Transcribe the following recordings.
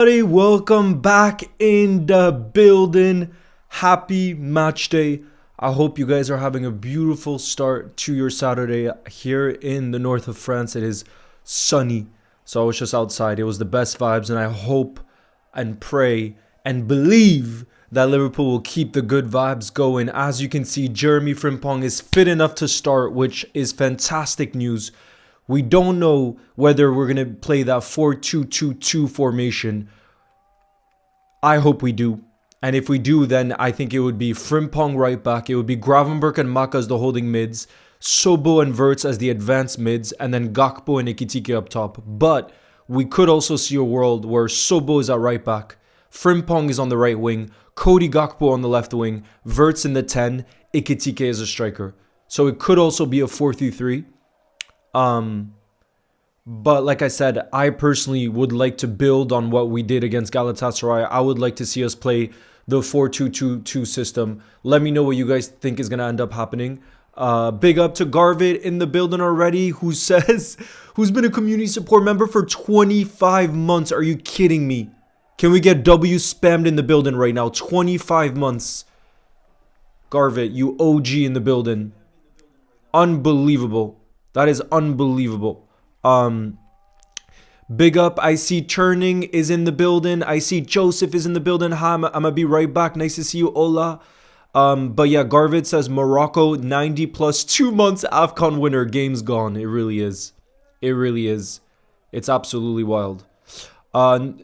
Everybody, welcome back in the building. Happy match day. I hope you guys are having a beautiful start to your Saturday. Here in the north of France, it is sunny, so I was just outside. It was the best vibes, and I hope and pray and believe that Liverpool will keep the good vibes going. As you can see, Jeremy Frimpong is fit enough to start, which is fantastic news. We don't know whether we're going to play that 4-2-2-2 formation. I hope we do. And if we do, then I think it would be Frimpong right back. It would be Gravenberch and Maka as the holding mids. Sobo and Wirtz as the advanced mids. And then Gakpo and Ekitike up top. But we could also see a world where Sobo is at right back. Frimpong is on the right wing. Cody Gakpo on the left wing. Wirtz in the 10. Ekitike as a striker. So it could also be a 4-3-3. But like I said, I personally would like to build on what we did against Galatasaray. I would like to see us play the 4-2-2-2 system. Let me know what you guys think is going to end up happening. Big up to Garvid in the building already, who's been a community support member for 25 months. Are you kidding me? Can we get W spammed in the building right now? 25 months. Garvid, you OG in the building. Unbelievable. That is unbelievable. Big up. I see Turning is in the building. I see Joseph is in the building. Hi, I'm gonna be right back. Nice to see you, Ola. But yeah, Garvid says Morocco 90 plus 2 months AFCON winner. Game's gone. It really is. It really is. It's absolutely wild. No,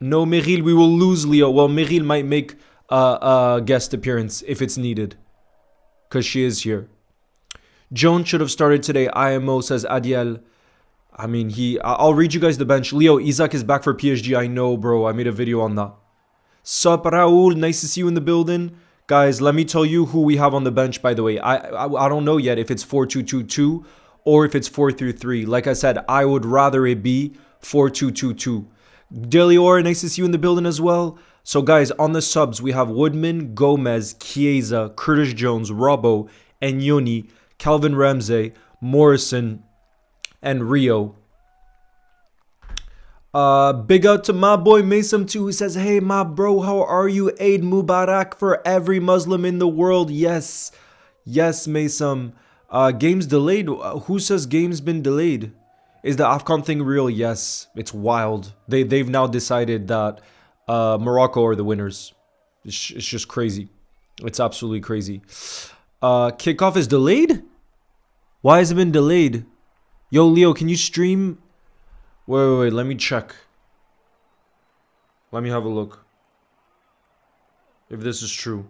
Meryl, we will lose Leo. Well, Meryl might make a guest appearance if it's needed, because she is here. Jones should have started today. IMO says Adiel. I mean, I'll read you guys the bench. Leo, Isaac is back for PSG. I know, bro. I made a video on that. Sup, Raul. Nice to see you in the building. Guys, let me tell you who we have on the bench, by the way. I don't know yet if it's 4-2-2-2 or if it's 4-3-3. Like I said, I would rather it be 4-2-2-2. Delior, nice to see you in the building as well. So, guys, on the subs, we have Woodman, Gomez, Chiesa, Curtis Jones, Robbo, and Yoni, Calvin Ramsey, Morrison, and Rio. Big up to my boy Mason too, who says, hey, my bro, how are you? Eid Mubarak for every Muslim in the world. Yes. Yes, Mason. Games delayed. Who says game's been delayed? Is the AFCON thing real? Yes. It's wild. They've now decided that Morocco are the winners. It's just crazy. It's absolutely crazy. Kickoff is delayed? Why has it been delayed? Yo, Leo, can you stream? Wait, let me check. Let me have a look. If this is true.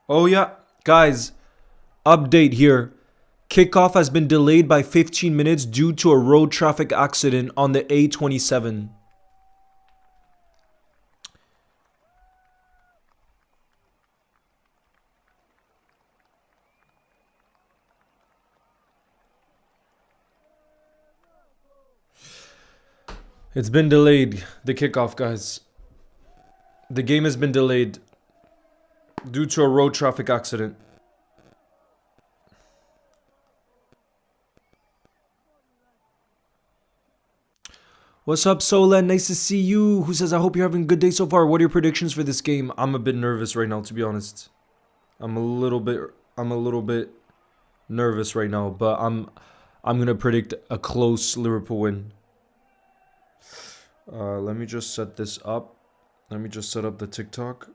Oh yeah, guys, update here. Kickoff has been delayed by 15 minutes due to a road traffic accident on the A27. It's been delayed, the kickoff, guys. The game has been delayed due to a road traffic accident. What's up, Sola? Nice to see you. Who says, I hope you're having a good day so far. What are your predictions for this game? I'm a bit nervous right now, to be honest. I'm a little bit nervous right now, but I'm gonna predict a close Liverpool win. Let me just set this up. Let me just set up the TikTok.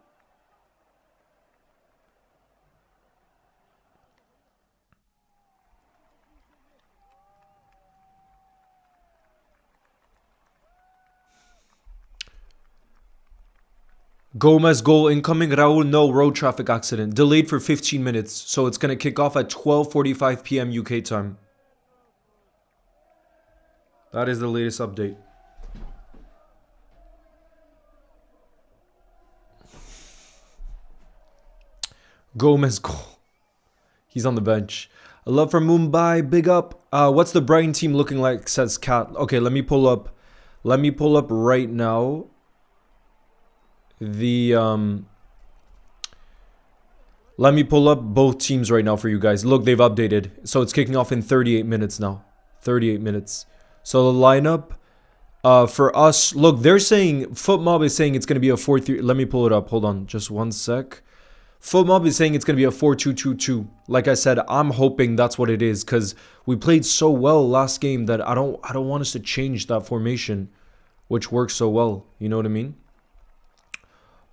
Gomez goal incoming. Raul, no, road traffic accident. Delayed for 15 minutes. So it's going to kick off at 12:45 p.m. UK time. That is the latest update. Gomez goal. He's on the bench. A love from Mumbai. Big up. What's the Brighton team looking like? Says Kat. Okay, let me pull up right now the Let me pull up both teams right now for you guys. Look, they've updated. So it's kicking off in 38 minutes now. 38 minutes. So the lineup for us, look, they're saying, FootMob is saying it's going to be a 4-3. Let me pull it up. Hold on, just one sec. FootMob is saying it's going to be a 4-2-2-2. Like I said, I'm hoping that's what it is because we played so well last game that I don't want us to change that formation, which works so well. You know what I mean?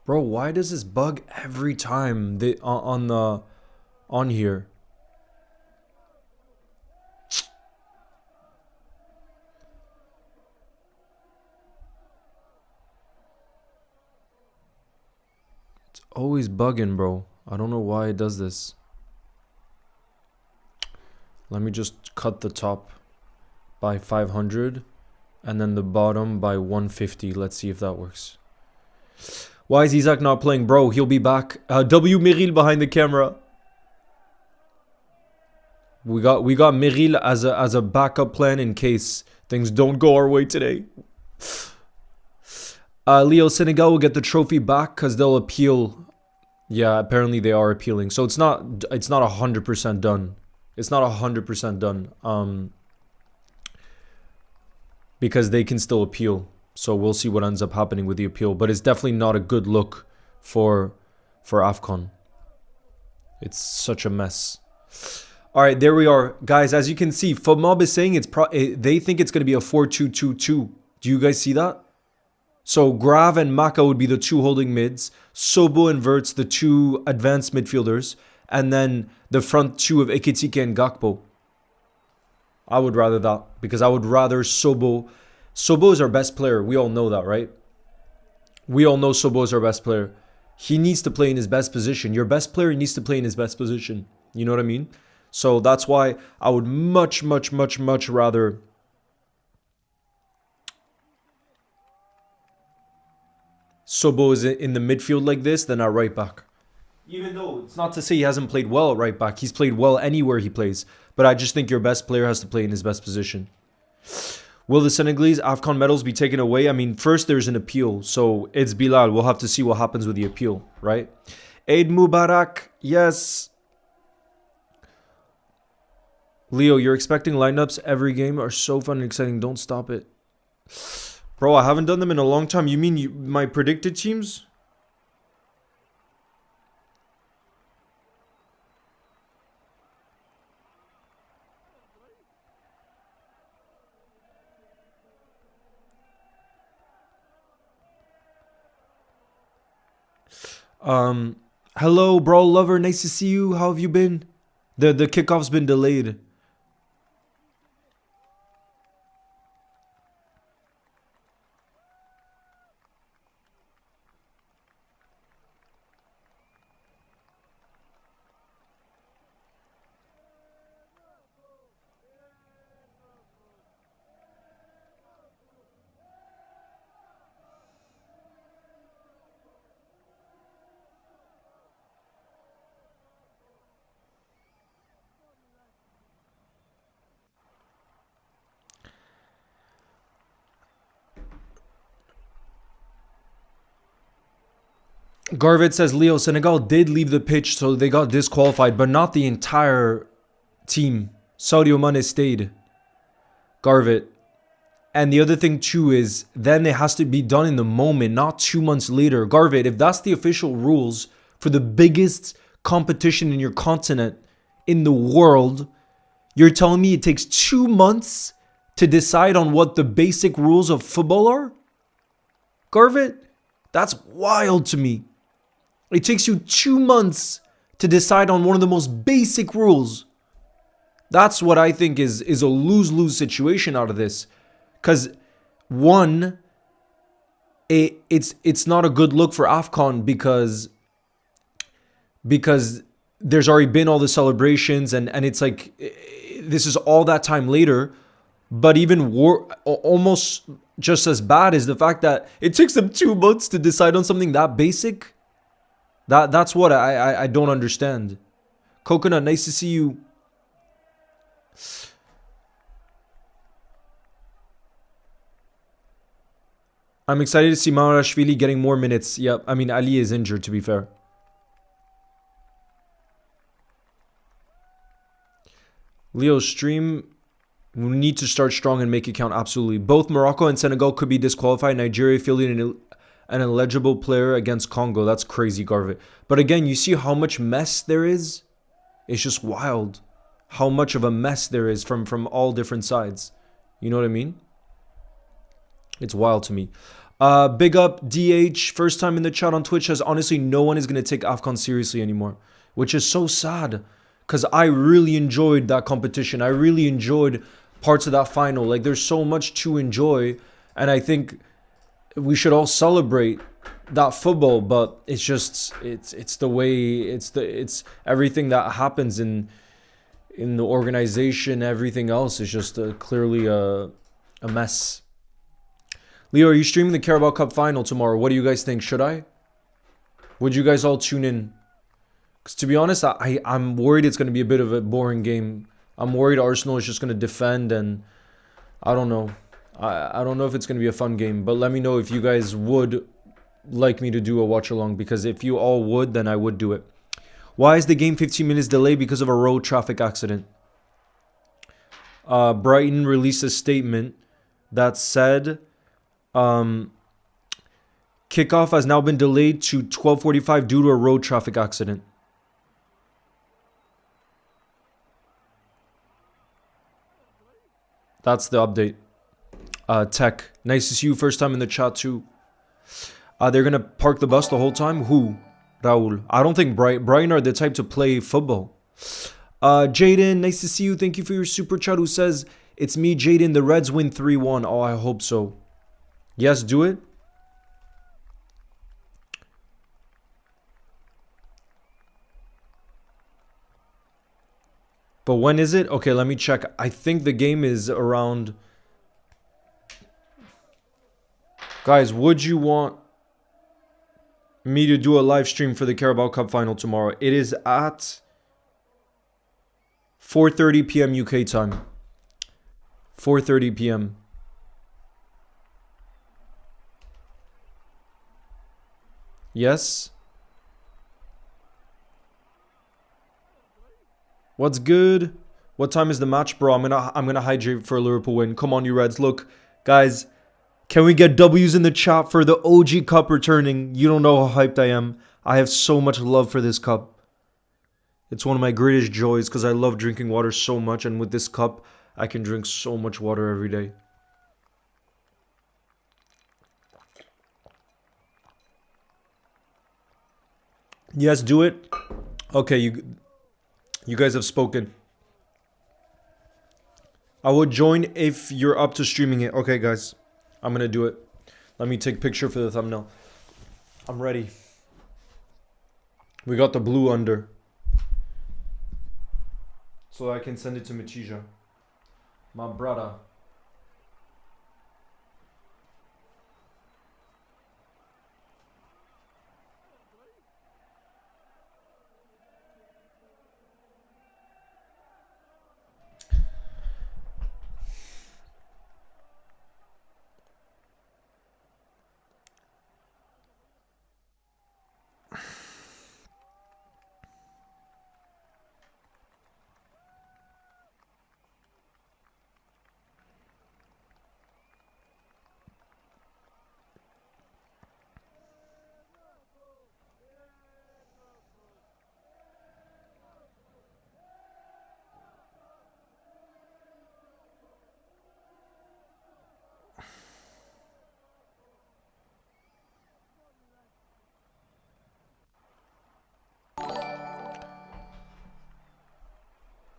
Bro, why does this bug every time on here? It's always bugging, bro. I don't know why it does this. Let me just cut the top by 500 and then the bottom by 150. Let's see if that works. Why is Isaac not playing? Bro, he'll be back. W. Meril behind the camera. We got Meril as a backup plan in case things don't go our way today. Leo, Senegal will get the trophy back because they'll appeal. Yeah, apparently they are appealing. So it's not 100% done. It's not 100% done. Because they can still appeal. So we'll see what ends up happening with the appeal. But it's definitely not a good look for AFCON. It's such a mess. All right, there we are. Guys, as you can see, FOMOB is saying they think it's going to be a 4-2-2-2. Do you guys see that? So Grav and Maka would be the two holding mids. Sobo and Verts, the two advanced midfielders. And then the front two of Ekitike and Gakpo. I would rather that. Because I would rather Sobo. Sobo is our best player. We all know that, right? We all know Sobo is our best player. He needs to play in his best position. Your best player needs to play in his best position. You know what I mean? So that's why I would much rather Sobo is in the midfield like this than our right back. Even though it's not to say he hasn't played well at right back. He's played well anywhere he plays. But I just think your best player has to play in his best position. Will the Senegalese AFCON medals be taken away? I mean, first there's an appeal. So it's Bilal. We'll have to see what happens with the appeal, right? Eid Mubarak. Yes. Leo, you're expecting lineups every game are so fun and exciting. Don't stop it. Bro, I haven't done them in a long time. You mean my predicted teams? Hello, bro, lover. Nice to see you. How have you been? The kickoff's been delayed. Garvit says, Leo, Senegal did leave the pitch, so they got disqualified, but not the entire team. Sadio Mane stayed. Garvit. And the other thing, too, is then it has to be done in the moment, not 2 months later. Garvit, if that's the official rules for the biggest competition in your continent, in the world, you're telling me it takes 2 months to decide on what the basic rules of football are? Garvit, that's wild to me. It takes you 2 months to decide on one of the most basic rules. That's what I think is a lose-lose situation out of this. Because, one, it's not a good look for AFCON because there's already been all the celebrations and it's like, this is all that time later. But even almost just as bad is the fact that it takes them 2 months to decide on something that basic. That's what I don't understand. Coconut, nice to see you. I'm excited to see Mamarashvili getting more minutes. Yep, I mean, Ali is injured, to be fair. Leo, stream. We need to start strong and make it count. Absolutely. Both Morocco and Senegal could be disqualified. Nigeria fielding an eligible player against Congo. That's crazy, Garvit. But again, you see how much mess there is? It's just wild how much of a mess there is from all different sides. You know what I mean? It's wild to me. Big up DH, first time in the chat on Twitch, says honestly no one is going to take AFCON seriously anymore, which is so sad because I really enjoyed that competition. I really enjoyed parts of that final. Like, there's so much to enjoy, and I think we should all celebrate that football, but it's just it's the way it's everything that happens in the organization. Everything else is just clearly a mess. Leo, are you streaming the Carabao Cup final tomorrow? What do you guys think? Should I? Would you guys all tune in? Because to be honest, I'm worried it's going to be a bit of a boring game. I'm worried Arsenal is just going to defend, and I don't know. I don't know if it's going to be a fun game, but let me know if you guys would like me to do a watch along, because if you all would, then I would do it. Why is the game 15 minutes delayed? Because of a road traffic accident. Brighton released a statement that said Kickoff has now been delayed to 12:45 due to a road traffic accident. That's the update. Tech, nice to see you. First time in the chat too. They're going to park the bus the whole time? Who? Raul. I don't think Brighton are the type to play football. Jaden, nice to see you. Thank you for your super chat. Who says, it's me, Jaden. The Reds win 3-1. Oh, I hope so. Yes, do it. But when is it? Okay, let me check. I think the game is around... Guys, would you want me to do a live stream for the Carabao Cup final tomorrow? It is at 4:30 p.m. UK time. 4:30 p.m. Yes? What's good? What time is the match, bro? I'm gonna hydrate for a Liverpool win. Come on, you Reds. Look, guys, can we get W's in the chat for the OG Cup returning? You don't know how hyped I am. I have so much love for this cup. It's one of my greatest joys because I love drinking water so much, and with this cup, I can drink so much water every day. Yes, do it. Okay, you guys have spoken. I will join if you're up to streaming it. Okay, guys. I'm going to do it. Let me take a picture for the thumbnail. I'm ready. We got the blue under. So I can send it to Matija. My brother.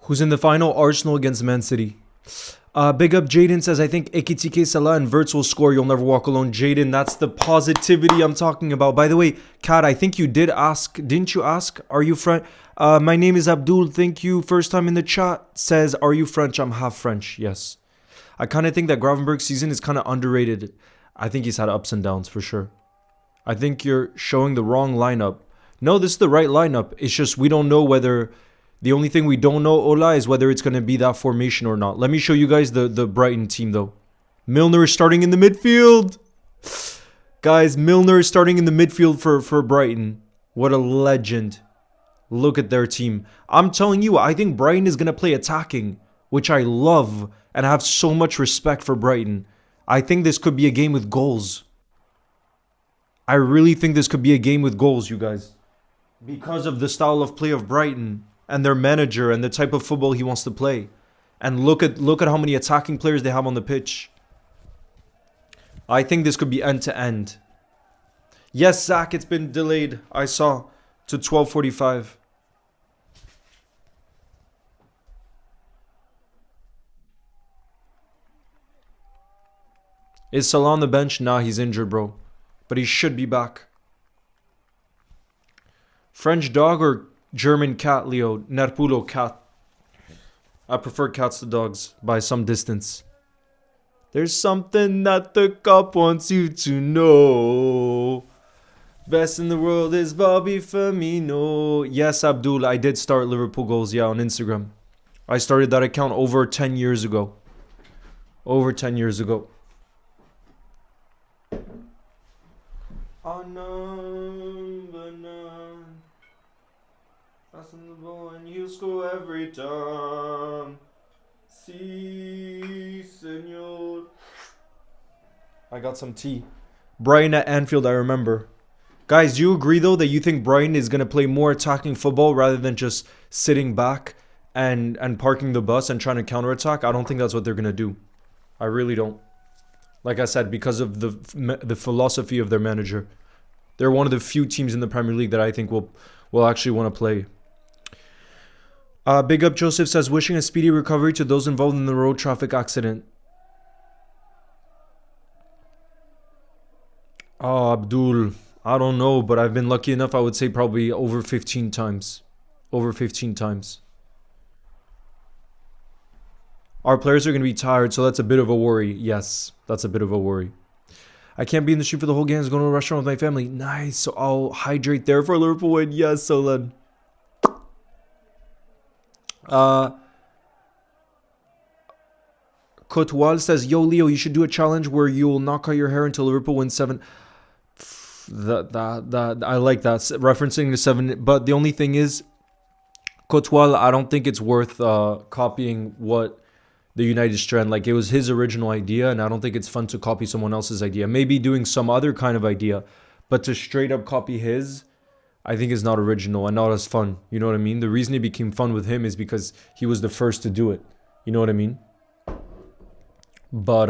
Who's in the final? Arsenal against Man City. Big up Jaden says, I think Ekitike, Salah, and Verts will score. You'll never walk alone. Jaden, that's the positivity I'm talking about. By the way, Kat, I think you did ask. Didn't you ask? Are you French? My name is Abdul. Thank you. First time in the chat. Says, are you French? I'm half French. Yes. I kind of think that Gravenberg's season is kind of underrated. I think he's had ups and downs for sure. I think you're showing the wrong lineup. No, this is the right lineup. It's just we don't know whether... The only thing we don't know, Ola, is whether it's going to be that formation or not. Let me show you guys the Brighton team, though. Milner is starting in the midfield. Guys, Milner is starting in the midfield for Brighton. What a legend. Look at their team. I'm telling you, I think Brighton is going to play attacking. which I love and I have so much respect for Brighton. I think this could be a game with goals. I really think this could be a game with goals, you guys. Because of the style of play of Brighton and their manager and the type of football he wants to play. And look at how many attacking players they have on the pitch. I think this could be end to end. Yes, Zach, it's been delayed. I saw to 12:45. Is Salah on the bench? Nah, he's injured, bro. But he should be back. French dog or German cat, Leo? Nerpulo cat. I prefer cats to dogs by some distance. There's something that the cup wants you to know. Best in the world is Bobby Firmino. Yes, Abdul, I did start Liverpool goals, yeah, on Instagram. I started that account over 10 years ago. Over 10 years ago. Number 9. Passing the ball and you score every time. Si, senor. I got some tea. Brighton at Anfield, I remember. Guys, do you agree though that you think Brighton is going to play more attacking football rather than just sitting back and parking the bus and trying to counterattack? I don't think that's what they're going to do. I really don't. Like I said, because of the philosophy of their manager. They're one of the few teams in the Premier League that I think will actually want to play. Big Up Joseph says, wishing a speedy recovery to those involved in the road traffic accident. Oh, Abdul, I don't know, but I've been lucky enough, I would say probably over 15 times. Over 15 times. Our players are going to be tired, so that's a bit of a worry. Yes, that's a bit of a worry. I can't be in the street for the whole game. I was going to a restaurant with my family. Nice. So I'll hydrate there for a Liverpool win. Yes, Solon. Kotwal says, yo, Leo, you should do a challenge where you'll not cut your hair until Liverpool wins 7. That I like that. Referencing the 7. But the only thing is, Kotwal, I don't think it's worth copying what the United strand, like it was his original idea, and I don't think it's fun to copy someone else's idea. Maybe doing some other kind of idea, but to straight up copy his, I think is not original and not as fun. You know what I mean? The reason it became fun with him is because he was the first to do it. You know what I mean? But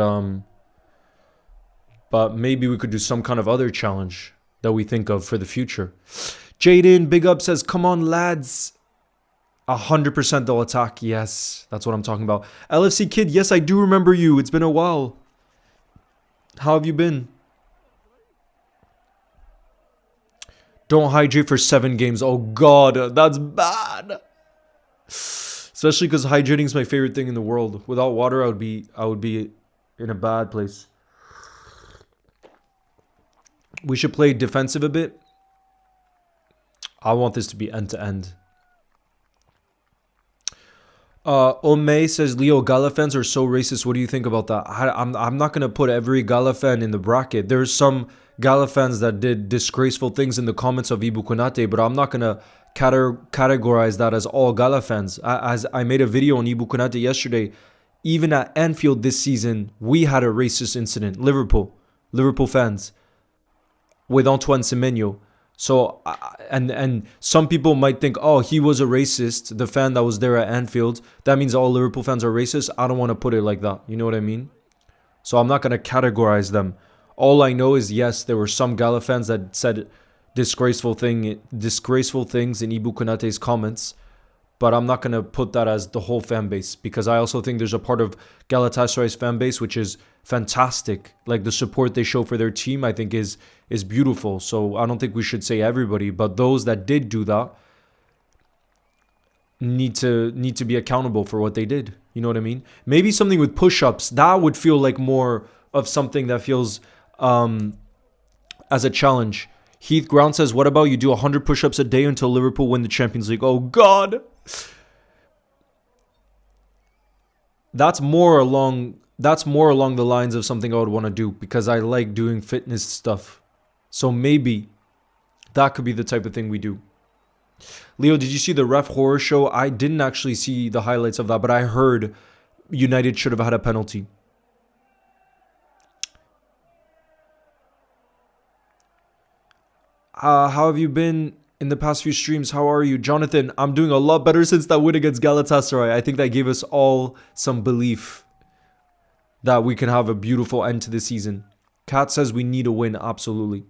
maybe we could do some kind of other challenge that we think of for the future. Jaden, Big Up says, come on, lads. 100% they'll attack. Yes, that's what I'm talking about. LFC Kid, yes, I do remember you. It's been a while. How have you been? Don't hydrate for 7 games. Oh, God, that's bad. Especially because hydrating is my favorite thing in the world. Without water, I would be in a bad place. We should play defensive a bit. I want this to be end to end. Omei says, Leo, Gala fans are so racist. What do you think about that? I'm not going to put every Gala fan in the bracket. There's some Gala fans that did disgraceful things in the comments of Ibu Konate, but I'm not going to categorize that as all Gala fans. As I made a video on Ibu Konate yesterday, even at Anfield this season, we had a racist incident. Liverpool fans with Antoine Semenyo. So, and some people might think, oh, he was a racist, the fan that was there at Anfield. That means all Liverpool fans are racist. I don't want to put it like that. You know what I mean? So I'm not going to categorize them. All I know is, yes, there were some Gala fans that said disgraceful things in Ibu Konate's comments. But I'm not going to put that as the whole fan base, because I also think there's a part of Galatasaray's fan base which is fantastic. Like the support they show for their team, I think is beautiful. So I don't think we should say everybody, but those that did do that need to be accountable for what they did. You know what I mean? Maybe something with push-ups, that would feel like more of something that feels as a challenge. Heath Ground says, what about you do 100 push-ups a day until Liverpool win the Champions League? Oh, God. That's more along the lines of something I would want to do, because I like doing fitness stuff. So maybe that could be the type of thing we do. Leo, did you see the Ref Horror Show? I didn't actually see the highlights of that, but I heard United should have had a penalty. How have you been in the past few streams? How are you? Jonathan, I'm doing a lot better since that win against Galatasaray. I think that gave us all some belief that we can have a beautiful end to the season. Kat says we need a win. Absolutely.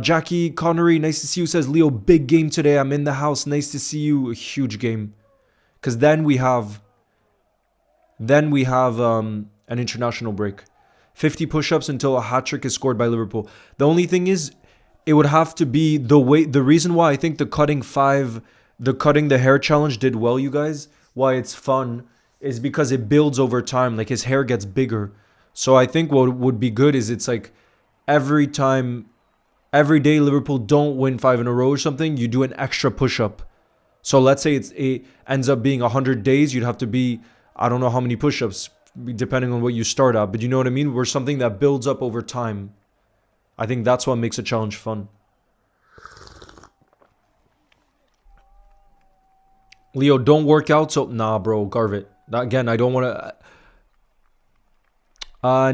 Jackie Connery, nice to see you, says, Leo, big game today. I'm in the house. Nice to see you. A huge game. Because then we have an international break. 50 push-ups until a hat-trick is scored by Liverpool. The only thing is, it would have to be the reason why I think the cutting the hair challenge did well, you guys, why it's fun, is because it builds over time. Like, his hair gets bigger. So I think what would be good is it's like every day Liverpool don't win 5 in a row or something, you do an extra push-up. So let's say it ends up being 100 days, you'd have to be, I don't know how many push-ups, depending on what you start at. But you know what I mean? We're something that builds up over time. I think that's what makes a challenge fun. Leo, don't work out. So, nah, bro, carve it. Again, I don't want to...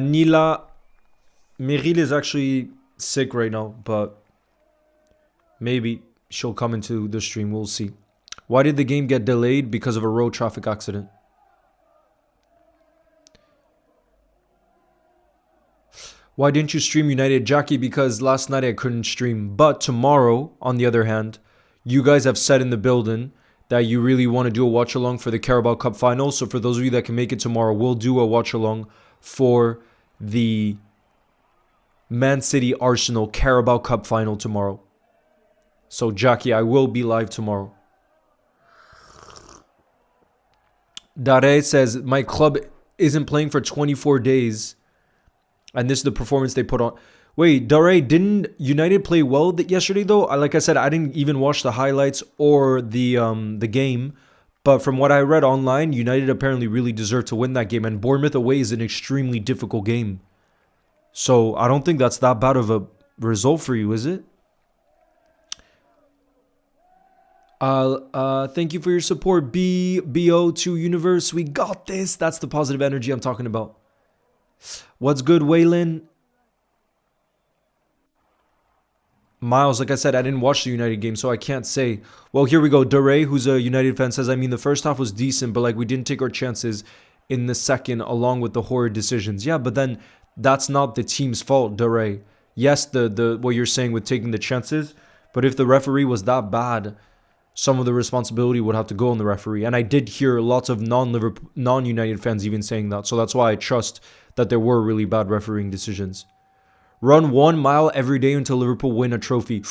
Nila, Meryl is actually sick right now, but maybe she'll come into the stream. We'll see. Why did the game get delayed? Because of a road traffic accident. Why didn't you stream United, Jackie? Because last night I couldn't stream. But tomorrow, on the other hand, you guys have said in the building that you really want to do a watch along for the Carabao Cup final. So for those of you that can make it tomorrow, we'll do a watch along for the Man City Arsenal Carabao Cup final tomorrow. So Jackie, I will be live tomorrow. Dare says, my club isn't playing for 24 days. And this is the performance they put on. Wait, Dare, didn't United play well yesterday though? Like I said, I didn't even watch the highlights or the game. But from what I read online, United apparently really deserved to win that game. And Bournemouth away is an extremely difficult game. So I don't think that's that bad of a result for you, is it? Thank you for your support, BO2 Universe. We got this. That's the positive energy I'm talking about. What's good, Waylon? Miles, like I said, I didn't watch the United game, so I can't say. Well, here we go. Dare, who's a United fan, says, I mean, the first half was decent, but like we didn't take our chances in the second along with the horrid decisions. Yeah, but then that's not the team's fault, Dare. Yes, the what you're saying with taking the chances, but if the referee was that bad, some of the responsibility would have to go on the referee. And I did hear lots of non-United fans even saying that. So that's why I trust that there were really bad refereeing decisions. Run 1 mile every day until Liverpool win a trophy.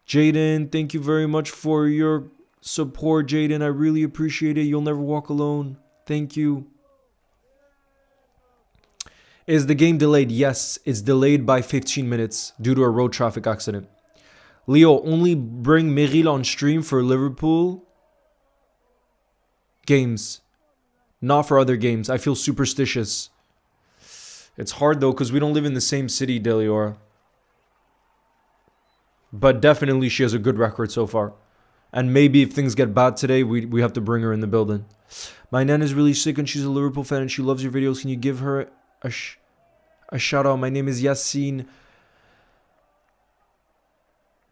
Jaden, thank you very much for your support, Jaden. I really appreciate it. You'll never walk alone. Thank you. Is the game delayed? Yes, it's delayed by 15 minutes due to a road traffic accident. Leo, only bring Meryl on stream for Liverpool games, not for other games. I feel superstitious. It's hard though because we don't live in the same city, Deliora. But definitely she has a good record so far. And maybe if things get bad today, we have to bring her in the building. My nan is really sick and she's a Liverpool fan and she loves your videos. Can you give her a shout out? My name is Yassine.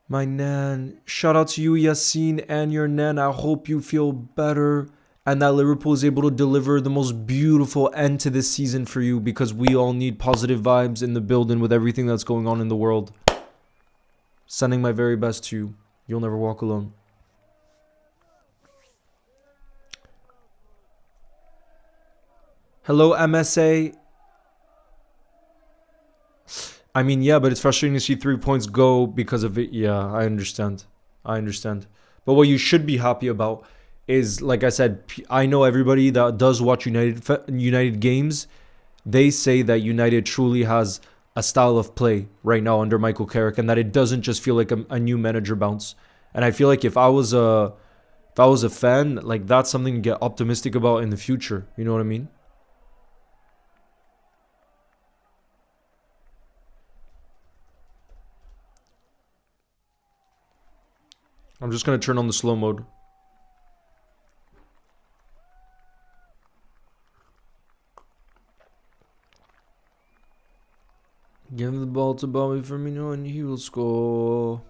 My nan. Shout out to you, Yassine, and your nan. I hope you feel better and that Liverpool is able to deliver the most beautiful end to this season for you, because we all need positive vibes in the building with everything that's going on in the world. Sending my very best to you. You'll never walk alone. Hello, MSA. I mean, yeah, but it's frustrating to see 3 points go because of it. Yeah, I understand. But what you should be happy about is, like I said, I know everybody that does watch United games, they say that United truly has a style of play right now under Michael Carrick, and that it doesn't just feel like a new manager bounce. And I feel like if I was a fan, like that's something to get optimistic about in the future. You know what I mean? I'm just going to turn on the slow mode. Give the ball to Bobby Firmino and he will score.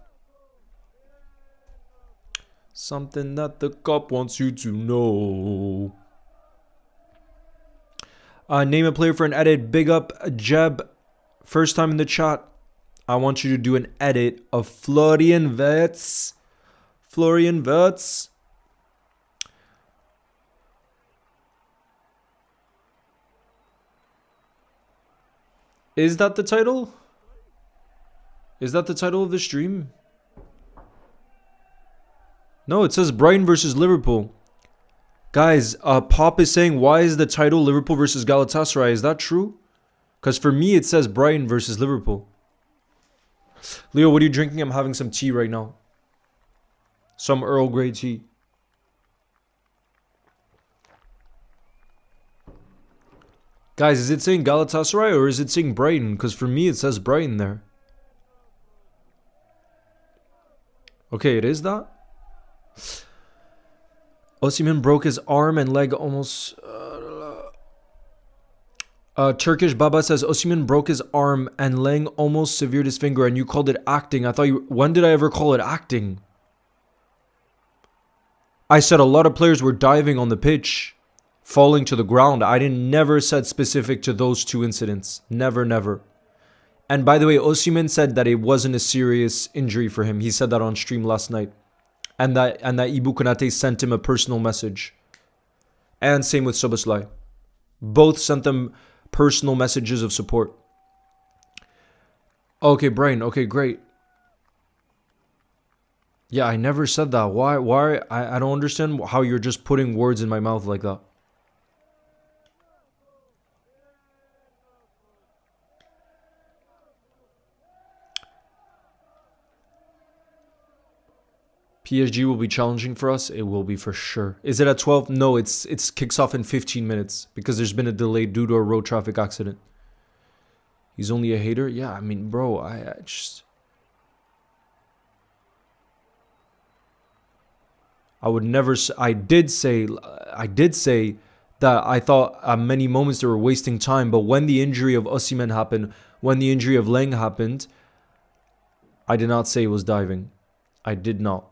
Something that the cup wants you to know. Name a player for an edit. Big up Jeb. First time in the chat. I want you to do an edit of Florian Wirtz. Florian Wirtz. Is that the title? Is that the title of the stream? No, it says Brighton versus Liverpool. Guys, Pop is saying, why is the title Liverpool versus Galatasaray? Is that true? Because for me, it says Brighton versus Liverpool. Leo, what are you drinking? I'm having some tea right now. Some Earl Grey tea. Guys, is it saying Galatasaray or is it saying Brighton? Because for me, it says Brighton there. Okay, it is that. Osimhen broke his arm and leg almost... Turkish Baba says, Osimhen broke his arm and leg almost severed his finger and you called it acting. I thought you... When did I ever call it acting? I said a lot of players were diving on the pitch, falling to the ground. I never said specific to those two incidents. Never, never. And by the way, Osimhen said that it wasn't a serious injury for him. He said that on stream last night. And that Ibu Konate sent him a personal message. And same with Suboszlai. Both sent them personal messages of support. Okay, Brian. Okay, great. Yeah, I never said that. Why? I don't understand how you're just putting words in my mouth like that. PSG will be challenging for us. It will be for sure. Is it at 12? No, it's kicks off in 15 minutes because there's been a delay due to a road traffic accident. He's only a hater? Yeah, I mean, bro, I just... I would never... I did say that I thought at many moments they were wasting time, but when the injury of Osimhen happened, when the injury of Leng happened, I did not say it was diving. I did not.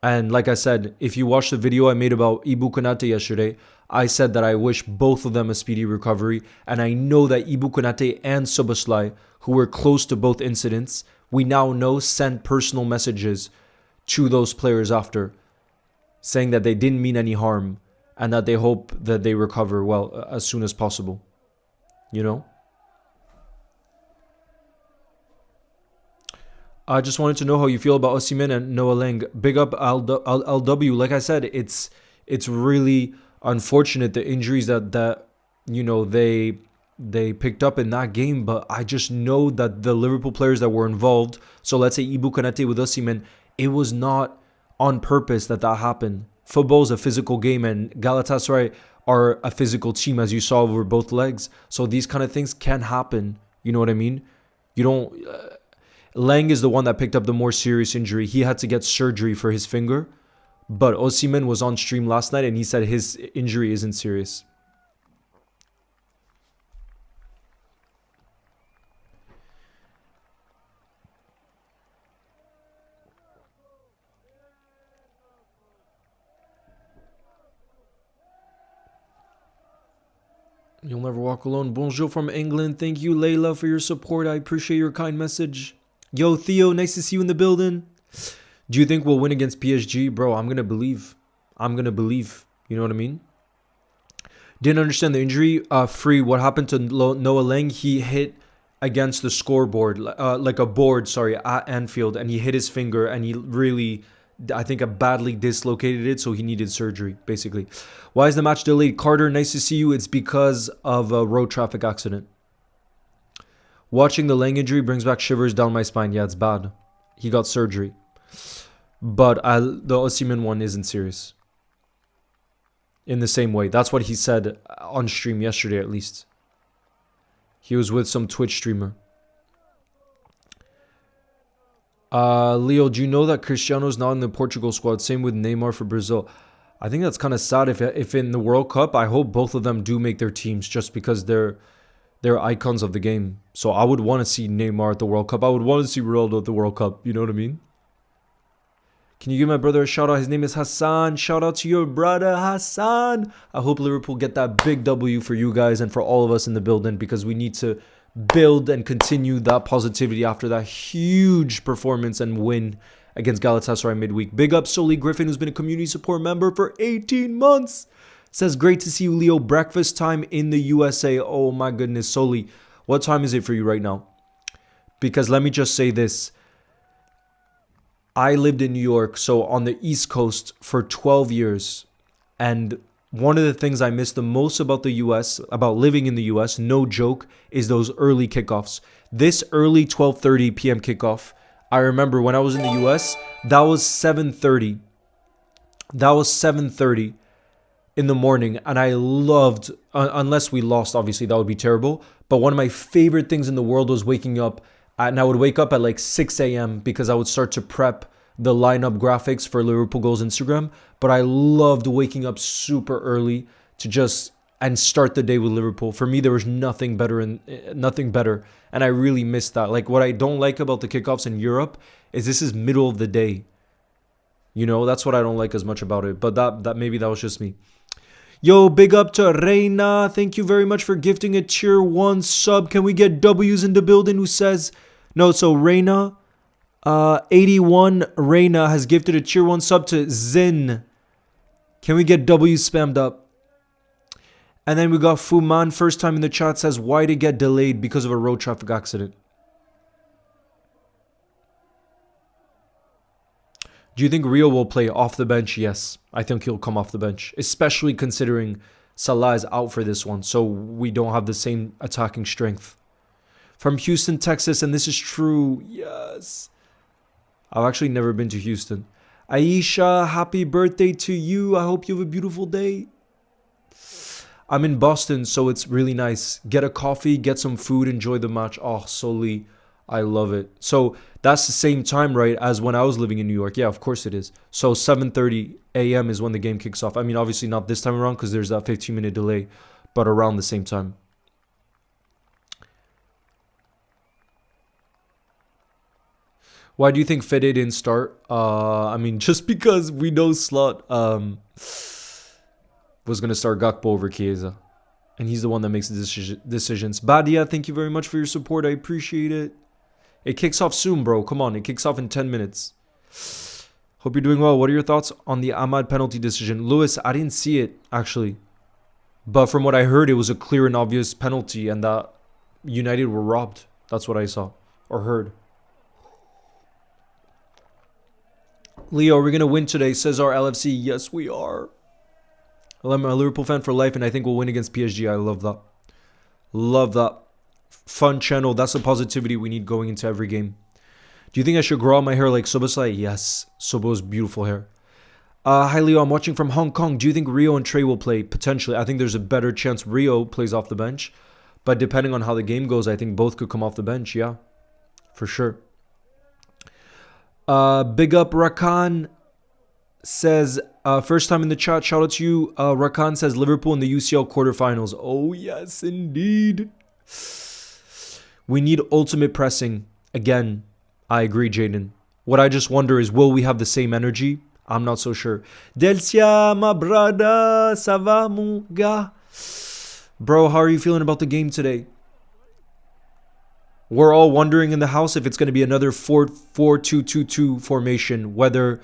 And like I said, if you watch the video I made about Ibu Konate yesterday, I said that I wish both of them a speedy recovery. And I know that Ibu Konate and Suboszlai, who were close to both incidents, we now know sent personal messages to those players after, saying that they didn't mean any harm and that they hope that they recover well as soon as possible. You know? I just wanted to know how you feel about Osimhen and Noah Lang. Big up LW. Like I said, it's really unfortunate the injuries that you know they picked up in that game. But I just know that the Liverpool players that were involved, so let's say Ibu Konate with Osimhen, it was not on purpose that happened. Football is a physical game, and Galatasaray are a physical team, as you saw over both legs. So these kind of things can happen. You know what I mean? You don't... Lang is the one that picked up the more serious injury. He had to get surgery for his finger. But Osimhen was on stream last night and he said his injury isn't serious. You'll never walk alone. Bonjour from England. Thank you, Layla, for your support. I appreciate your kind message. Yo, Theo, nice to see you in the building. Do you think we'll win against PSG? Bro, I'm going to believe. I'm going to believe. You know what I mean? Didn't understand the injury. Free, what happened to Noah Lang? He hit against the scoreboard, like a board, sorry, at Anfield. And he hit his finger and he really, I think, badly dislocated it. So he needed surgery, basically. Why is the match delayed? Carter, nice to see you. It's because of a road traffic accident. Watching the Lang injury brings back shivers down my spine. Yeah, it's bad. He got surgery. But the Osimhen one isn't serious. In the same way. That's what he said on stream yesterday, at least. He was with some Twitch streamer. Leo, do you know that Cristiano's not in the Portugal squad? Same with Neymar for Brazil. I think that's kind of sad. If in the World Cup, I hope both of them do make their teams just because they're They're icons of the game. So I would want to see Neymar at the World Cup. I would want to see Ronaldo at the World Cup. You know what I mean? Can you give my brother a shout out? His name is Hassan. Shout out to your brother, Hassan. I hope Liverpool get that big W for you guys and for all of us in the building, because we need to build and continue that positivity after that huge performance and win against Galatasaray midweek. Big up Soli Griffin, who's been a community support member for 18 months. Says, great to see you, Leo. Breakfast time in the USA. Oh my goodness, Soli. What time is it for you right now? Because let me just say this. I lived in New York, so on the East Coast for 12 years. And one of the things I miss the most about the US, about living in the US, no joke, is those early kickoffs. This early 12:30 p.m. kickoff, I remember when I was in the US, that was 7:30. That was 7:30 in the morning. And I loved, unless we lost, obviously, that would be terrible. But one of my favorite things in the world was waking up. And I would wake up at like 6 a.m. because I would start to prep the lineup graphics for Liverpool Goals Instagram. But I loved waking up super early to just and start the day with Liverpool. For me, there was nothing better. And I really missed that. Like, what I don't like about the kickoffs in Europe is this is middle of the day. You know, that's what I don't like as much about it. But that maybe that was just me. Yo, big up to Reina. Thank you very much for gifting a tier 1 sub. Can we get W's in the building? Who says no? So Reina, 81 Reina has gifted a tier 1 sub to Zin. Can we get W's spammed up? And then we got Fuman, first time in the chat, says, why did it get delayed? Because of a road traffic accident. Do you think Rio will play off the bench? Yes, I think he'll come off the bench, especially considering Salah is out for this one, so we don't have the same attacking strength. From Houston, Texas, and this is true. Yes. I've actually never been to Houston. Aisha, happy birthday to you. I hope you have a beautiful day. I'm in Boston, so it's really nice. Get a coffee, get some food, enjoy the match. Oh, Soli, I love it. So that's the same time, right, as when I was living in New York. Yeah, of course it is. So 7:30 a.m. is when the game kicks off. I mean, obviously not this time around because there's that 15-minute delay, but around the same time. Why do you think Fede didn't start? I mean, just because we know Slot was going to start Gakpo over Chiesa. And he's the one that makes the decisions. Badia, thank you very much for your support. I appreciate it. It kicks off soon, bro. Come on. It kicks off in 10 minutes. Hope you're doing well. What are your thoughts on the Ahmad penalty decision? Lewis, I didn't see it, actually. But from what I heard, it was a clear and obvious penalty. And that United were robbed. That's what I saw or heard. Leo, are we going to win today? Says our LFC. Yes, we are. I'm a Liverpool fan for life, and I think we'll win against PSG. I love that. Love that. Fun channel. That's the positivity we need going into every game. Do you think I should grow out my hair like Suboszlai? Yes. Sobo's beautiful hair. Hi, Leo. I'm watching from Hong Kong. Do you think Rio and Trey will play? Potentially. I think there's a better chance Rio plays off the bench. But depending on how the game goes, I think both could come off the bench. Yeah, for sure. Big up Rakan says, first time in the chat, shout out to you. Rakan says Liverpool in the UCL quarterfinals. Oh yes, indeed. We need ultimate pressing. Again, I agree, Jaden. What I just wonder is, will we have the same energy? I'm not so sure. Delcia, my brother, ça va, mon gars? Bro, how are you feeling about the game today? We're all wondering in the house if it's going to be another 4-4-2-2-2 formation, whether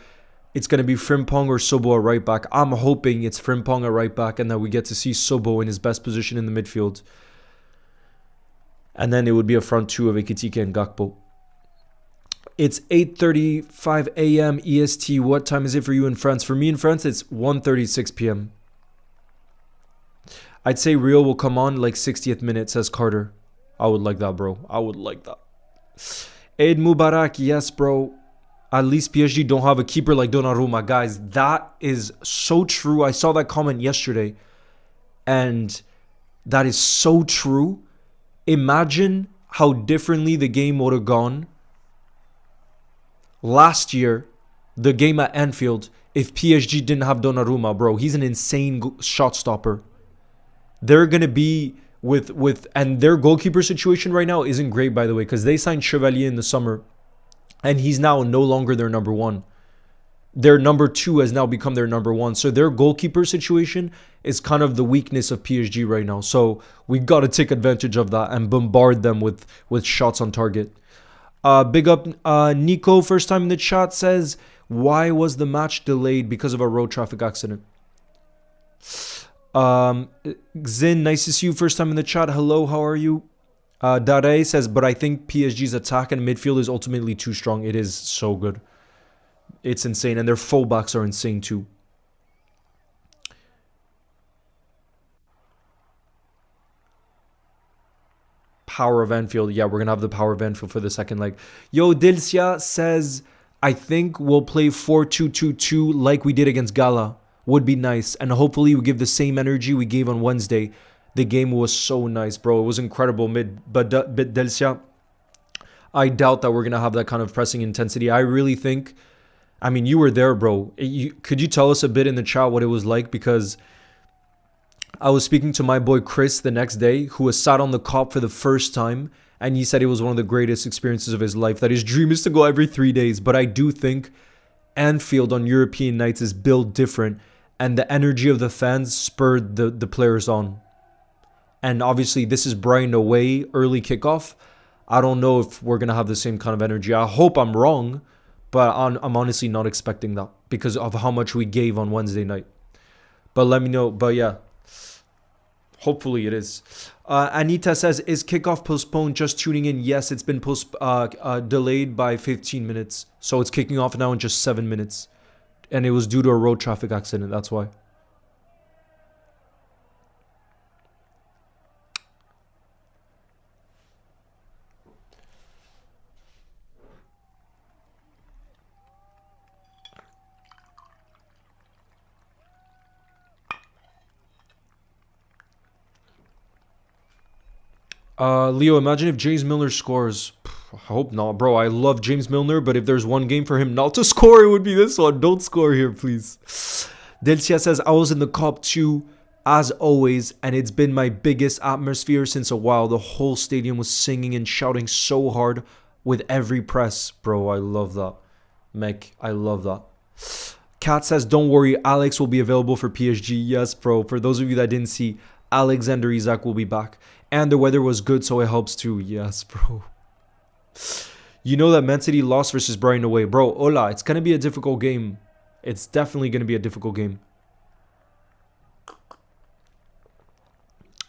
it's going to be Frimpong or Sobo at right back. I'm hoping it's Frimpong at right back and that we get to see Sobo in his best position in the midfield. And then it would be a front two of Ekitike and Gakpo. It's 8:35 a.m. EST. What time is it for you in France? For me in France, it's 1:36 p.m. I'd say Rio will come on like 60th minute, says Carter. I would like that, bro. I would like that. Eid Mubarak, yes, bro. At least PSG don't have a keeper like Donnarumma. Guys, that is so true. I saw that comment yesterday. And that is so true. Imagine how differently the game would have gone last year, the game at Anfield, if PSG didn't have Donnarumma, bro. He's an insane shot stopper. They're going to be and their goalkeeper situation right now isn't great, by the way, because they signed Chevalier in the summer, and he's now no longer their number one. Their number two has now become their number one. So their goalkeeper situation is kind of the weakness of PSG right now. So we got to take advantage of that and bombard them with shots on target. Big up Nico, first time in the chat, says, why was the match delayed because of a road traffic accident? Zin, nice to see you first time in the chat. Hello, how are you? Dare says, but I think PSG's attack and midfield is ultimately too strong. It is so good. It's insane. And their fullbacks are insane too. Power of Anfield. Yeah, we're going to have the power of Anfield for the second leg. Yo, Dilcia says, I think we'll play 4-2-2-2 like we did against Gala. Would be nice. And hopefully we give the same energy we gave on Wednesday. The game was so nice, bro. It was incredible. But Dilcia, I doubt that we're going to have that kind of pressing intensity. I really think... I mean, you were there, bro. Could you tell us a bit in the chat what it was like? Because I was speaking to my boy Chris the next day, who was sat on the cop for the first time. And he said it was one of the greatest experiences of his life. That his dream is to go every 3 days. But I do think Anfield on European nights is built different. And the energy of the fans spurred the players on. And obviously, this is Brighton away, early kickoff. I don't know if we're going to have the same kind of energy. I hope I'm wrong. But I'm honestly not expecting that because of how much we gave on Wednesday night. But let me know. But yeah, hopefully it is. Anita says, is kickoff postponed? Just tuning in. Yes, it's been delayed by 15 minutes. So it's kicking off now in just 7 minutes. And it was due to a road traffic accident. That's why. Leo, imagine if James Milner scores. I hope not, bro. I love James Milner, but if there's one game for him not to score, it would be this one. Don't score here, please. Delcia says, I was in the Cup too, as always, and it's been my biggest atmosphere since a while. The whole stadium was singing and shouting so hard with every press. Bro, I love that. Mech, I love that. Kat says, don't worry, Alex will be available for PSG. Yes, bro. For those of you that didn't see, Alexander Isak will be back. And the weather was good, so it helps too. Yes, bro. You know that Man City lost versus Brighton away. Bro, hola, it's going to be a difficult game. It's definitely going to be a difficult game.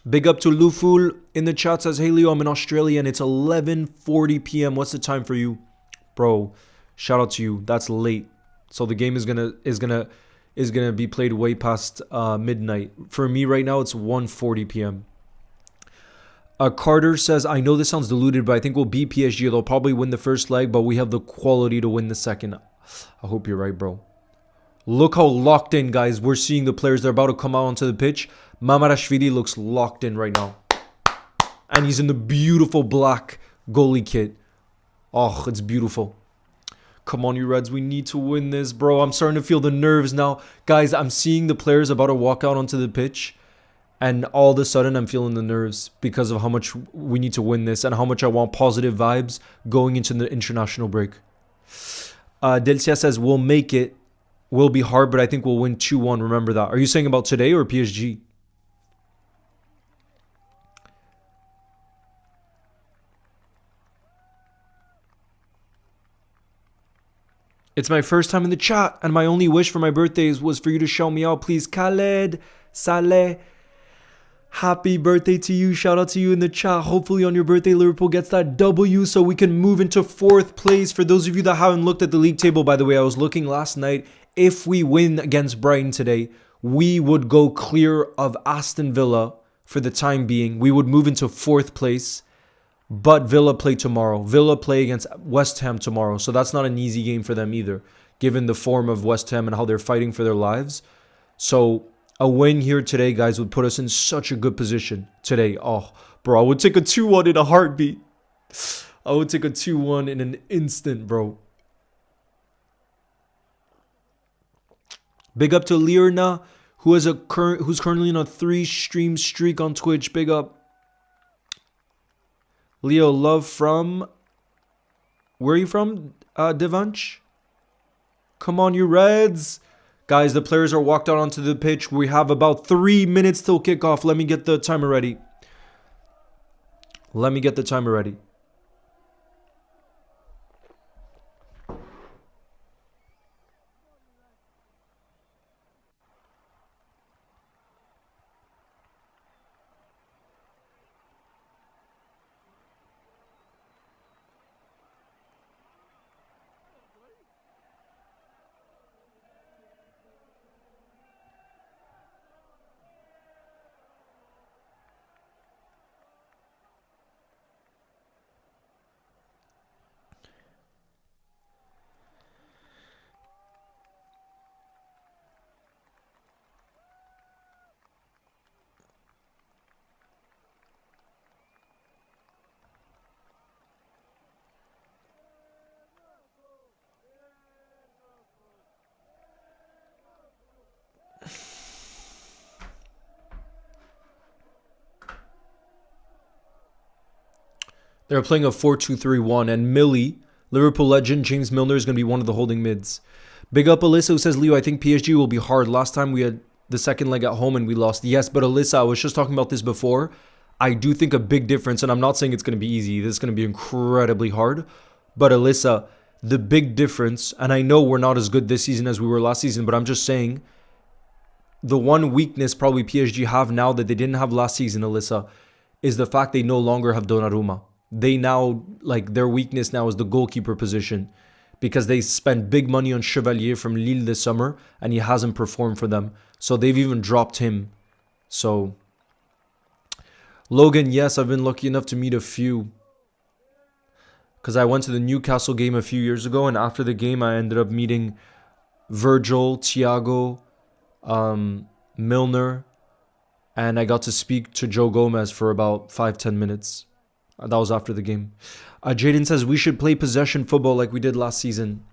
Big up to Luful in the chat. Says, hey, Leo, I'm in Australia and it's 11:40 p.m. What's the time for you? Bro, shout out to you. That's late. So the game is gonna be played way past midnight. For me right now, it's 1:40 p.m. Carter says, I know this sounds diluted, but I think we'll beat PSG. They'll probably win the first leg, but we have the quality to win the second. I hope you're right, bro. Look how locked in, guys. We're seeing the players. They're about to come out onto the pitch. Mamarashvili looks locked in right now. And he's in the beautiful black goalie kit. Oh, it's beautiful. Come on, you Reds. We need to win this, bro. I'm starting to feel the nerves now. Guys, I'm seeing the players about to walk out onto the pitch. And all of a sudden, I'm feeling the nerves because of how much we need to win this and how much I want positive vibes going into the international break. Delcia says, we'll make it. Will be hard, but I think we'll win 2-1. Remember that. Are you saying about today or PSG? It's my first time in the chat, and my only wish for my birthdays was for you to shout me out, please. Khaled, Saleh. Happy birthday to you. Shout out to you in the chat. Hopefully on your birthday, Liverpool gets that W so we can move into 4th place. For those of you that haven't looked at the league table, by the way, I was looking last night. If we win against Brighton today, we would go clear of Aston Villa for the time being. We would move into 4th place, but Villa play tomorrow. Villa play against West Ham tomorrow, so that's not an easy game for them either, given the form of West Ham and how they're fighting for their lives. So a win here today, guys, would put us in such a good position today. Oh, bro, I would take a 2-1 in a heartbeat. I would take a 2-1 in an instant, bro. Big up to Lirna, who's currently on a 3-stream streak on Twitch. Big up. Leo, love from... Where are you from, Devanch? Come on, you Reds. Guys, the players are walked out onto the pitch. We have about 3 minutes till kickoff. Let me get the timer ready. Let me get the timer ready. They're playing a 4-2-3-1, and Millie, Liverpool legend, James Milner is going to be one of the holding mids. Big up Alyssa, who says, Leo, I think PSG will be hard. Last time we had the second leg at home and we lost. Yes, but Alyssa, I was just talking about this before. I do think a big difference, and I'm not saying it's going to be easy. This is going to be incredibly hard. But Alyssa, the big difference, and I know we're not as good this season as we were last season, but I'm just saying the one weakness probably PSG have now that they didn't have last season, Alyssa, is the fact they no longer have Donnarumma. They now, like, their weakness now is the goalkeeper position because they spent big money on Chevalier from Lille this summer and he hasn't performed for them. So they've even dropped him. So, Logan, yes, I've been lucky enough to meet a few. Because I went to the Newcastle game a few years ago, and after the game I ended up meeting Virgil, Thiago, Milner, and I got to speak to Joe Gomez for about 5-10 minutes. That was after the game. Jaden says, we should play possession football like we did last season.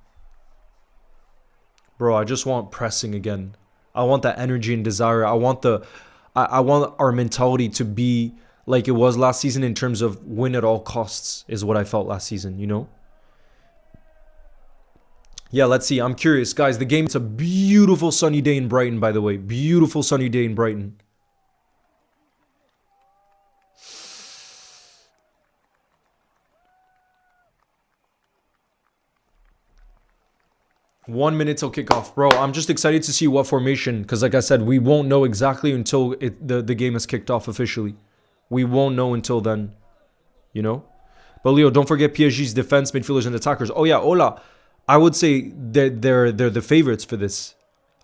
Bro, I just want pressing again. I want that energy and desire. I want our mentality to be like it was last season in terms of win at all costs is what I felt last season, you know? Yeah, let's see. I'm curious. Guys, the game, it's a beautiful sunny day in Brighton, by the way. Beautiful sunny day in Brighton. One minute till kickoff. Bro, I'm just excited to see what formation, because like I said, we won't know exactly until the game is kicked off officially. We won't know until then, you know? But Leo, don't forget PSG's defense, midfielders, and attackers. Oh yeah, Ola, I would say that they're the favorites for this.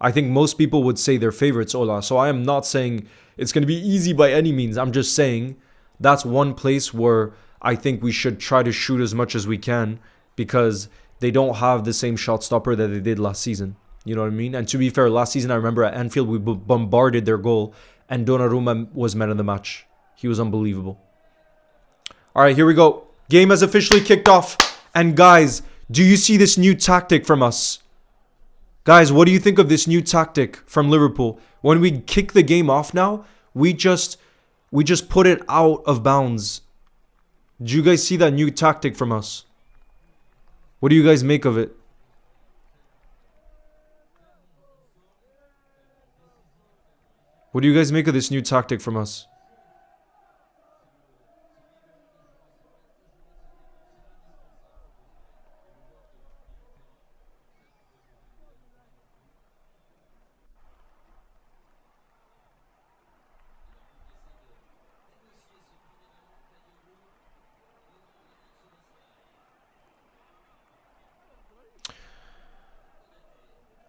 I think most people would say they're favorites, Ola. So I am not saying it's going to be easy by any means. I'm just saying that's one place where I think we should try to shoot as much as we can because they don't have the same shot stopper that they did last season. You know what I mean? And to be fair, last season I remember at Anfield we bombarded their goal and Donnarumma was man of the match. He was unbelievable. All right, here we go. Game has officially kicked off. And guys, do you see this new tactic from us? Guys, what do you think of this new tactic from Liverpool? When we kick the game off now, we just put it out of bounds. Do you guys see that new tactic from us? What do you guys make of it? What do you guys make of this new tactic from us?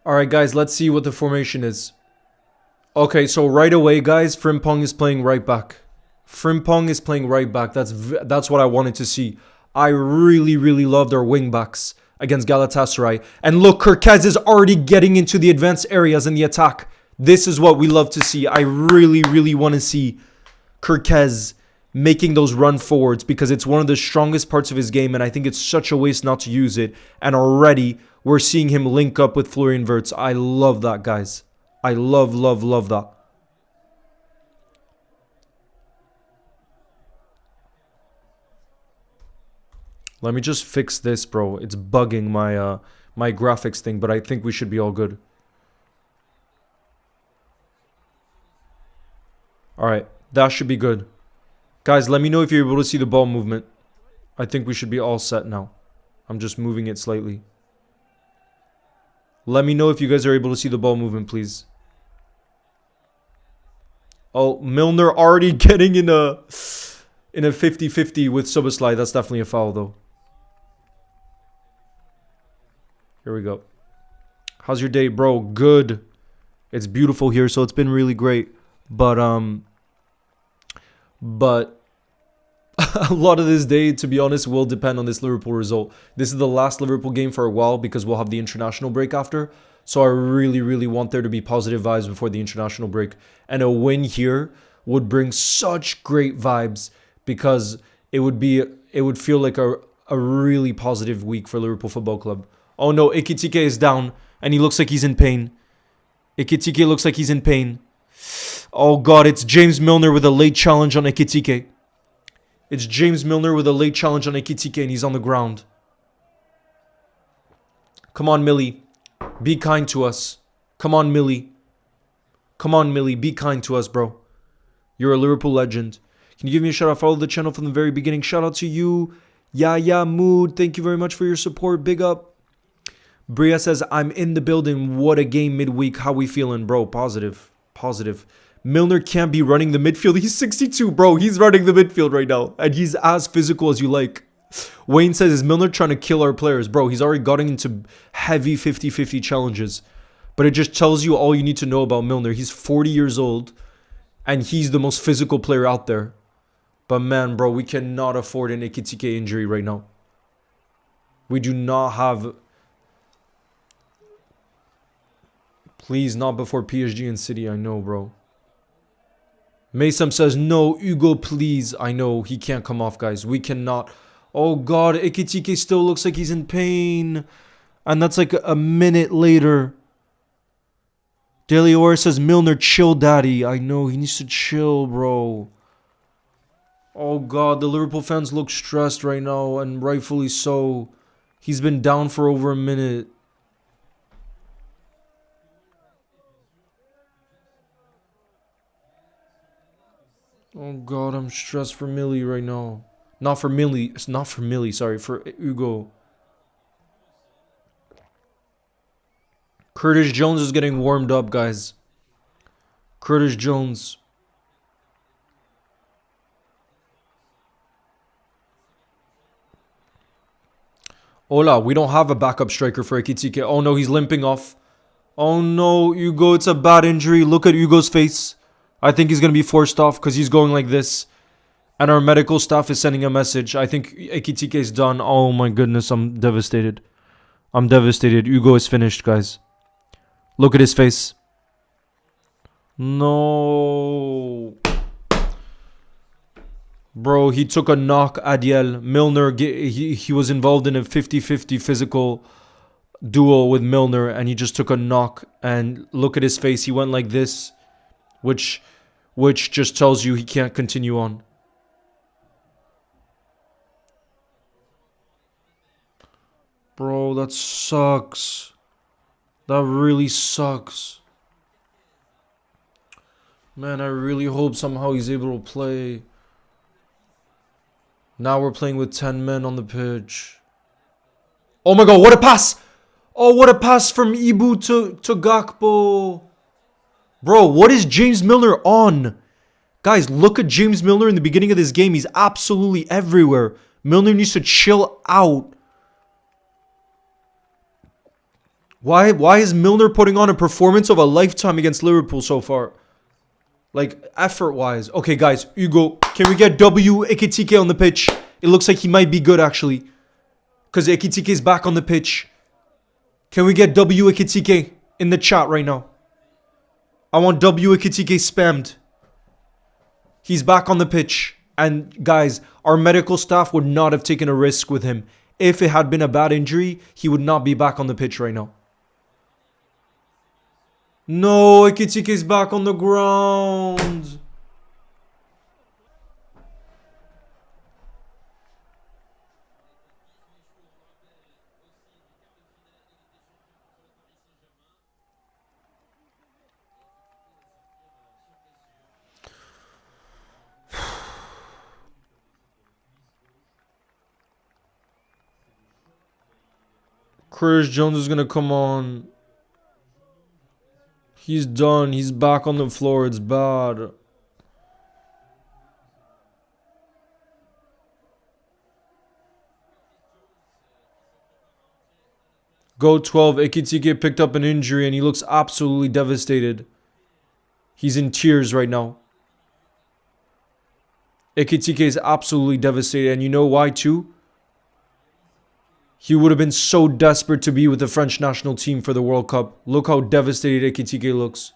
Alright guys, let's see what the formation is. Okay, so right away guys, Frimpong is playing right back. Frimpong is playing right back. That's what I wanted to see. I really loved our wing backs against Galatasaray. And look, Kerkez is already getting into the advanced areas in the attack. This is what we love to see. I really want to see Kerkez making those run forwards because it's one of the strongest parts of his game and I think it's such a waste not to use it. And already we're seeing him link up with Florian Wirtz. I love that, guys. I love that. Let me just fix this, bro. It's bugging my my graphics thing, but I think we should be all good. Alright, that should be good. Guys, let me know if you're able to see the ball movement. I think we should be all set now. I'm just moving it slightly. Let me know if you guys are able to see the ball movement, please. Oh, Milner already getting in a 50-50 with Suboszlai. That's definitely a foul, though. Here we go. How's your day, bro? Good. It's beautiful here, so it's been really great. But a lot of this day, to be honest, will depend on this Liverpool result. This is the last Liverpool game for a while because we'll have the international break after. So I really, really want there to be positive vibes before the international break. And a win here would bring such great vibes because it would feel like a really positive week for Liverpool Football Club. Oh no, Ekitike is down and he looks like he's in pain. Ekitike looks like he's in pain. Oh god, it's James Milner with a late challenge on Ekitike. It's James Milner with a late challenge on Ekitike and he's on the ground. Come on, Millie. Be kind to us. Come on, Millie. Come on, Millie. Be kind to us, bro. You're a Liverpool legend. Can you give me a shout out? Follow the channel from the very beginning. Shout out to you. Yeah, Mood. Thank you very much for your support. Big up. Bria says, I'm in the building. What a game midweek. How we feeling, bro? Positive. Positive. Milner can't be running the midfield. He's 62, bro. He's running the midfield right now. And he's as physical as you like. Wayne says, is Milner trying to kill our players? Bro, he's already gotten into heavy 50-50 challenges. But it just tells you all you need to know about Milner. He's 40 years old. And he's the most physical player out there. But man, bro, we cannot afford an Ekitike injury right now. We do not have... Please, not before PSG and City. I know, bro. Mason says, no, Hugo, please. I know, he can't come off, guys. We cannot. Oh, God, Ekitike still looks like he's in pain. And that's like a minute later. Delior says, Milner, chill, daddy. I know, he needs to chill, bro. Oh, God, the Liverpool fans look stressed right now, and rightfully so. He's been down for over a minute. Oh god, I'm stressed for Millie right now. Not for Millie. It's not for Millie, sorry. For Hugo. Curtis Jones is getting warmed up, guys. Curtis Jones. Hola, we don't have a backup striker for Ekitike. Oh no, he's limping off. Oh no, Hugo, it's a bad injury. Look at Hugo's face. I think he's going to be forced off because he's going like this. And our medical staff is sending a message. I think Ekitike is done. Oh my goodness, I'm devastated. I'm devastated. Hugo is finished, guys. Look at his face. No. Bro, he took a knock, Adiel. Milner, he was involved in a 50-50 physical duel with Milner. And he just took a knock. And look at his face. He went like this. Which just tells you he can't continue on. Bro, that sucks. That really sucks. Man, I really hope somehow he's able to play. Now we're playing with 10 men on the pitch. Oh my god, what a pass! Oh, what a pass from Ibu to Gakpo. Bro, what is James Milner on? Guys, look at James Milner in the beginning of this game. He's absolutely everywhere. Milner needs to chill out. Why is Milner putting on a performance of a lifetime against Liverpool so far? Like, effort-wise. Okay, guys, Hugo, can we get W Ekitike on the pitch? It looks like he might be good, actually. Because Ekitike is back on the pitch. Can we get W Ekitike in the chat right now? I want W Ekitike spammed. He's back on the pitch. And guys, our medical staff would not have taken a risk with him. If it had been a bad injury, he would not be back on the pitch right now. No, Ekitike is back on the ground. Curtis Jones is going to come on. He's done. He's back on the floor. It's bad. Go 12. Ekitike picked up an injury and he looks absolutely devastated. He's in tears right now. Ekitike is absolutely devastated. And you know why too? He would have been so desperate to be with the French national team for the World Cup. Look how devastated Ekitike looks.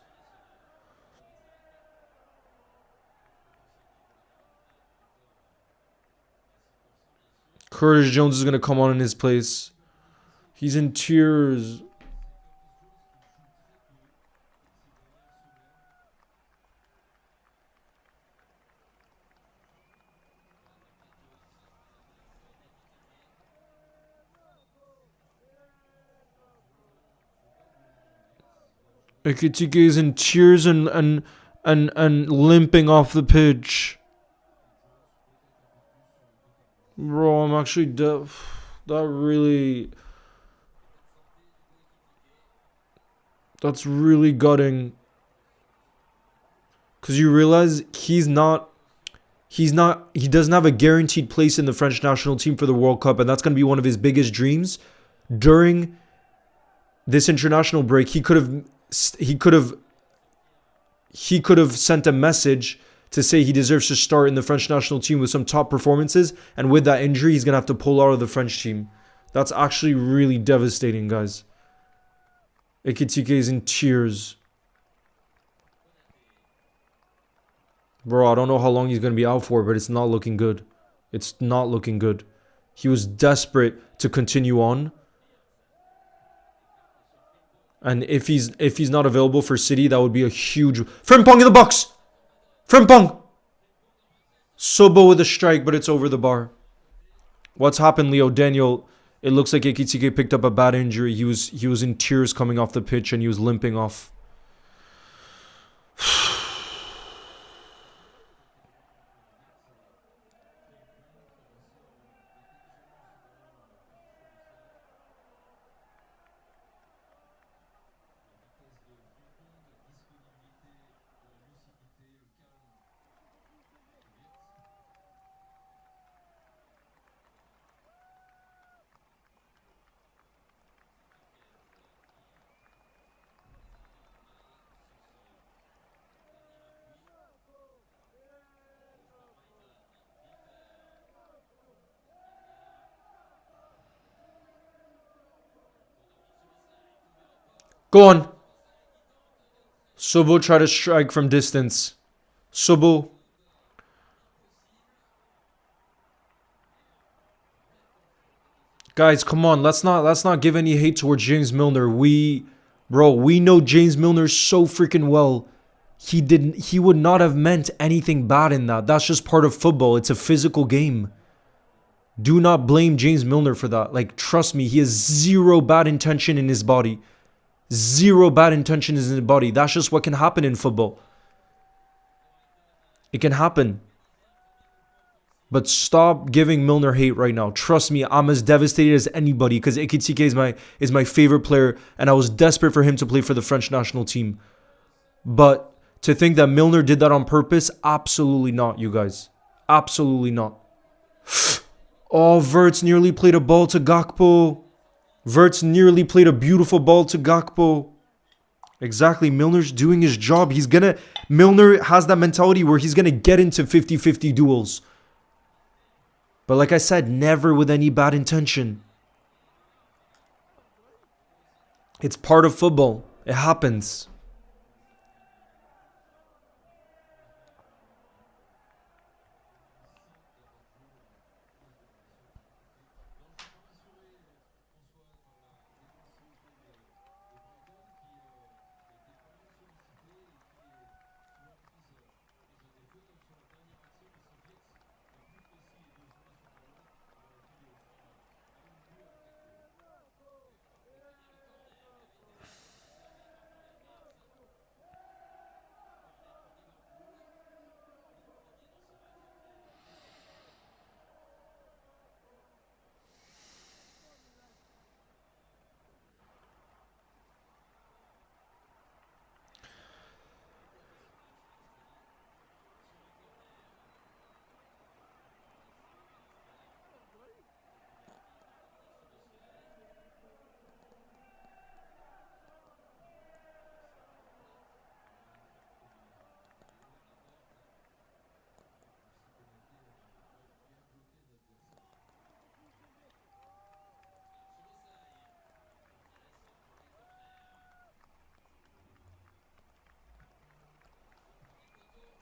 Curtis Jones is going to come on in his place. He's in tears. Ekitike is in tears and limping off the pitch. Bro, I'm actually that's really gutting. Cause you realize he doesn't have a guaranteed place in the French national team for the World Cup, and that's gonna be one of his biggest dreams. During this international break, he could have sent a message to say he deserves to start in the French national team with some top performances, and with that injury, he's going to have to pull out of the French team. That's actually really devastating, guys. Ekitike is in tears. Bro, I don't know how long he's going to be out for, but it's not looking good. It's not looking good. He was desperate to continue on. And if he's not available for City, that would be a huge... Frimpong in the box! Frimpong! Sobo with a strike, but it's over the bar. What's happened, Leo? Daniel, it looks like Ekitike picked up a bad injury. He was in tears coming off the pitch and he was limping off. Go on. Sobo try to strike from distance. Sobo. Guys, come on. Let's not give any hate towards James Milner. We know James Milner so freaking well. He would not have meant anything bad in that. That's just part of football. It's a physical game. Do not blame James Milner for that. Like, trust me, he has zero bad intention in his body. Zero bad intention in his body. That's just what can happen in football. It can happen. But stop giving Milner hate right now. Trust me, I'm as devastated as anybody because Ekitike is my favorite player and I was desperate for him to play for the French national team. But to think that Milner did that on purpose, absolutely not, you guys. Absolutely not. Oh, Verts nearly played a ball to Gakpo. Verts nearly played a beautiful ball to Gakpo. Exactly. Milner's doing his job. Milner has that mentality where he's going to get into 50-50 duels. But like I said, never with any bad intention. It's part of football. It happens.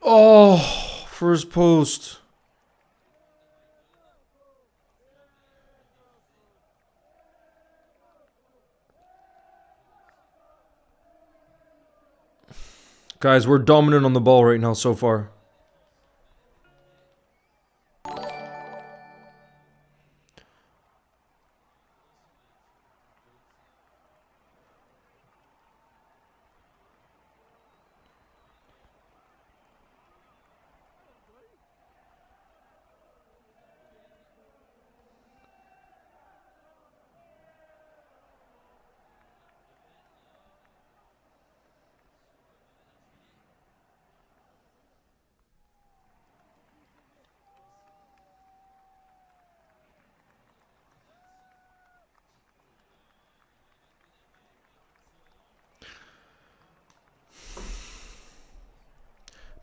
Oh, first post. Guys, we're dominant on the ball right now so far.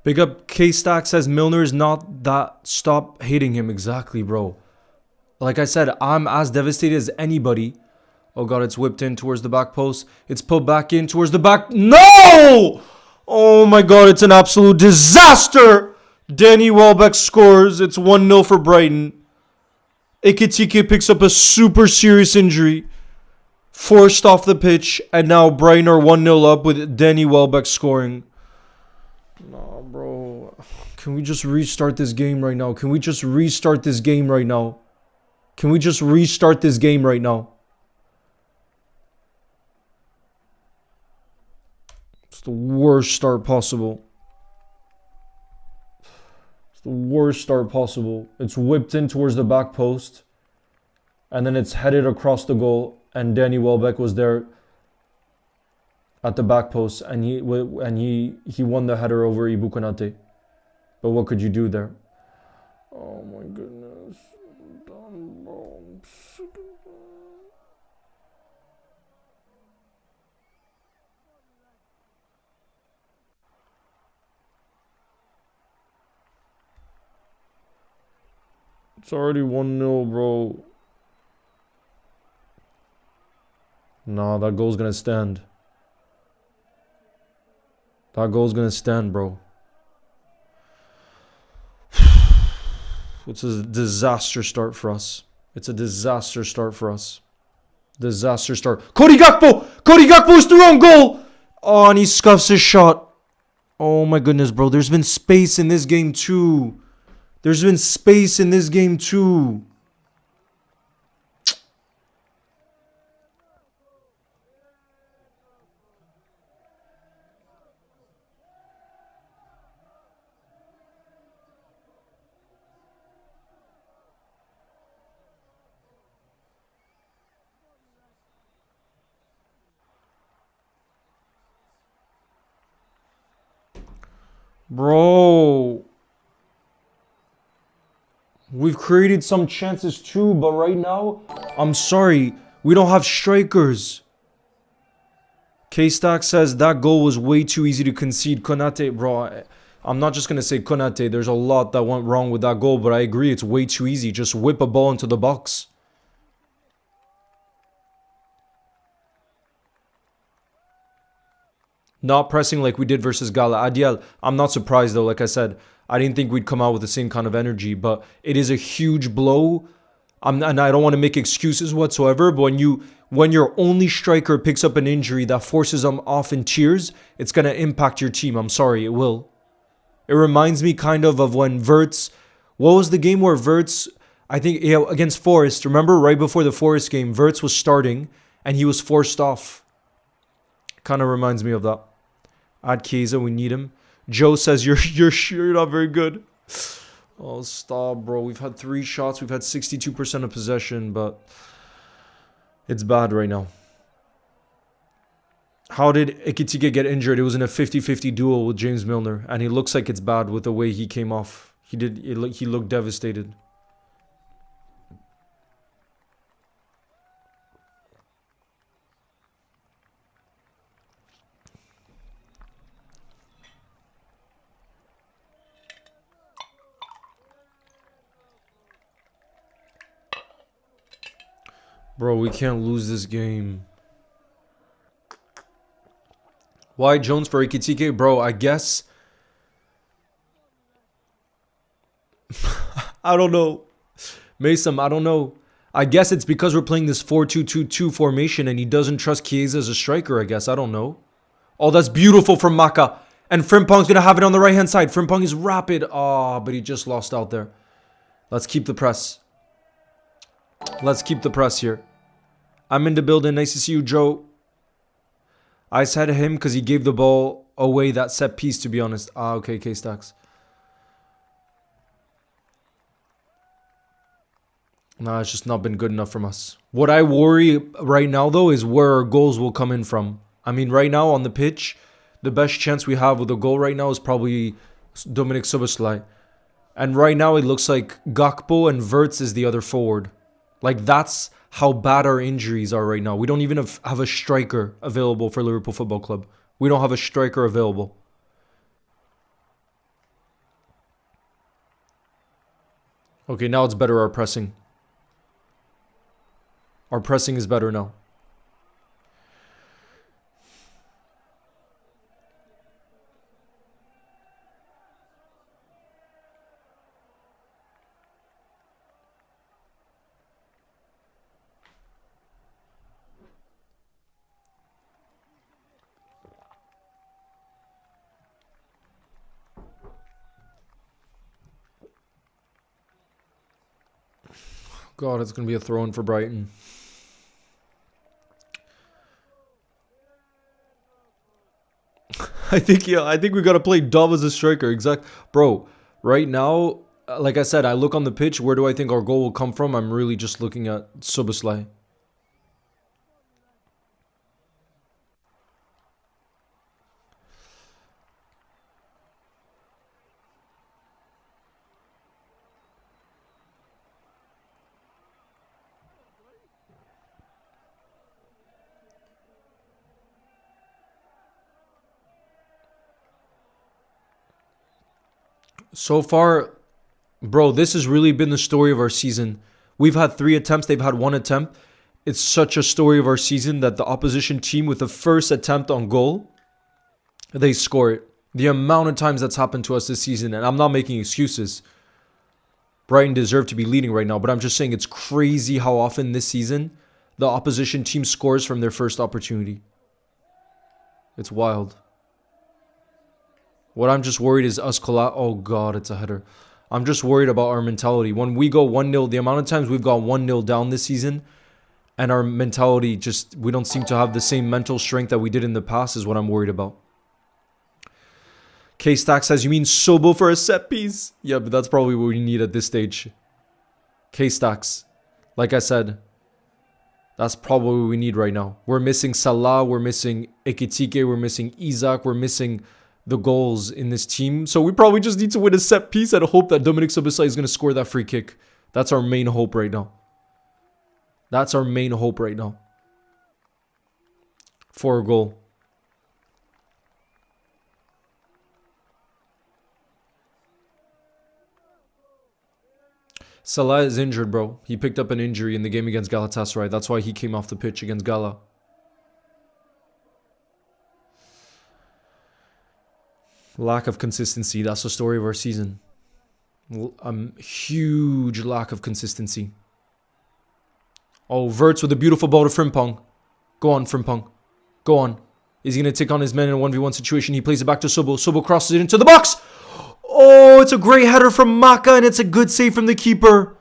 Big up K-Stack says Milner is not that. Stop hating him. Exactly, bro. Like I said, I'm as devastated as anybody. Oh god, it's whipped in towards the back post. It's put back in towards the back. No! Oh my god, it's an absolute disaster. Danny Welbeck scores. It's 1-0 for Brighton. Ekitike picks up a super serious injury. Forced off the pitch. And now Brighton are 1-0 up with Danny Welbeck scoring. Nah, bro. Can we just restart this game right now? Can we just restart this game right now? Can we just restart this game right now? It's the worst start possible. It's the worst start possible. It's whipped in towards the back post. And then it's headed across the goal. And Danny Welbeck was there at the back post, and he won the header over Ibukonate. But what could you do there? Oh my goodness. It's already 1-0, bro. Nah, that goal's gonna stand. That goal's gonna stand, bro. It's a disaster start for us. It's a disaster start for us. Disaster start. Cody Gakpo! Cody Gakpo is through on goal! Oh, and he scuffs his shot. Oh my goodness, bro. There's been space in this game too. There's been space in this game too. Bro, we've created some chances too, but right now, I'm sorry, we don't have strikers. K-Stack says that goal was way too easy to concede. Konate, bro, I'm not just going to say Konate. There's a lot that went wrong with that goal, but I agree, it's way too easy. Just whip a ball into the box. Not pressing like we did versus Gala. Adiel, I'm not surprised though. Like I said, I didn't think we'd come out with the same kind of energy, but it is a huge blow. And I don't want to make excuses whatsoever, but when your only striker picks up an injury that forces them off in tears, it's going to impact your team. I'm sorry, it will. It reminds me kind of when Wirtz, what was the game where Wirtz, I think, against Forest, remember right before the Forest game, Wirtz was starting and he was forced off. Kind of reminds me of that. Add Keza, we need him. Joe says you're not very good. Oh, stop, bro. We've had 3 shots. We've had 62% of possession, but it's bad right now. How did Ekitike get injured? It was in a 50-50 duel with James Milner, and he looks like it's bad with the way he came off. He looked devastated. Bro, we can't lose this game. Why Jones for Ekitike? Bro, I guess I don't know. Mason, I don't know. I guess it's because we're playing this 4-2-2-2 formation and he doesn't trust Chiesa as a striker, I guess. I don't know. Oh, that's beautiful from Maka. And Frimpong's going to have it on the right-hand side. Frimpong is rapid. Oh, but he just lost out there. Let's keep the press. Let's keep the press here. I'm in the building. Nice to see you, Joe. I said him because he gave the ball away, that set piece, to be honest. Ah, okay, K-Stacks. Nah, it's just not been good enough from us. What I worry right now, though, is where our goals will come in from. I mean, right now on the pitch, the best chance we have with a goal right now is probably Dominic Suboszlai. And right now, it looks like Gakpo and Wirtz is the other forward. Like, that's how bad our injuries are right now. We don't even have a striker available for Liverpool Football Club. We don't have a striker available. Okay, now it's better, our pressing. Our pressing is better now. God, it's going to be a throw-in for Brighton. I think we got to play Dove as a striker. Bro, right now, like I said, I look on the pitch. Where do I think our goal will come from? I'm really just looking at Suboszlai. So far, bro, this has really been the story of our season. We've had 3 attempts. They've had 1 attempt. It's such a story of our season that the opposition team with the first attempt on goal, they score it. The amount of times that's happened to us this season, and I'm not making excuses. Brighton deserve to be leading right now, but I'm just saying it's crazy how often this season the opposition team scores from their first opportunity. It's wild. What I'm just worried is us oh God, it's a header. I'm just worried about our mentality. When we go 1-0, the amount of times we've gone 1-0 down this season, and our mentality we don't seem to have the same mental strength that we did in the past is what I'm worried about. K-Stack says, you mean Sobo for a set piece? Yeah, but that's probably what we need at this stage. K-Stacks, like I said, that's probably what we need right now. We're missing Salah, we're missing Ekitike, we're missing Isaac, we're missing the goals in this team. So we probably just need to win a set piece and hope that Dominic Suboszlai is going to score that free kick. That's our main hope right now. That's our main hope right now. For a goal. Salah is injured, bro. He picked up an injury in the game against Galatasaray. That's why he came off the pitch against Gala. Lack of consistency. That's the story of our season. Huge lack of consistency. Oh, Wirtz with a beautiful ball to Frimpong. Go on, Frimpong. Go on. Is he going to take on his men in a 1v1 situation? He plays it back to Sobo. Sobo crosses it into the box. Oh, it's a great header from Maka, and it's a good save from the keeper.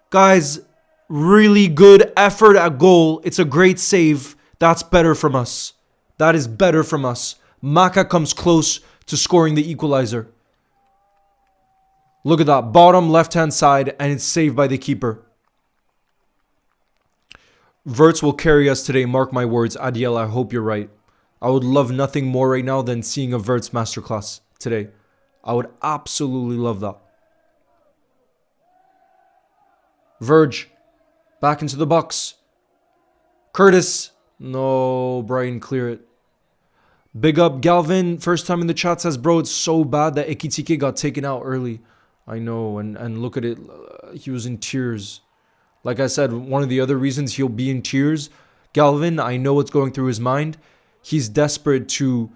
Guys, really good effort at goal. It's a great save. That's better from us. That is better from us. Maka comes close to scoring the equalizer. Look at that. Bottom left-hand side, and it's saved by the keeper. Wirtz will carry us today, mark my words. Adiel, I hope you're right. I would love nothing more right now than seeing a Wirtz masterclass today. I would absolutely love that. Verge. Back into the box. Curtis. No, Brighton, clear it. Big up Galvin. First time in the chat says, bro, it's so bad that Ekitike got taken out early. I know, and look at it. He was in tears. Like I said, one of the other reasons he'll be in tears, Galvin, I know what's going through his mind. He's desperate to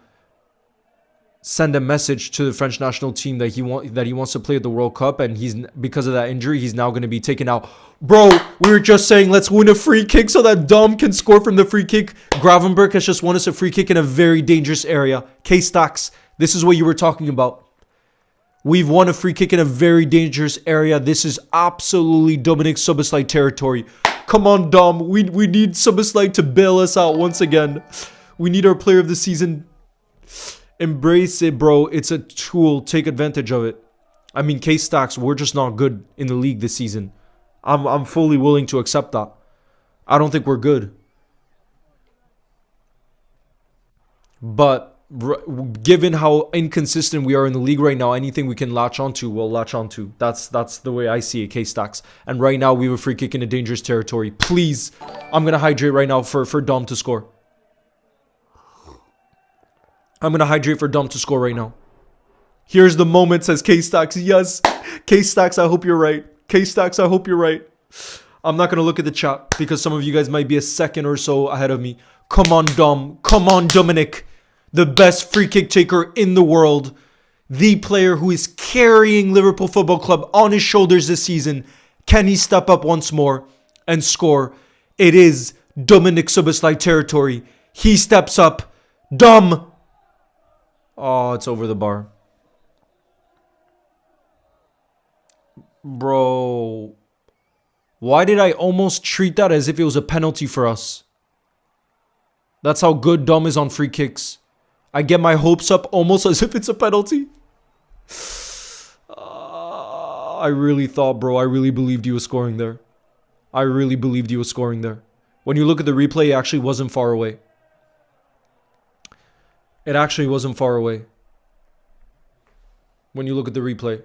send a message to the French national team that he wants to play at the World Cup, and he's, because of that injury, he's now going to be taken out. Bro, we were just saying let's win a free kick so that Dom can score from the free kick. Gravenberch has just won us a free kick in a very dangerous area. K-Stacks, this is what you were talking about. We've won a free kick in a very dangerous area. This is absolutely Dominic Suboszlai territory. Come on, Dom. We need Suboszlai to bail us out once again. We need our player of the season. Embrace it, bro. It's a tool. Take advantage of it. I mean, K-Stacks, we're just not good in the league this season. I'm fully willing to accept that. I don't think we're good. But given how inconsistent we are in the league right now, anything we can latch onto, we'll latch onto. That's the way I see it, K-Stacks. And right now, we have a free kick in a dangerous territory. Please, I'm going to hydrate right now for Dom to score. I'm going to hydrate for Dom to score right now. Here's the moment, says K-Stacks. Yes, K-Stacks, I hope you're right. K-Stacks, I hope you're right. I'm not going to look at the chat because some of you guys might be a second or so ahead of me. Come on, Dom. Come on, Dominic. The best free kick taker in the world. The player who is carrying Liverpool Football Club on his shoulders this season. Can he step up once more and score? It is Dominic Suboszlai territory. He steps up. Dom. Oh, it's over the bar. Bro. Why did I almost treat that as if it was a penalty for us? That's how good Dom is on free kicks. I get my hopes up almost as if it's a penalty. I really thought, bro, I really believed he was scoring there. I really believed he was scoring there. When you look at the replay, it actually wasn't far away. It actually wasn't far away. When you look at the replay.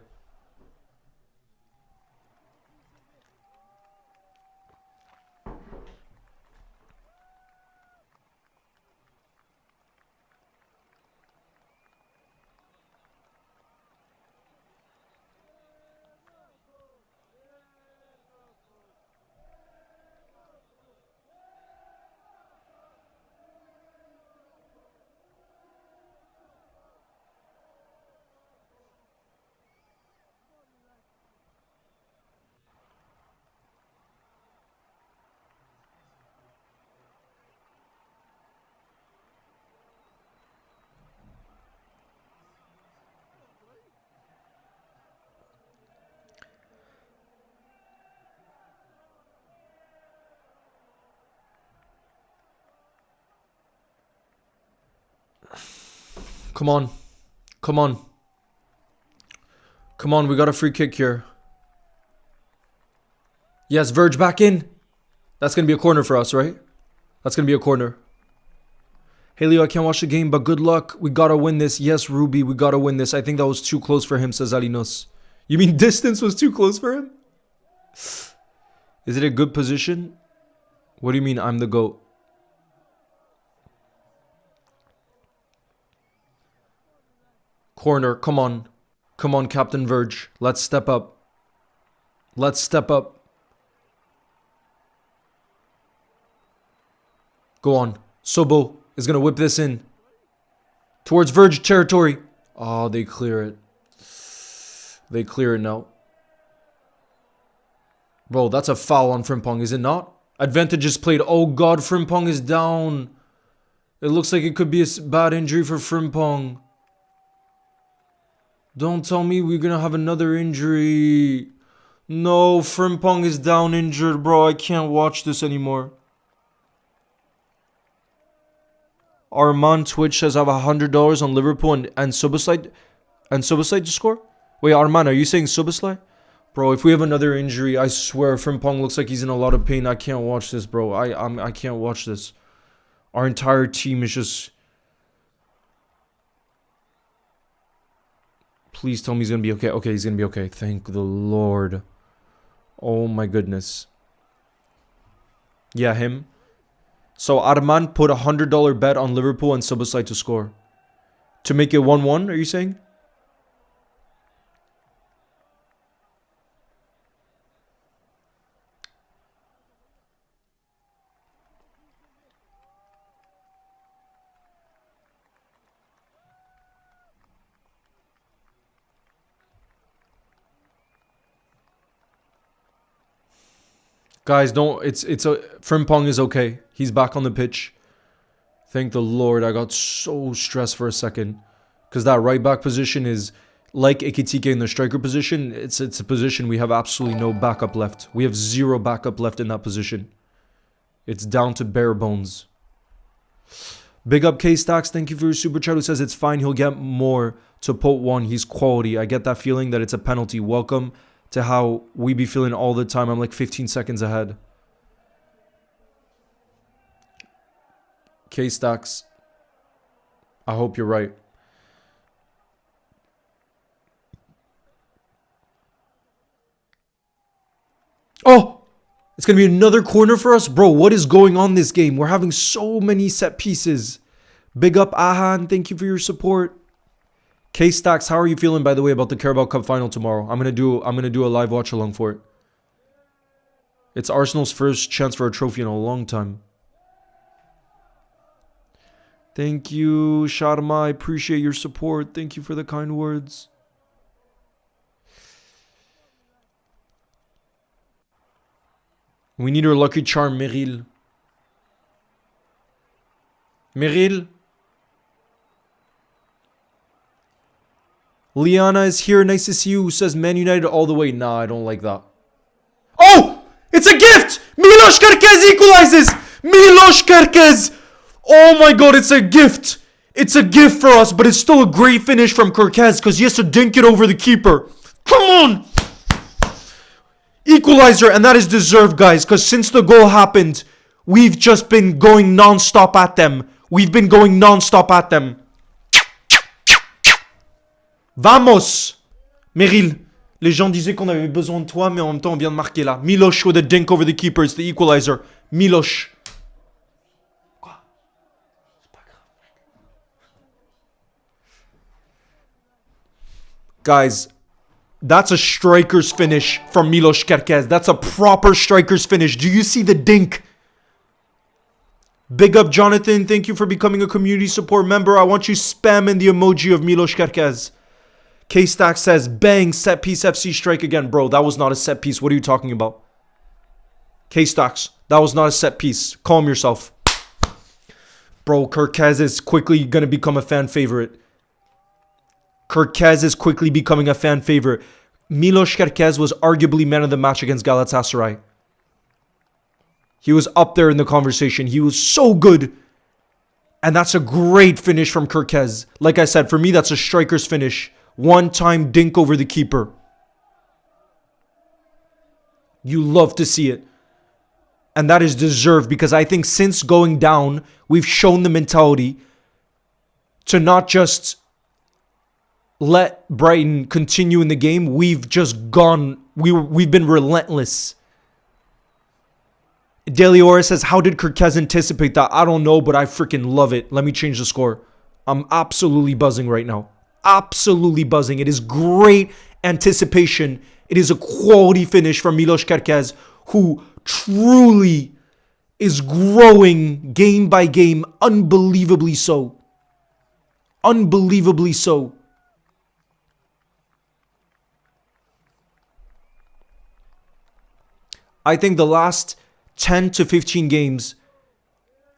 Come on. Come on. Come on, we got a free kick here. Yes, Verge back in. That's going to be a corner for us, right? That's going to be a corner. Hey, Leo, I can't watch the game, but good luck. We got to win this. Yes, Ruby, we got to win this. I think that was too close for him, says Alinos. You mean distance was too close for him? Is it a good position? What do you mean I'm the GOAT? Corner, come on. Come on, Captain Verge. Let's step up. Let's step up. Go on. Sobo is going to whip this in. Towards Verge territory. Oh, they clear it. They clear it now. Bro, that's a foul on Frimpong, is it not? Advantage is played. Oh, God, Frimpong is down. It looks like it could be a bad injury for Frimpong. Don't tell me we're going to have another injury. No, Frimpong is down injured, bro. I can't watch this anymore. Armand Twitch says I have $100 on Liverpool and Suboszlai to score? Wait, Armand, are you saying Suboszlai? Bro, if we have another injury, I swear Frimpong looks like he's in a lot of pain. I can't watch this, bro. I can't watch this. Our entire team is just... Please tell me he's going to be okay. Okay, he's going to be okay. Thank the Lord. Oh my goodness. Yeah, him. So Armand put a $100 bet on Liverpool and Suboszlai to score. To make it 1-1, are you saying? Guys, don't. It's a Frimpong is okay. He's back on the pitch. Thank the Lord. I got so stressed for a second because that right back position is like Ekitike in the striker position. It's a position we have absolutely no backup left. We have zero backup left in that position. It's down to bare bones. Big up K-Stacks. Thank you for your super chat. Who says it's fine. He'll get more to put one. He's quality. I get that feeling that it's a penalty. Welcome to how we be feeling all the time. I'm like 15 seconds ahead. K-Stacks. I hope you're right. Oh! It's going to be another corner for us? Bro, what is going on this game? We're having so many set pieces. Big up Ahan. Thank you for your support. K-Stacks, how are you feeling, by the way, about the Carabao Cup final tomorrow? I'm gonna do a live watch along for it. It's Arsenal's first chance for a trophy in a long time. Thank you, Sharma. I appreciate your support. Thank you for the kind words. We need our lucky charm, Meryl. Meryl? Liana is here. Nice to see you. Who says Man United all the way? Nah, I don't like that. Oh! It's a gift! Milos Kerkez equalizes! Milos Kerkez! Oh my god, it's a gift! It's a gift for us, but it's still a great finish from Kerkez because he has to dink it over the keeper. Come on! Equalizer, and that is deserved, guys, because since the goal happened, we've just been going non-stop at them. We've been going non-stop at them. Vamos! Meryl, les gens disaient qu'on avait besoin de toi, mais en même temps, on vient de marquer là. Milos with a dink over the keeper. It's the equalizer. Milos. Quoi? C'est pas grave. Guys, that's a striker's finish from Milos Kerkez. That's a proper striker's finish. Do you see the dink? Big up, Jonathan. Thank you for becoming a community support member. I want you spamming the emoji of Milos Kerkez. K-Stack says, bang, set piece FC strike again. Bro, that was not a set piece. What are you talking about? K-Stacks, that was not a set piece. Calm yourself. Bro, Kerkez is quickly going to become a fan favorite. Kerkez is quickly becoming a fan favorite. Milos Kerkez was arguably man of the match against Galatasaray. He was up there in the conversation. He was so good. And that's a great finish from Kerkez. Like I said, for me, that's a striker's finish. One-time dink over the keeper. You love to see it. And that is deserved because I think since going down, we've shown the mentality to not just let Brighton continue in the game. We've just gone, we've been relentless. Deliora says, how did Kerkez anticipate that? I don't know, but I freaking love it. Let me change the score. I'm absolutely buzzing right now. Absolutely buzzing. It is great anticipation. It is a quality finish from Milos Kerkez, who truly is growing game by game. Unbelievably so. Unbelievably so. I think the last 10 to 15 games,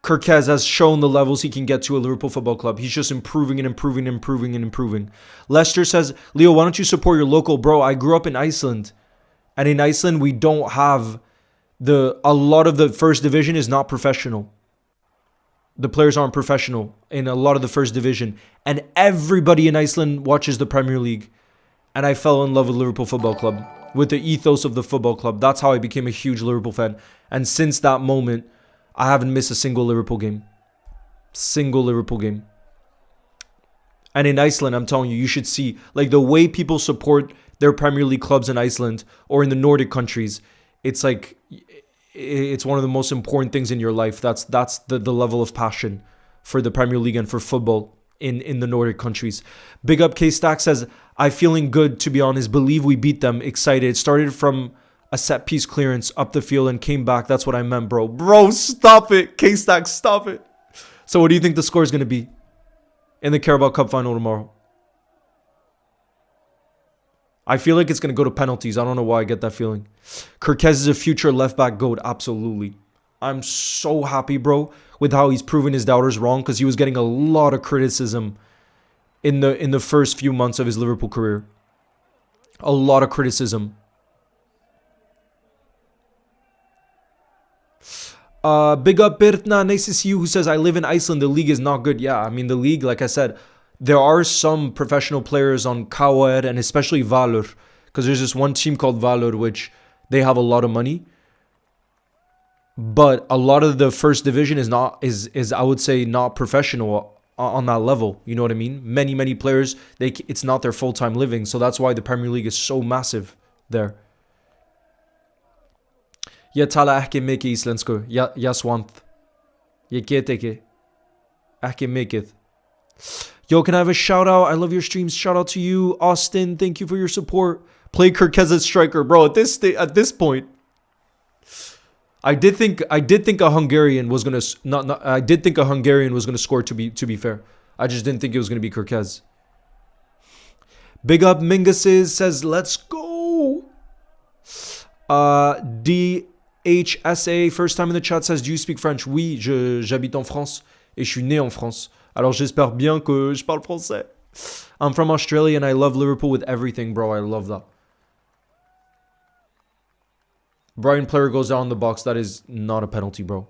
Kerkez has shown the levels he can get to a Liverpool Football Club. He's just improving and improving and improving and improving. Lester says, Leo, why don't you support your local? Bro, I grew up in Iceland. And in Iceland, we don't have a lot of the first division is not professional. The players aren't professional in a lot of the first division. And everybody in Iceland watches the Premier League. And I fell in love with Liverpool Football Club, with the ethos of the football club. That's how I became a huge Liverpool fan. And since that moment, I haven't missed a single Liverpool game. Single Liverpool game. And in Iceland, I'm telling you, you should see like the way people support their Premier League clubs in Iceland or in the Nordic countries. It's like, it's one of the most important things in your life. That's the level of passion for the Premier League and for football in the Nordic countries. Big up K-Stack says, I'm feeling good, to be honest. Believe we beat them. Excited. It started from a set piece clearance up the field and came back. That's what I meant, bro. Bro, stop it. K-Stack, stop it. So what do you think the score is going to be in the Carabao Cup final tomorrow? I feel like it's going to go to penalties. I don't know why I get that feeling. Kerkez is a future left-back goat. Absolutely. I'm so happy, bro, with how he's proven his doubters wrong, because he was getting a lot of criticism in the first few months of his Liverpool career. A lot of criticism. Big up Birtna, nice to see you, who says, I live in Iceland. The league is not good. Yeah, I mean, the league, like I said, there are some professional players on KR and especially Valur, because there's this one team called Valur, which they have a lot of money. But a lot of the first division is I would say not professional on that level. You know what I mean? Many players, it's not their full-time living. So that's why the Premier League is so massive there. Jag talar inte mycket isländska. Jag svant. Jag vet inte. Inte mycket. Yo, can I have a shout out? I love your streams. Shout out to you, Austin. Thank you for your support. Play Kerkez as striker, bro. At this point, I did think a Hungarian was gonna I did think a Hungarian was gonna score. To be fair, I just didn't think it was gonna be Kerkez. Big up Mingus says let's go. DHSA first time in the chat says do you speak French? Oui, j'habite en France et je suis né en France. Alors j'espère bien que je parle français. I'm from Australia and I love Liverpool with everything, bro. I love that. Brighton player goes down the box. That is not a penalty, bro.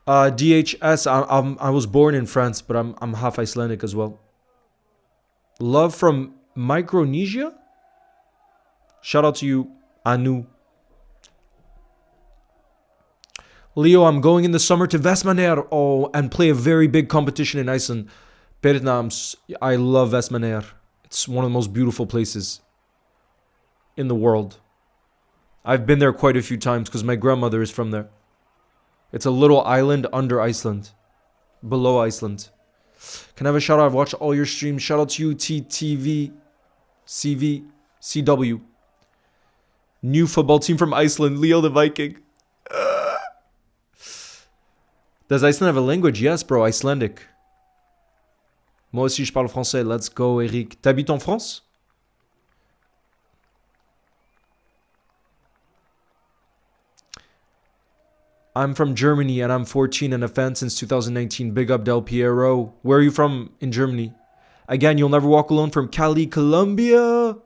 DHS. I was born in France, but I'm half Icelandic as well. Love from Micronesia. Shout out to you, Anu. Leo, I'm going in the summer to Vestmannaeyjar and play a very big competition in Iceland. Birna, I love Vestmannaeyjar. It's one of the most beautiful places in the world. I've been there quite a few times because my grandmother is from there. It's a little island under Iceland. Below Iceland. Can I have a shout out? I've watched all your streams. Shout out to you, TTV, CV, CW. New football team from Iceland, Leo the Viking. Does Iceland have a language? Yes, bro, Icelandic. Moi aussi, je parle français. Let's go, Eric. T'habites en France? I'm from Germany and I'm 14 and a fan since 2019. Big up Del Piero. Where are you from in Germany? Again, you'll never walk alone from Cali, Colombia.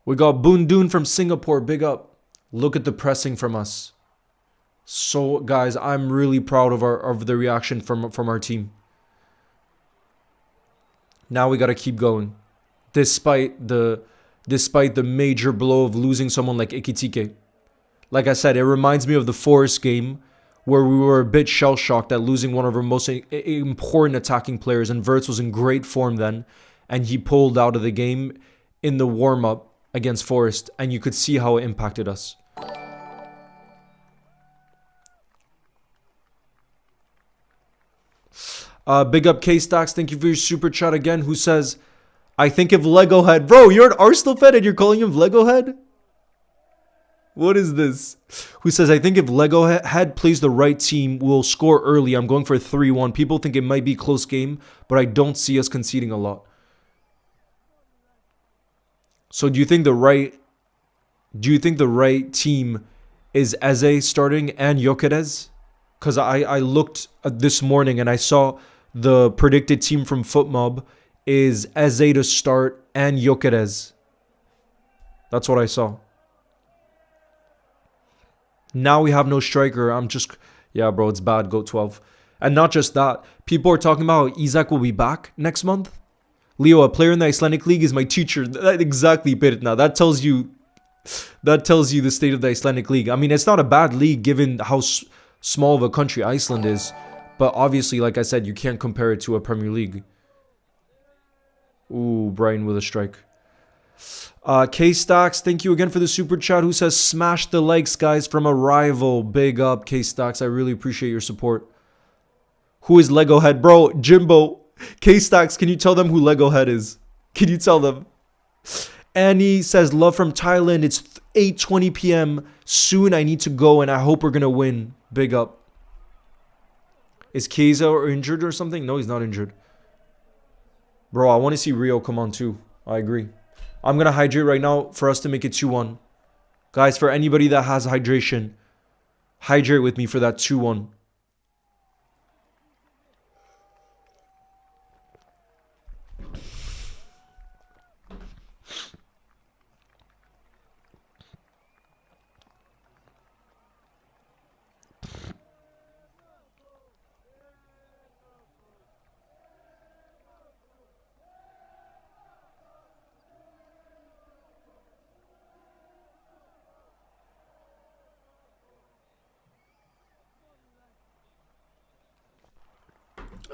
We got Boondoon from Singapore. Big up. Look at the pressing from us. So, guys, I'm really proud of the reaction from our team. Now we got to keep going. Despite the major blow of losing someone like Ekitike. Like I said, it reminds me of the Forest game where we were a bit shell-shocked at losing one of our most important attacking players. And Wirtz was in great form then. And he pulled out of the game in the warm-up against Forest. And you could see how it impacted us. Big up K-Stacks. Thank you for your super chat again. Who says, I think of Lego Head. Bro, you're an Arsenal fan and you're calling him Lego Head? What is this? Who says, I think if Lego Head plays the right team, we'll score early. I'm going for a 3-1. People think it might be a close game, but I don't see us conceding a lot. So do you think the right team is Eze starting and Kerkez? Because I looked this morning and I saw the predicted team from FootMob is Eze to start and Kerkez. That's what I saw. Now we have no striker. Yeah, bro, it's bad. Go 12. And not just that. People are talking about how Isak will be back next month. Leo, a player in the Icelandic league is my teacher. Exactly, Birna. That tells you the state of the Icelandic league. I mean, it's not a bad league given how small of a country Iceland is. But obviously, like I said, you can't compare it to a Premier League. Ooh, Brighton with a strike. K-Stacks, thank you again for the super chat. Who says, smash the likes, guys, from a rival. Big up, K-Stacks. I really appreciate your support. Who is Lego Head? Bro, Jimbo. K-Stacks, can you tell them who Lego Head is? Can you tell them? Annie says, love from Thailand. It's 8:20 p.m. Soon I need to go and I hope we're going to win. Big up. Is Keza injured or something? No, he's not injured. Bro, I want to see Rio come on too. I agree. I'm going to hydrate right now for us to make it 2-1. Guys, for anybody that has hydration, hydrate with me for that 2-1.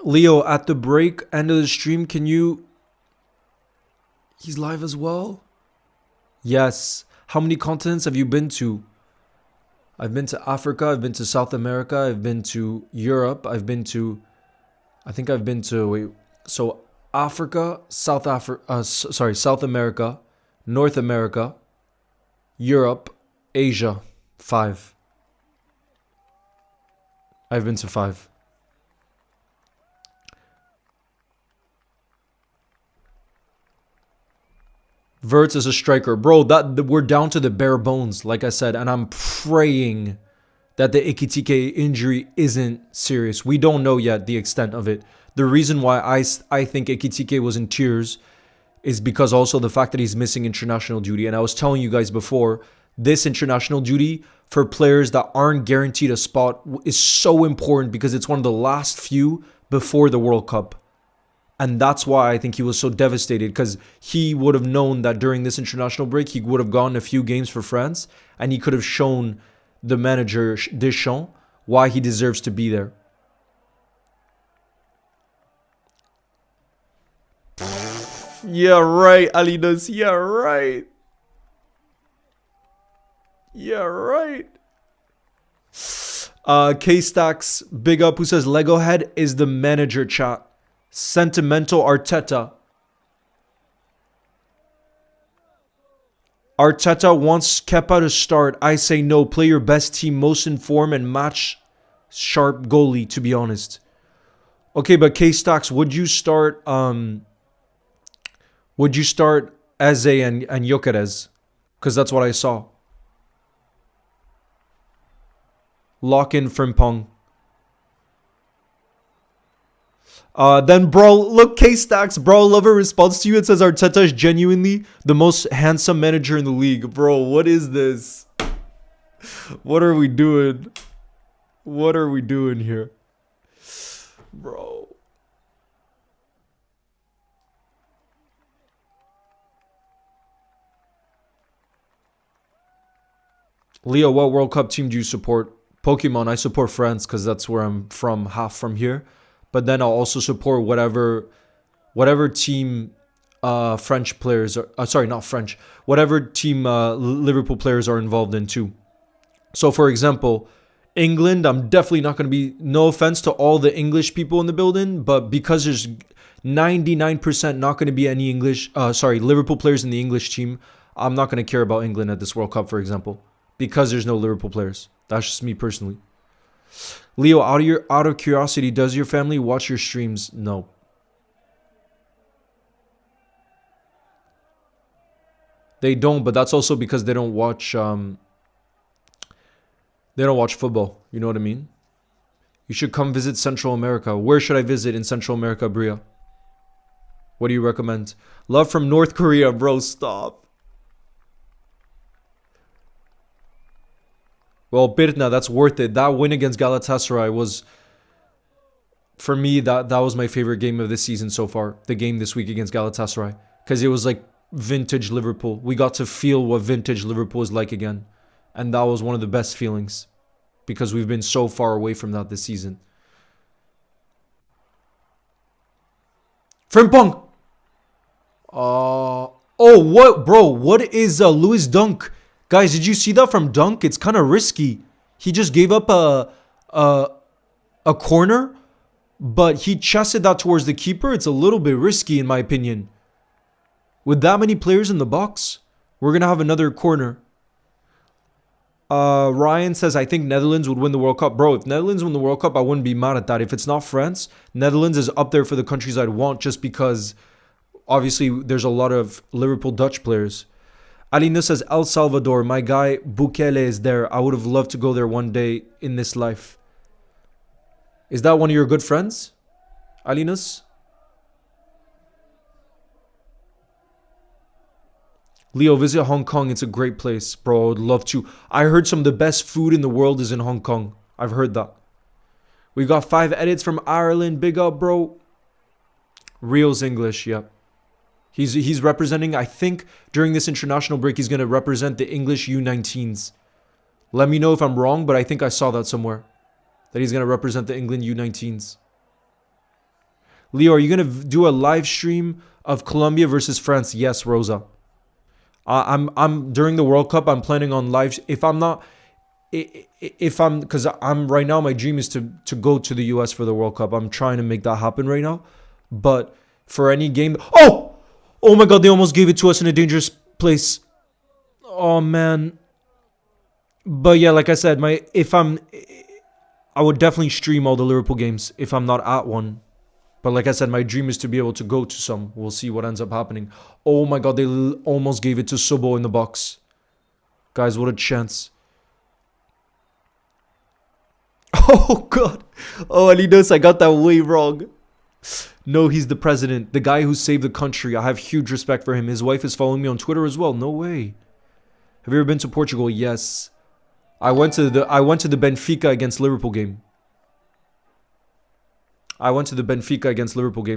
Leo, at the break, end of the stream, can you... He's live as well? Yes. How many continents have you been to? I've been to Africa, I've been to South America, I've been to Europe, I've been to... I think I've been to... Wait, so Africa, South America, North America, Europe, Asia. 5. I've been to 5. Verts is a striker. Bro, we're down to the bare bones, like I said, and I'm praying that the Ekitike injury isn't serious. We don't know yet the extent of it. The reason why I think Ekitike was in tears is because also the fact that he's missing international duty. And I was telling you guys before, this international duty for players that aren't guaranteed a spot is so important because it's one of the last few before the World Cup. And that's why I think he was so devastated, because he would have known that during this international break, he would have gone a few games for France and he could have shown the manager, Deschamps, why he deserves to be there. Yeah, right, Alinas. Yeah, right. Yeah, right. K-Stacks, big up, who says Lego Head is the manager, chat. Sentimental Arteta. Arteta wants Kepa to start. I say no. Play your best team, most informed and match sharp goalie, to be honest. Okay, but K-Stacks, would you start Eze and Kerkez? Because that's what I saw. Lock in Frimpong. Then bro, look, K-Stacks, bro, lover responds to you. It says Arteta is genuinely the most handsome manager in the league. Bro, what is this? What are we doing? What are we doing here? Bro. Leo, what World Cup team do you support? Pokemon, I support France because that's where I'm from, half from here. But then I'll also support whatever team French players are... sorry, not French. Whatever team Liverpool players are involved in too. So, for example, England, I'm definitely not going to be... No offense to all the English people in the building, but because there's 99% not going to be any Liverpool players in the English team, I'm not going to care about England at this World Cup, for example. Because there's no Liverpool players. That's just me personally. Leo, out of curiosity, does your family watch your streams? No. They don't, but that's also because they don't watch football. You know what I mean? You should come visit Central America. Where should I visit in Central America, Bria? What do you recommend? Love from North Korea, bro. Stop. Well, Birna, that's worth it. That win against Galatasaray was, for me, that was my favorite game of this season so far. The game this week against Galatasaray. Because it was like vintage Liverpool. We got to feel what vintage Liverpool is like again. And that was one of the best feelings. Because we've been so far away from that this season. Frimpong! Oh, what, bro? What is Lewis Dunk? Guys, did you see that from Dunk? It's kind of risky. He just gave up a corner, but he chested that towards the keeper. It's a little bit risky, in my opinion. With that many players in the box, we're going to have another corner. Ryan says, I think Netherlands would win the World Cup. Bro, if Netherlands win the World Cup, I wouldn't be mad at that. If it's not France, Netherlands is up there for the countries I'd want just because obviously, there's a lot of Liverpool Dutch players. Alina says, El Salvador, my guy Bukele is there. I would have loved to go there one day in this life. Is that one of your good friends, Alinas? Leo, visit Hong Kong. It's a great place. Bro, I would love to. I heard some of the best food in the world is in Hong Kong. I've heard that. We got 5 edits from Ireland. Big up, bro. Rio's English, yeah. He's representing, I think, during this international break, he's going to represent the English U19s. Let me know if I'm wrong, but I think I saw that somewhere. That he's going to represent the England U19s. Leo, are you going to do a live stream of Colombia versus France? Yes, Rosa. I'm during the World Cup, I'm planning on live. Because I'm right now, my dream is to go to the US for the World Cup. I'm trying to make that happen right now. But for any game, oh my God, they almost gave it to us in a dangerous place. Oh man. But yeah, like I said, I would definitely stream all the Liverpool games if I'm not at one. But like I said, my dream is to be able to go to some. We'll see what ends up happening. Oh my God, they almost gave it to Subo in the box. Guys, what a chance. Oh God. Oh, Alinos, I got that way wrong. No, he's the president. The guy who saved the country. I have huge respect for him. His wife is following me on Twitter as well. No way. Have you ever been to Portugal? Yes. I went to the Benfica against Liverpool game.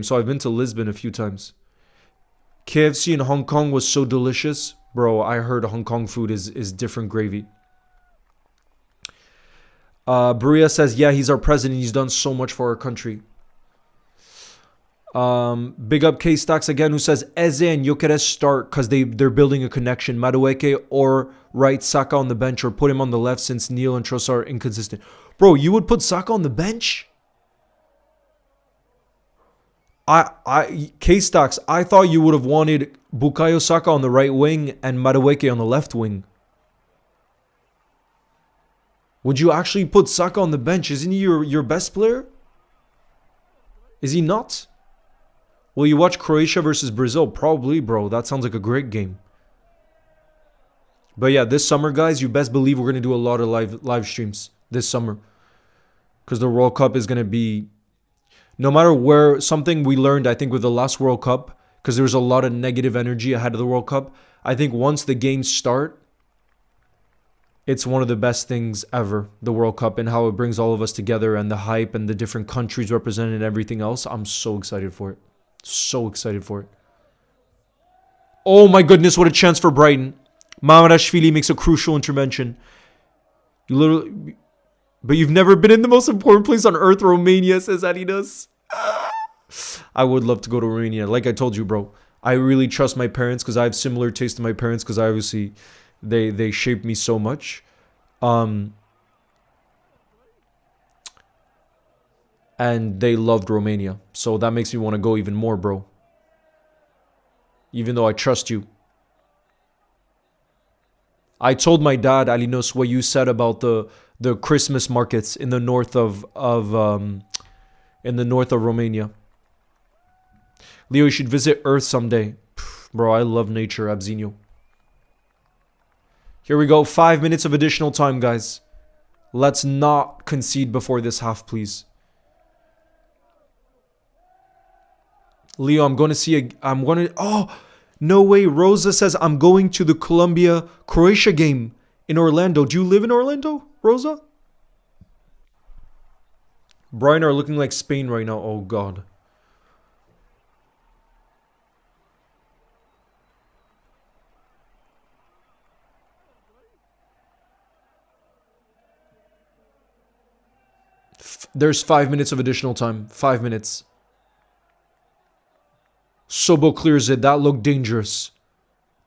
So I've been to Lisbon a few times. KFC in Hong Kong was so delicious. Bro, I heard Hong Kong food is different gravy. Berea says, yeah, he's our president. He's done so much for our country. Big up K-Stacks again, who says, Eze and Gyökeres start because they're building a connection. Madueke or right Saka on the bench or put him on the left since Neil and Trossard are inconsistent. Bro, you would put Saka on the bench? K-Stacks, I thought you would have wanted Bukayo Saka on the right wing and Madueke on the left wing. Would you actually put Saka on the bench? Isn't he your best player? Is he not? Will you watch Croatia versus Brazil? Probably, bro. That sounds like a great game. But yeah, this summer, guys, you best believe we're going to do a lot of live streams this summer. Because the World Cup is going to be... No matter where... Something we learned, I think, with the last World Cup, because there was a lot of negative energy ahead of the World Cup. I think once the games start, it's one of the best things ever, the World Cup, and how it brings all of us together and the hype and the different countries represented and everything else. I'm so excited for it. So excited for it. Oh my goodness, what a chance for Brighton. Mamarashvili makes a crucial intervention. But you've never been in the most important place on earth, Romania, says Adidas. I would love to go to Romania. Like I told you, bro. I really trust my parents because I have similar taste to my parents because I obviously they shaped me so much. And they loved Romania. So that makes me want to go even more, bro. Even though I trust you. I told my dad, Alinos, what you said about the Christmas markets in the north of Romania. Leo, you should visit Earth someday. Bro, I love nature, Abzinho. Here we go. 5 minutes of additional time, guys. Let's not concede before this half, please. Leo, oh, no way. Rosa says, I'm going to the Colombia-Croatia game in Orlando. Do you live in Orlando, Rosa? Brighton are looking like Spain right now. Oh, God. There's 5 minutes of additional time. 5 minutes. Sobo clears it. That looked dangerous.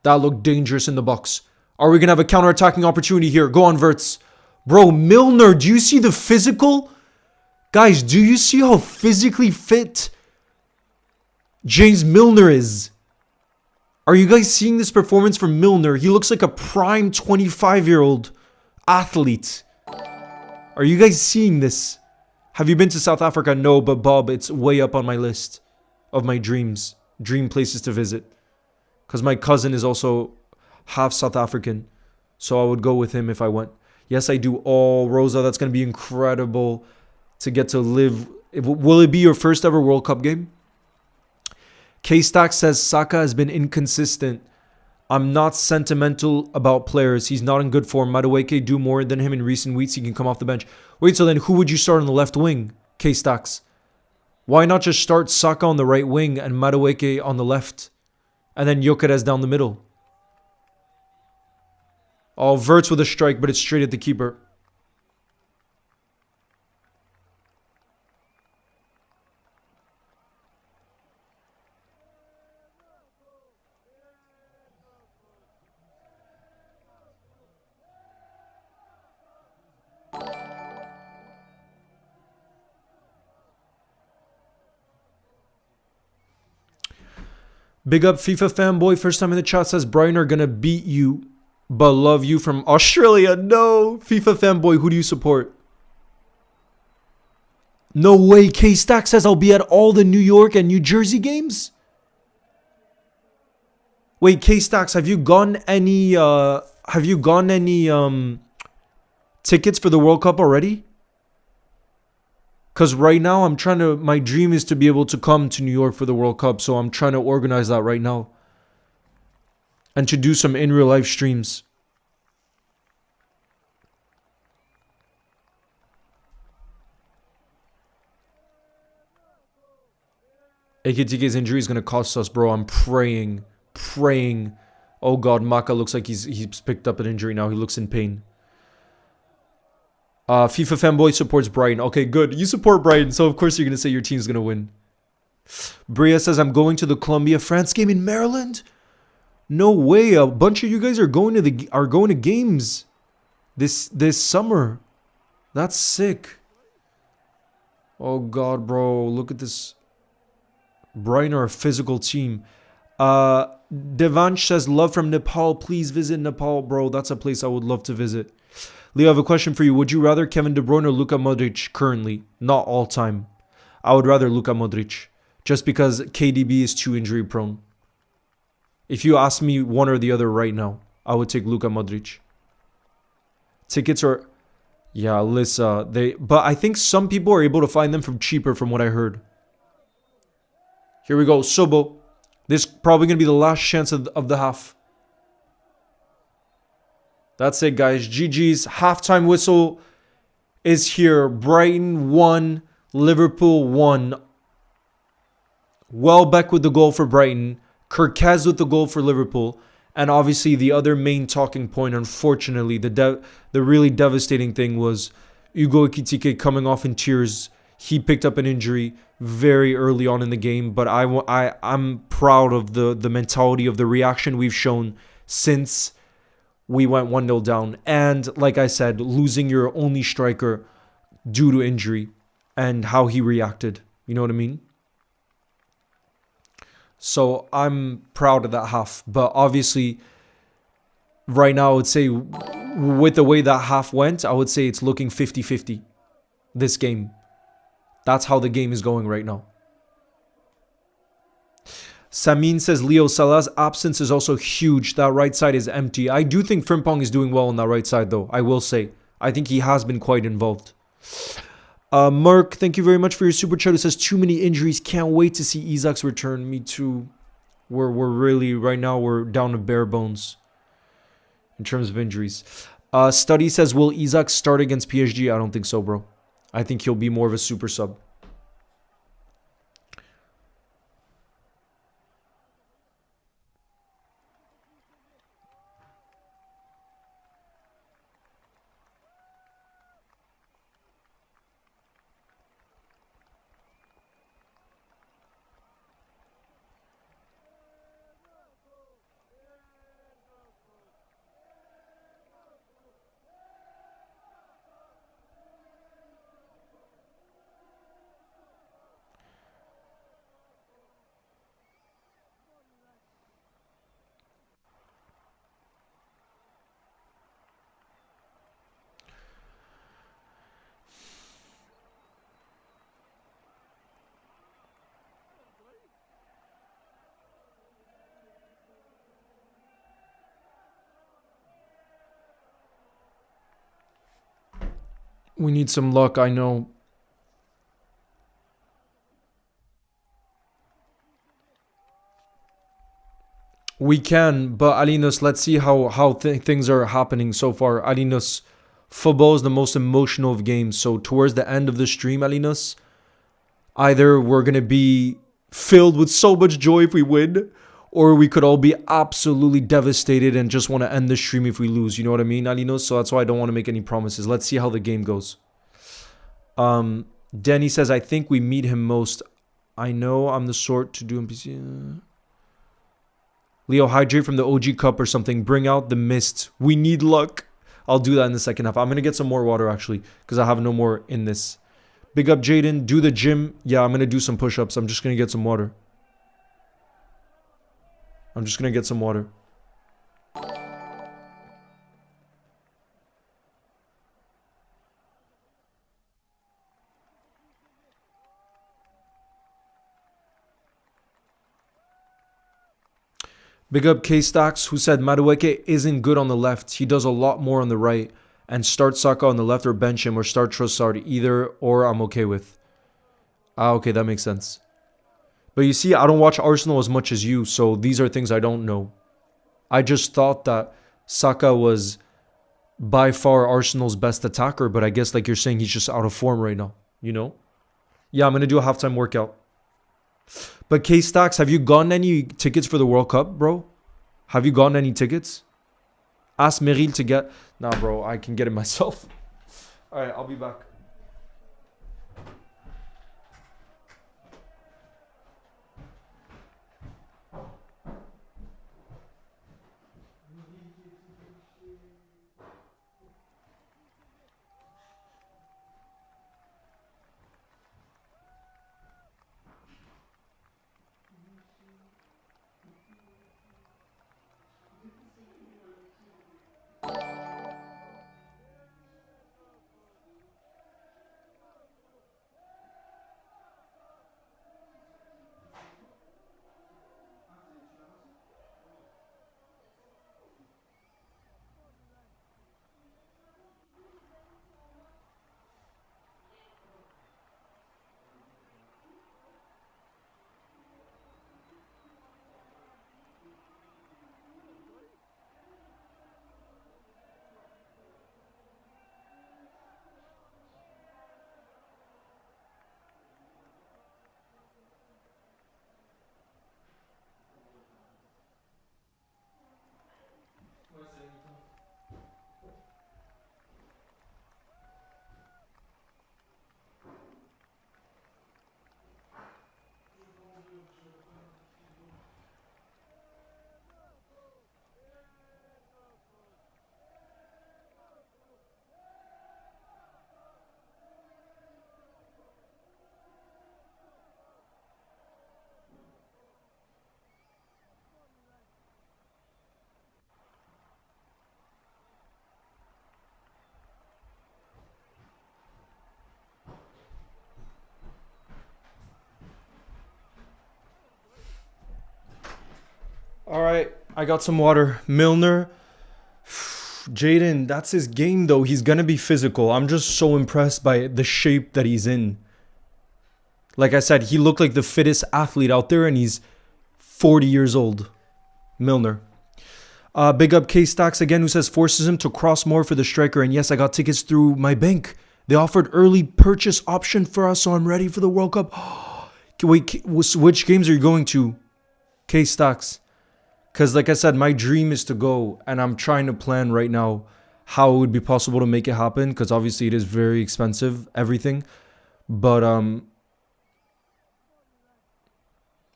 That looked dangerous in the box. Are we going to have a counter-attacking opportunity here? Go on, Verts. Bro, Milner, do you see the physical? Guys, do you see how physically fit James Milner is? Are you guys seeing this performance from Milner? He looks like a prime 25-year-old athlete. Are you guys seeing this? Have you been to South Africa? No, but Bob, it's way up on my list of my dreams. dream places to visit. Because my cousin is also half South African. So I would go with him if I went. Yes, I do. Oh, Rosa, that's going to be incredible to get to live. Will it be your first ever World Cup game? K-Stack says Saka has been inconsistent. I'm not sentimental about players. He's not in good form. Madueke do more than him in recent weeks. He can come off the bench. Wait, so then who would you start on the left wing? K-Stacks. Why not just start Saka on the right wing and Madueke on the left? And then Gyökeres down the middle. Oh, Verts with a strike, but it's straight at the keeper. Big up FIFA fanboy. First time in the chat says Brighton are going to beat you, but love you from Australia. No. FIFA fanboy, who do you support? No way. K-Stack says I'll be at all the New York and New Jersey games? Wait, K-Stacks, have you gotten any tickets for the World Cup already? Because right now, my dream is to be able to come to New York for the World Cup. So I'm trying to organize that right now. And to do some in real life streams. Ekitike's injury is going to cost us, bro. I'm praying. Oh God, Maka looks like he's picked up an injury now. He looks in pain. FIFA fanboy supports Brighton. Okay, good. You support Brighton, so of course you're going to say your team's going to win. Bria says, I'm going to the Colombia-France game in Maryland. No way. A bunch of you guys are going to games this summer. That's sick. Oh, God, bro. Look at this. Brighton are a physical team. Devansh says, love from Nepal. Please visit Nepal, bro. That's a place I would love to visit. Leo, I have a question for you. Would you rather Kevin De Bruyne or Luka Modric currently? Not all time. I would rather Luka Modric. Just because KDB is too injury prone. If you ask me one or the other right now, I would take Luka Modric. Tickets are... Yeah, Lissa. But I think some people are able to find them from cheaper from what I heard. Here we go. Subo. This is probably going to be the last chance of the half. That's it, guys. GG's. Halftime whistle is here. Brighton 1, Liverpool 1. Welbeck with the goal for Brighton. Kerkez with the goal for Liverpool. And obviously the other main talking point, unfortunately, the really devastating thing was Hugo Ekitike coming off in tears. He picked up an injury very early on in the game. But I'm proud of the mentality of the reaction we've shown since we went 1-0 down. And like I said, losing your only striker due to injury and how he reacted. You know what I mean? So I'm proud of that half. But obviously, right now, I would say with the way that half went, I would say it's looking 50-50 this game. That's how the game is going right now. Samin says, Leo, Salah's absence is also huge. That right side is empty. I do think Frimpong is doing well on that right side, though. I will say. I think he has been quite involved. Merck, thank you very much for your super chat. It says, too many injuries. Can't wait to see Isak's return. Me too. We're really, right now, we're down to bare bones in terms of injuries. Study says, will Isak start against PSG? I don't think so, bro. I think he'll be more of a super sub. We need some luck, I know. We can, but Alinos, let's see how things are happening so far. Alinos, football is the most emotional of games. So towards the end of the stream, Alinos, either we're going to be filled with so much joy if we win, or we could all be absolutely devastated and just want to end the stream if we lose. You know what I mean, Alinos? So that's why I don't want to make any promises. Let's see how the game goes. Danny says, I think we meet him most. I know I'm the sort to do NPC. Leo, hydrate from the OG cup or something. Bring out the mist. We need luck. I'll do that in the second half. I'm going to get some more water, actually, because I have no more in this. Big up, Jaden. Do the gym. Yeah, I'm going to do some push-ups. I'm just going to get some water. I'm just going to get some water. Big up K-Stacks, who said Madueke isn't good on the left. He does a lot more on the right. And start Saka on the left or bench him or start Trossard. Either or I'm okay with. Ah, okay, that makes sense. But you see, I don't watch Arsenal as much as you. So these are things I don't know. I just thought that Saka was by far Arsenal's best attacker. But I guess like you're saying, he's just out of form right now. You know? Yeah, I'm going to do a halftime workout. But K-Stacks, have you gotten any tickets for the World Cup, bro? Have you gotten any tickets? Ask Meryl to get... Nah, bro, I can get it myself. Alright, I'll be back. Alright, I got some water. Milner. Jaden, that's his game though. He's gonna be physical. I'm just so impressed by the shape that he's in. Like I said, he looked like the fittest athlete out there and he's 40 years old. Milner. Big up K-Stacks again, who says forces him to cross more for the striker. And yes, I got tickets through my bank. They offered early purchase option for us, so I'm ready for the World Cup. Wait, which games are you going to? K-Stacks. Because like I said, my dream is to go, and I'm trying to plan right now how it would be possible to make it happen, because obviously it is very expensive, everything. But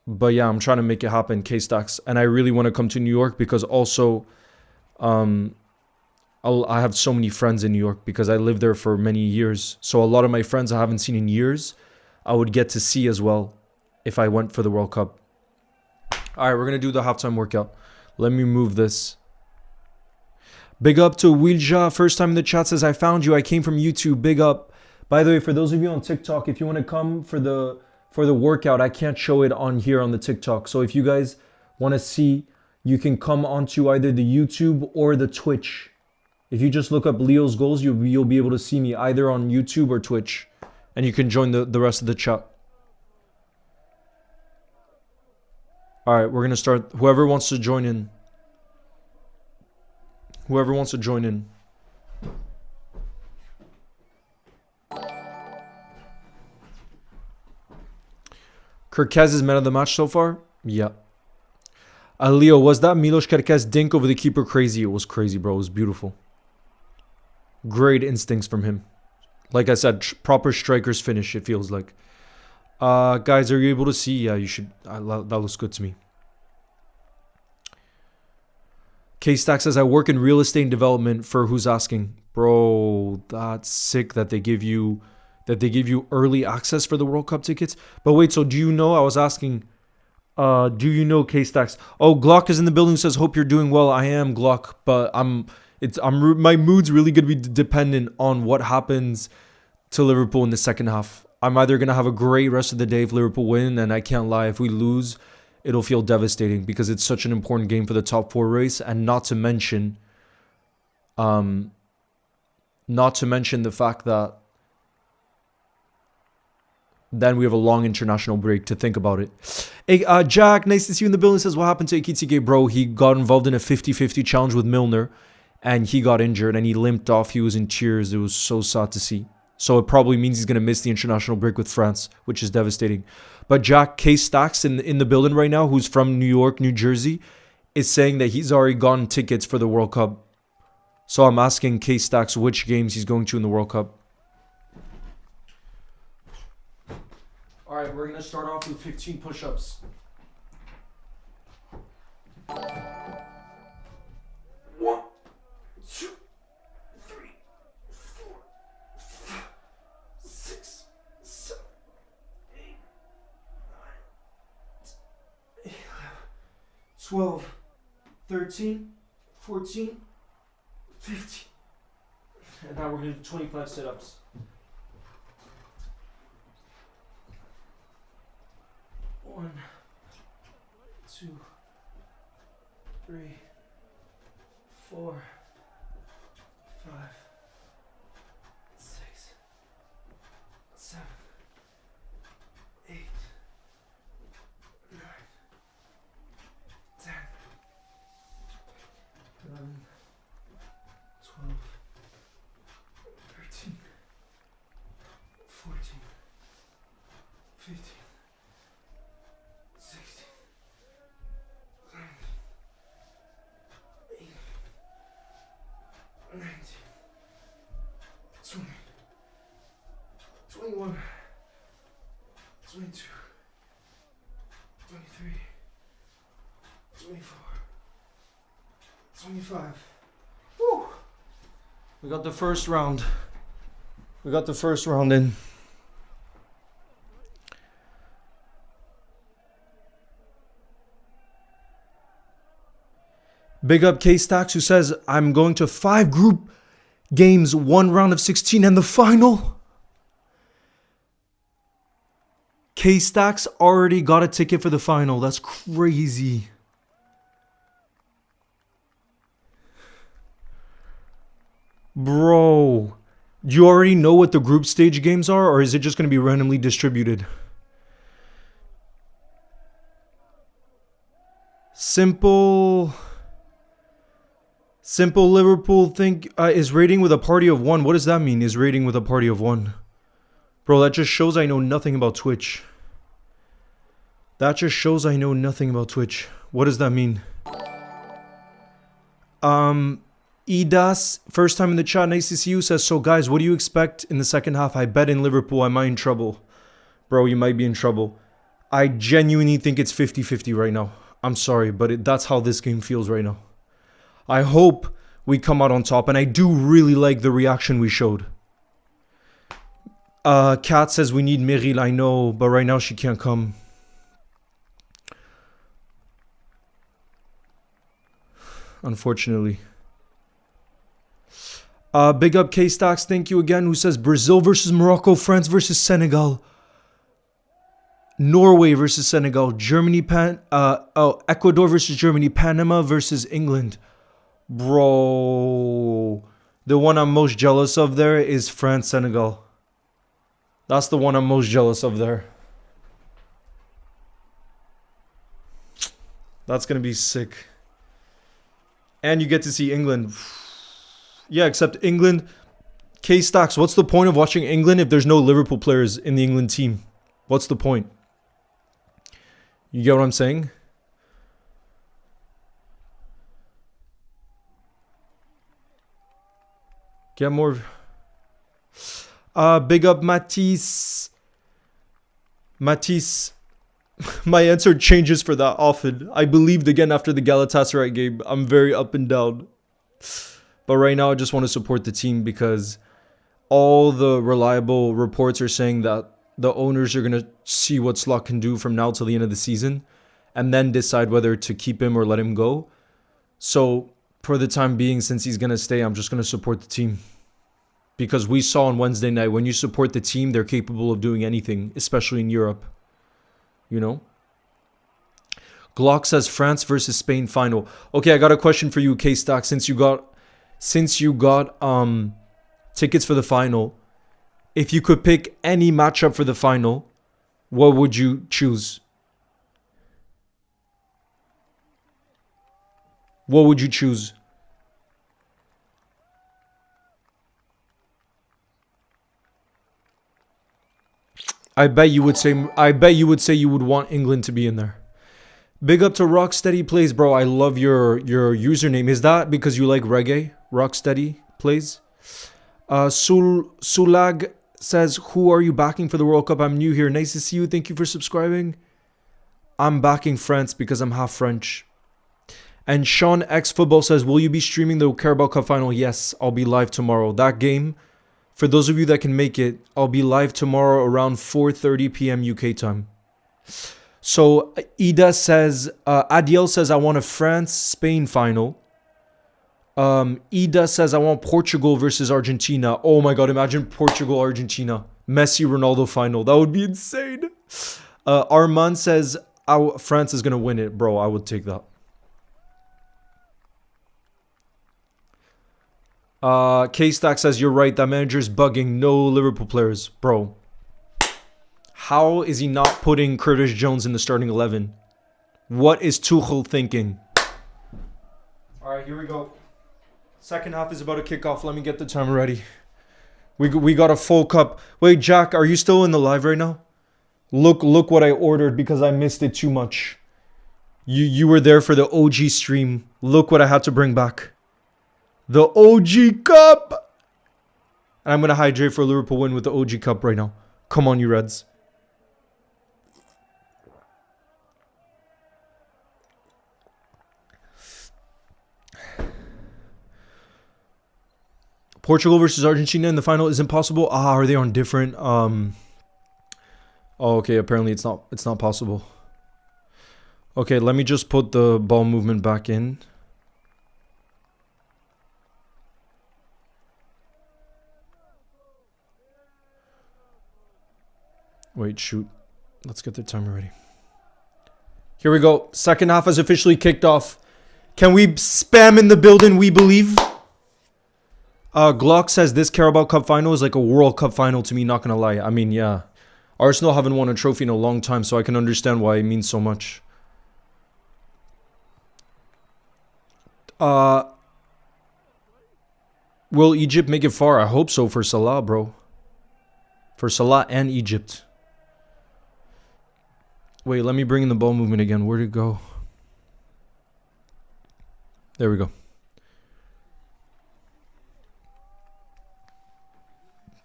yeah, I'm trying to make it happen, K-Stacks. And I really want to come to New York because also I have so many friends in New York because I lived there for many years. So a lot of my friends I haven't seen in years, I would get to see as well if I went for the World Cup. All right, we're going to do the halftime workout. Let me move this. Big up to Wilja. First time in the chat says, I found you. I came from YouTube. Big up. By the way, for those of you on TikTok, if you want to come for the workout, I can't show it on here on the TikTok. So if you guys want to see, you can come onto either the YouTube or the Twitch. If you just look up Leo's goals, you'll be able to see me either on YouTube or Twitch. And you can join the rest of the chat. Alright, we're going to start. Whoever wants to join in. Whoever wants to join in. Kerkez is man of the match so far? Yeah. Leo, was that Milos Kerkez dink over the keeper crazy? It was crazy, bro. It was beautiful. Great instincts from him. Like I said, proper striker's finish, it feels like. Guys, are you able to see? Yeah, you should. That looks good to me. K-Stack says, I work in real estate and development for who's asking. Bro, that's sick that they give you early access for the World Cup tickets. But wait, so do you know? I was asking, do you know K-Stacks? Oh, Glock is in the building, says, hope you're doing well. I am, Glock, but my mood's really going to be dependent on what happens to Liverpool in the second half. I'm either going to have a great rest of the day if Liverpool win, and I can't lie, if we lose, it'll feel devastating because it's such an important game for the top 4 race, and not to mention the fact that then we have a long international break to think about it. Hey, Jack, nice to see you in the building, says, what happened to Ekitike, bro? He got involved in a 50-50 challenge with Milner, and he got injured, and he limped off. He was in tears. It was so sad to see. So it probably means he's going to miss the international break with France, which is devastating. But Jack K-Stacks in the building right now, who's from New York, New Jersey, is saying that he's already gotten tickets for the World Cup. So I'm asking K-Stacks which games he's going to in the World Cup. All right, we're going to start off with 15 push-ups. 1, 2, 3, 4, 5, 6, 7, 8, 9, 10, 11, 12, 13, 14, 15. And now we're going to do 25 sit-ups. 1, 2, 3, 4, 5, 6, 7, 8, 9, 10, 11, 12, 13, 14, 15, 16, 17, 18, 19, 20, 21, 22, 23, 24, 25. Woo! We got the first round. We got the first round in. Big up K-Stacks, who says, I'm going to 5 group games, 1 round of 16 and the final. K-Stacks already got a ticket for the final. That's crazy. Bro, do you already know what the group stage games are, or is it just going to be randomly distributed? Simple Liverpool is rating with a party of 1. What does that mean? Is rating with a party of 1? Bro, that just shows I know nothing about Twitch. That just shows I know nothing about Twitch. What does that mean? Edas, first time in the chat, nice to see you, says, so guys, what do you expect in the second half? I bet in Liverpool, am I in trouble? Bro, you might be in trouble. I genuinely think it's 50-50 right now. I'm sorry, but that's how this game feels right now. I hope we come out on top, and I do really like the reaction we showed. Kat says we need Meryl, I know, but right now she can't come. Unfortunately. Big up K-Stacks, thank you again, who says Brazil versus Morocco, France versus Senegal, Norway versus Senegal, Ecuador versus Germany, Panama versus England. Bro, The one I'm most jealous of there is France-Senegal. That's the one I'm most jealous of there. That's going to be sick. And you get to see England. Yeah, except England. K-Stacks, what's the point of watching England if there's no Liverpool players in the England team? What's the point? You get what I'm saying? Get more. Big up Matisse. Matisse. My answer changes for that often. I believed again after the Galatasaray game. I'm very up and down. But right now I just want to support the team because all the reliable reports are saying that the owners are going to see what Slot can do from now till the end of the season and then decide whether to keep him or let him go. So for the time being, since he's going to stay, I'm just going to support the team. Because we saw on Wednesday night, when you support the team, they're capable of doing anything, especially in Europe. You know? Glock says France versus Spain final. Okay, I got a question for you, K-Stock. Since you got tickets for the final, if you could pick any matchup for the final, what would you choose? What would you choose? I bet you would say you would want England to be in there. Big up to Rocksteady Plays, bro. I love your username. Is that because you like reggae? Rocksteady Plays. Sulag says, who are you backing for the World Cup? I'm new here. Nice to see you. Thank you for subscribing. I'm backing France because I'm half French. And Sean X Football says, will you be streaming the Carabao Cup final? Yes, I'll be live tomorrow. That game, for those of you that can make it, I'll be live tomorrow around 4:30 p.m. UK time. So Ida says, Adiel says, I want a France-Spain final. Ida says, I want Portugal versus Argentina. Oh my God, imagine Portugal-Argentina. Messi-Ronaldo final. That would be insane. Armand says, France is going to win it. Bro, I would take that. K-Stack says, you're right. That manager's bugging. No Liverpool players. Bro. How is he not putting Curtis Jones in the starting 11? What is Tuchel thinking? All right, here we go. Second half is about to kick off. Let me get the timer ready. We got a full cup. Wait, Jack, are you still in the live right now? Look what I ordered because I missed it too much. You were there for the OG stream. Look what I had to bring back. The OG Cup! And I'm going to hydrate for a Liverpool win with the OG Cup right now. Come on, you Reds. Portugal versus Argentina in the final is impossible. Are they on different... Oh, okay, apparently it's not possible. Okay, let me just put the ball movement back in. Wait, shoot. Let's get the timer ready. Here we go. Second half has officially kicked off. Can we spam in the building, we believe? Glock says this Carabao Cup final is like a World Cup final to me, not gonna lie. I mean, yeah. Arsenal haven't won a trophy in a long time, so I can understand why it means so much. Will Egypt make it far? I hope so for Salah, bro. For Salah and Egypt. Wait, let me bring in the ball movement again. Where'd it go? There we go.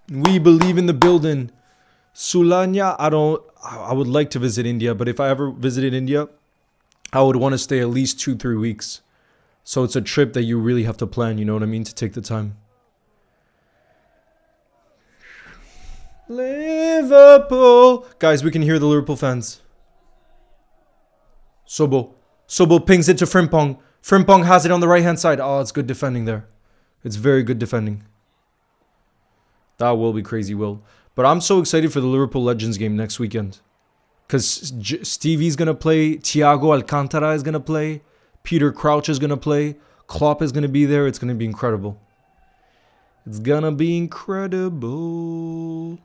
We believe in the building. Sulanya, I would like to visit India, but if I ever visited India, I would want to stay at least 2-3 weeks. So it's a trip that you really have to plan, you know what I mean, to take the time. Liverpool. Guys, we can hear the Liverpool fans. Sobo pings it to Frimpong. Frimpong has it on the right-hand side. Oh, it's good defending there. It's very good defending. That will be crazy, Will. But I'm so excited for the Liverpool Legends game next weekend. Because Stevie's going to play. Thiago Alcantara is going to play. Peter Crouch is going to play. Klopp is going to be there. It's going to be incredible. It's gonna be incredible.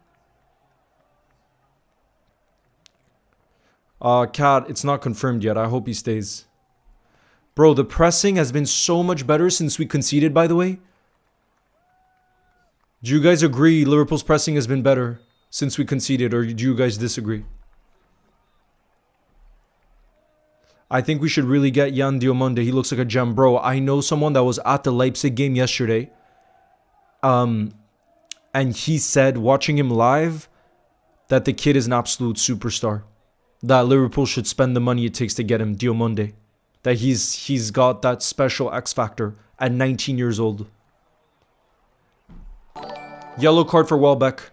Cat, it's not confirmed yet. I hope he stays. Bro, the pressing has been so much better since we conceded, by the way. Do you guys agree Liverpool's pressing has been better since we conceded, or do you guys disagree? I think we should really get Yan Diomande. He looks like a gem. Bro, I know someone that was at the Leipzig game yesterday. And he said, watching him live, that the kid is an absolute superstar. That Liverpool should spend the money it takes to get him, Diomande. That he's got that special X factor at 19 years old. Yellow card for Welbeck.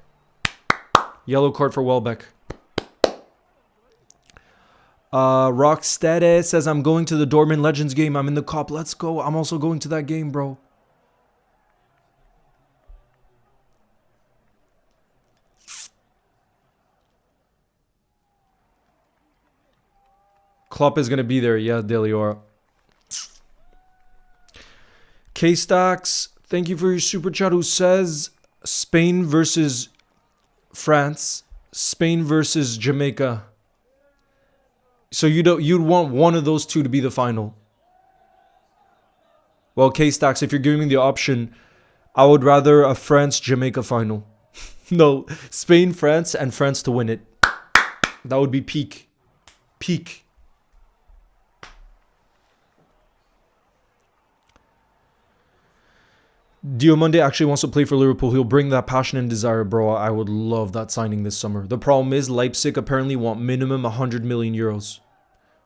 Yellow card for Welbeck. Rocksteady says, I'm going to the Dortmund Legends game. I'm in the Cup. Let's go. I'm also going to that game, bro. Klopp is going to be there. Yeah, Deliora. K-Stacks, thank you for your super chat, who says Spain versus France. Spain versus Jamaica. So you'd want one of those two to be the final. Well, K-Stacks, if you're giving me the option, I would rather a France-Jamaica final. No, Spain, France, and France to win it. That would be peak. Peak. Diomande actually wants to play for Liverpool. He'll bring that passion and desire, bro. I would love that signing this summer. The problem is Leipzig apparently want minimum 100 million euros.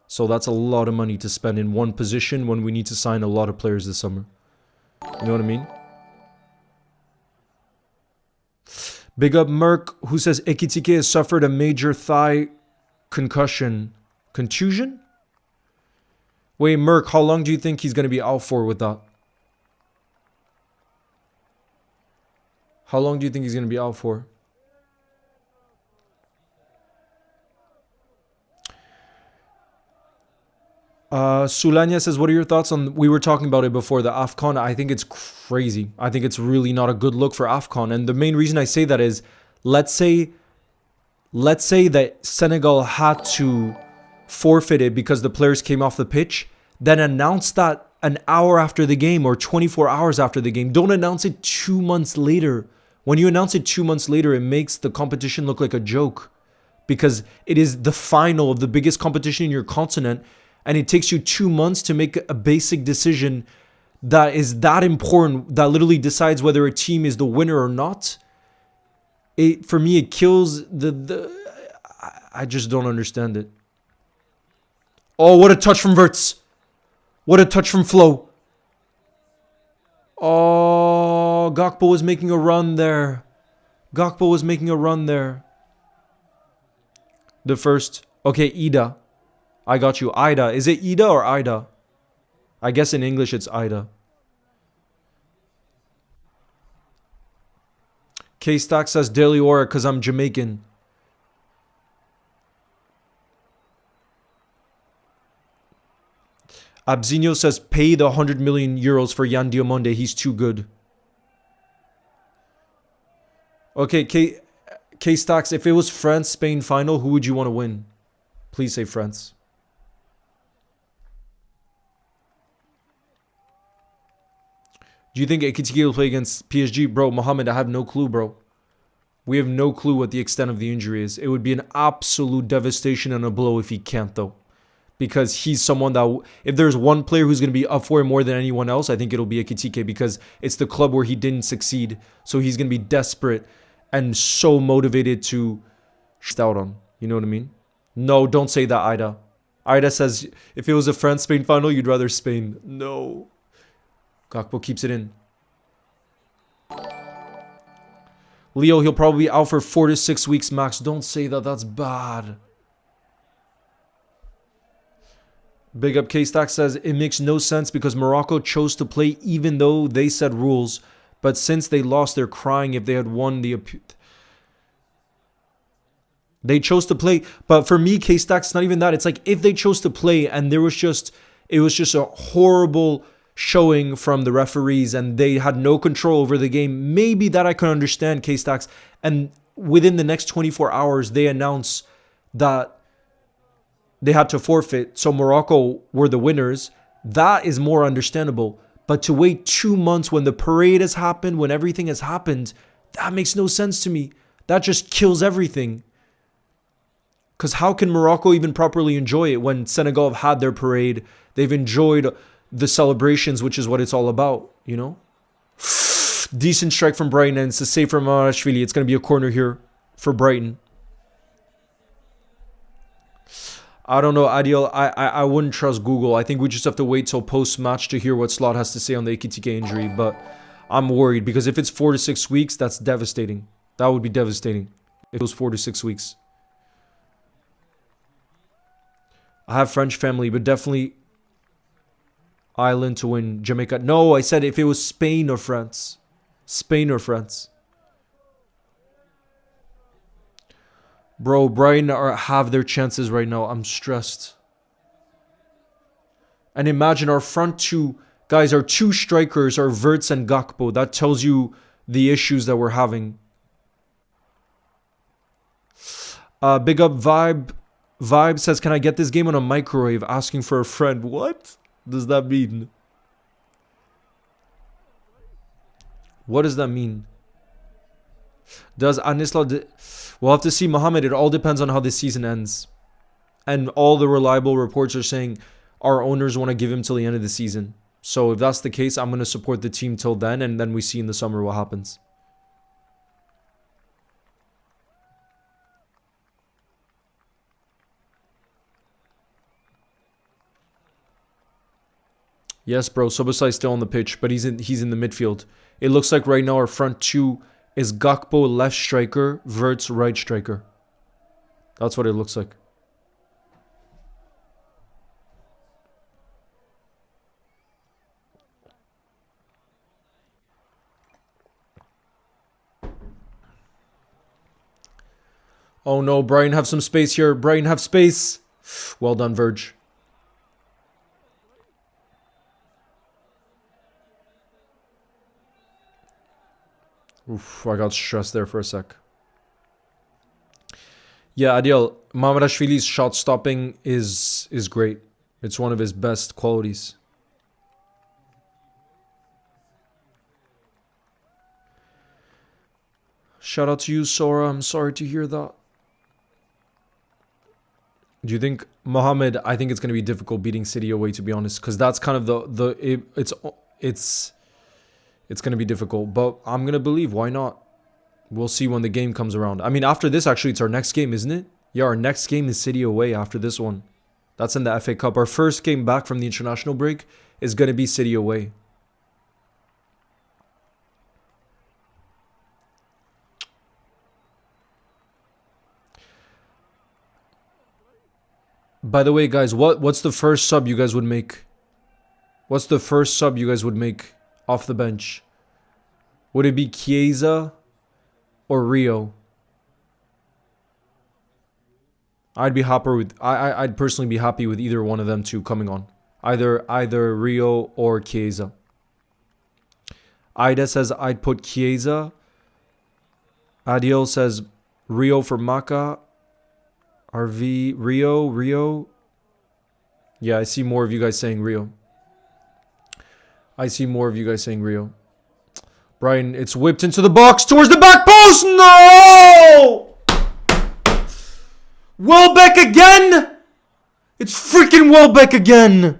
So that's a lot of money to spend in one position when we need to sign a lot of players this summer. You know what I mean? Big up Merck, who says Ekitike has suffered a major thigh contusion. Contusion? Wait, Merck, how long do you think he's going to be out for with that? How long do you think he's going to be out for? Sulania says, what are your thoughts on... We were talking about it before, the AFCON. I think it's crazy. I think it's really not a good look for AFCON. And the main reason I say that is, let's say that Senegal had to forfeit it because the players came off the pitch. Then announce that an hour after the game or 24 hours after the game. Don't announce it 2 months later. When you announce it 2 months later, it makes the competition look like a joke. Because it is the final of the biggest competition in your continent. And it takes you 2 months to make a basic decision that is that important. That literally decides whether a team is the winner or not. For me, it kills I just don't understand it. Oh, what a touch from Wirtz. What a touch from Flo. Oh, Gakpo was making a run there. Gakpo was making a run there. The first. Okay, Ida. I got you. Ida. Is it Ida or Ida? I guess in English it's Ida. K-Stack says Daily Aura because I'm Jamaican. Abzinho says pay the 100 million euros for Yan Diomande. He's too good. Okay, K-Stacks, if it was France-Spain final, who would you want to win? Please say France. Do you think Ekitike will play against PSG? Bro, Mohammed, I have no clue, bro. We have no clue what the extent of the injury is. It would be an absolute devastation and a blow if he can't, though. Because he's someone that, if there's one player who's going to be up for it more than anyone else, I think it'll be Ekitike because it's the club where he didn't succeed. So he's going to be desperate and so motivated to out on. You know what I mean? No, don't say that, Ida. Ida says, if it was a France-Spain final, you'd rather Spain. No. Gakpo keeps it in. Leo, he'll probably be out for 4 to 6 weeks max. Don't say that. That's bad. Big Up K-Stack says, it makes no sense because Morocco chose to play even though they set rules. But since they lost, they're crying if they had won the... They chose to play. But for me, K-Stack, it's not even that. It's like if they chose to play and there was just... It was just a horrible showing from the referees and they had no control over the game, maybe that I can understand, K-Stacks. And within the next 24 hours, they announce that they had to forfeit, so Morocco were the winners. That is more understandable. But to wait 2 months when the parade has happened, when everything has happened, that makes no sense to me. That just kills everything. Because how can Morocco even properly enjoy it when Senegal have had their parade? They've enjoyed the celebrations, which is what it's all about, you know? Decent strike from Brighton, and it's a save from Marashvili. It's going to be a corner here for Brighton. I don't know, Adil. I wouldn't trust Google. I think we just have to wait till post-match to hear what Slot has to say on the Ekitike injury. But I'm worried because if it's 4 to 6 weeks, that's devastating. That would be devastating if it was 4 to 6 weeks. I have French family, but definitely Ireland to win. Jamaica. No, I said if it was Spain or France. Spain or France. Bro, Brighton have their chances right now. I'm stressed. And imagine our front two guys, our two strikers are Wirtz and Gakpo. That tells you the issues that we're having. Big up Vibe. Vibe says, can I get this game on a microwave? Asking for a friend. What does that mean? What does that mean? Does Anisla... We'll have to see, Mohammed. It all depends on how this season ends. And all the reliable reports are saying our owners want to give him till the end of the season. So if that's the case, I'm going to support the team till then. And then we see in the summer what happens. Yes, bro. Suboszlai is still on the pitch, but he's in the midfield. It looks like right now our front two is Gakpo left striker, Wirtz right striker. That's what it looks like. Oh no, Brighton have some space here. Brighton have space. Well done, Verge. Oof, I got stressed there for a sec. Yeah, Adil, Mamardashvili's shot stopping is great. It's one of his best qualities. Shout out to you, Sora. I'm sorry to hear that. Do you think, Mohammed, I think it's going to be difficult beating City away, to be honest, because that's kind of it's going to be difficult, but I'm going to believe. Why not? We'll see when the game comes around. I mean, after this, actually, it's our next game, isn't it? Yeah, our next game is City away after this one. That's in the FA Cup. Our first game back from the international break is going to be City away. By the way, guys, what's the first sub you guys would make? What's the first sub you guys would make off the bench? Would it be Chiesa or Rio? I'd be happy with I'd personally be happy with either one of them two coming on. Either Rio or Chiesa. Ida says I'd put Chiesa. Adiel says Rio for Maka. RV Rio. Yeah, I see more of you guys saying Rio. I see more of you guys saying Rio. Brian, it's whipped into the box towards the back post. No! Welbeck again? It's freaking Welbeck again.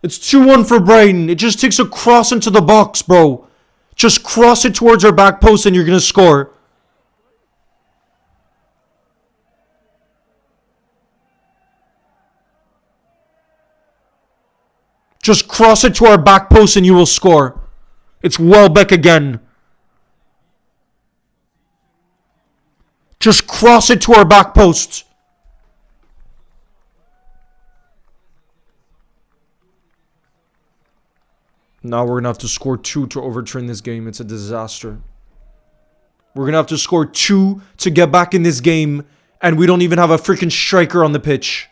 It's 2-1 for Brighton. It just takes a cross into the box, bro. Just cross it towards our back post and you're going to score. Just cross it to our back post and you will score. It's Welbeck again. Just cross it to our back post. Now we're going to have to score 2 to overturn this game. It's a disaster. We're going to have to score 2 to get back in this game. And we don't even have a freaking striker on the pitch.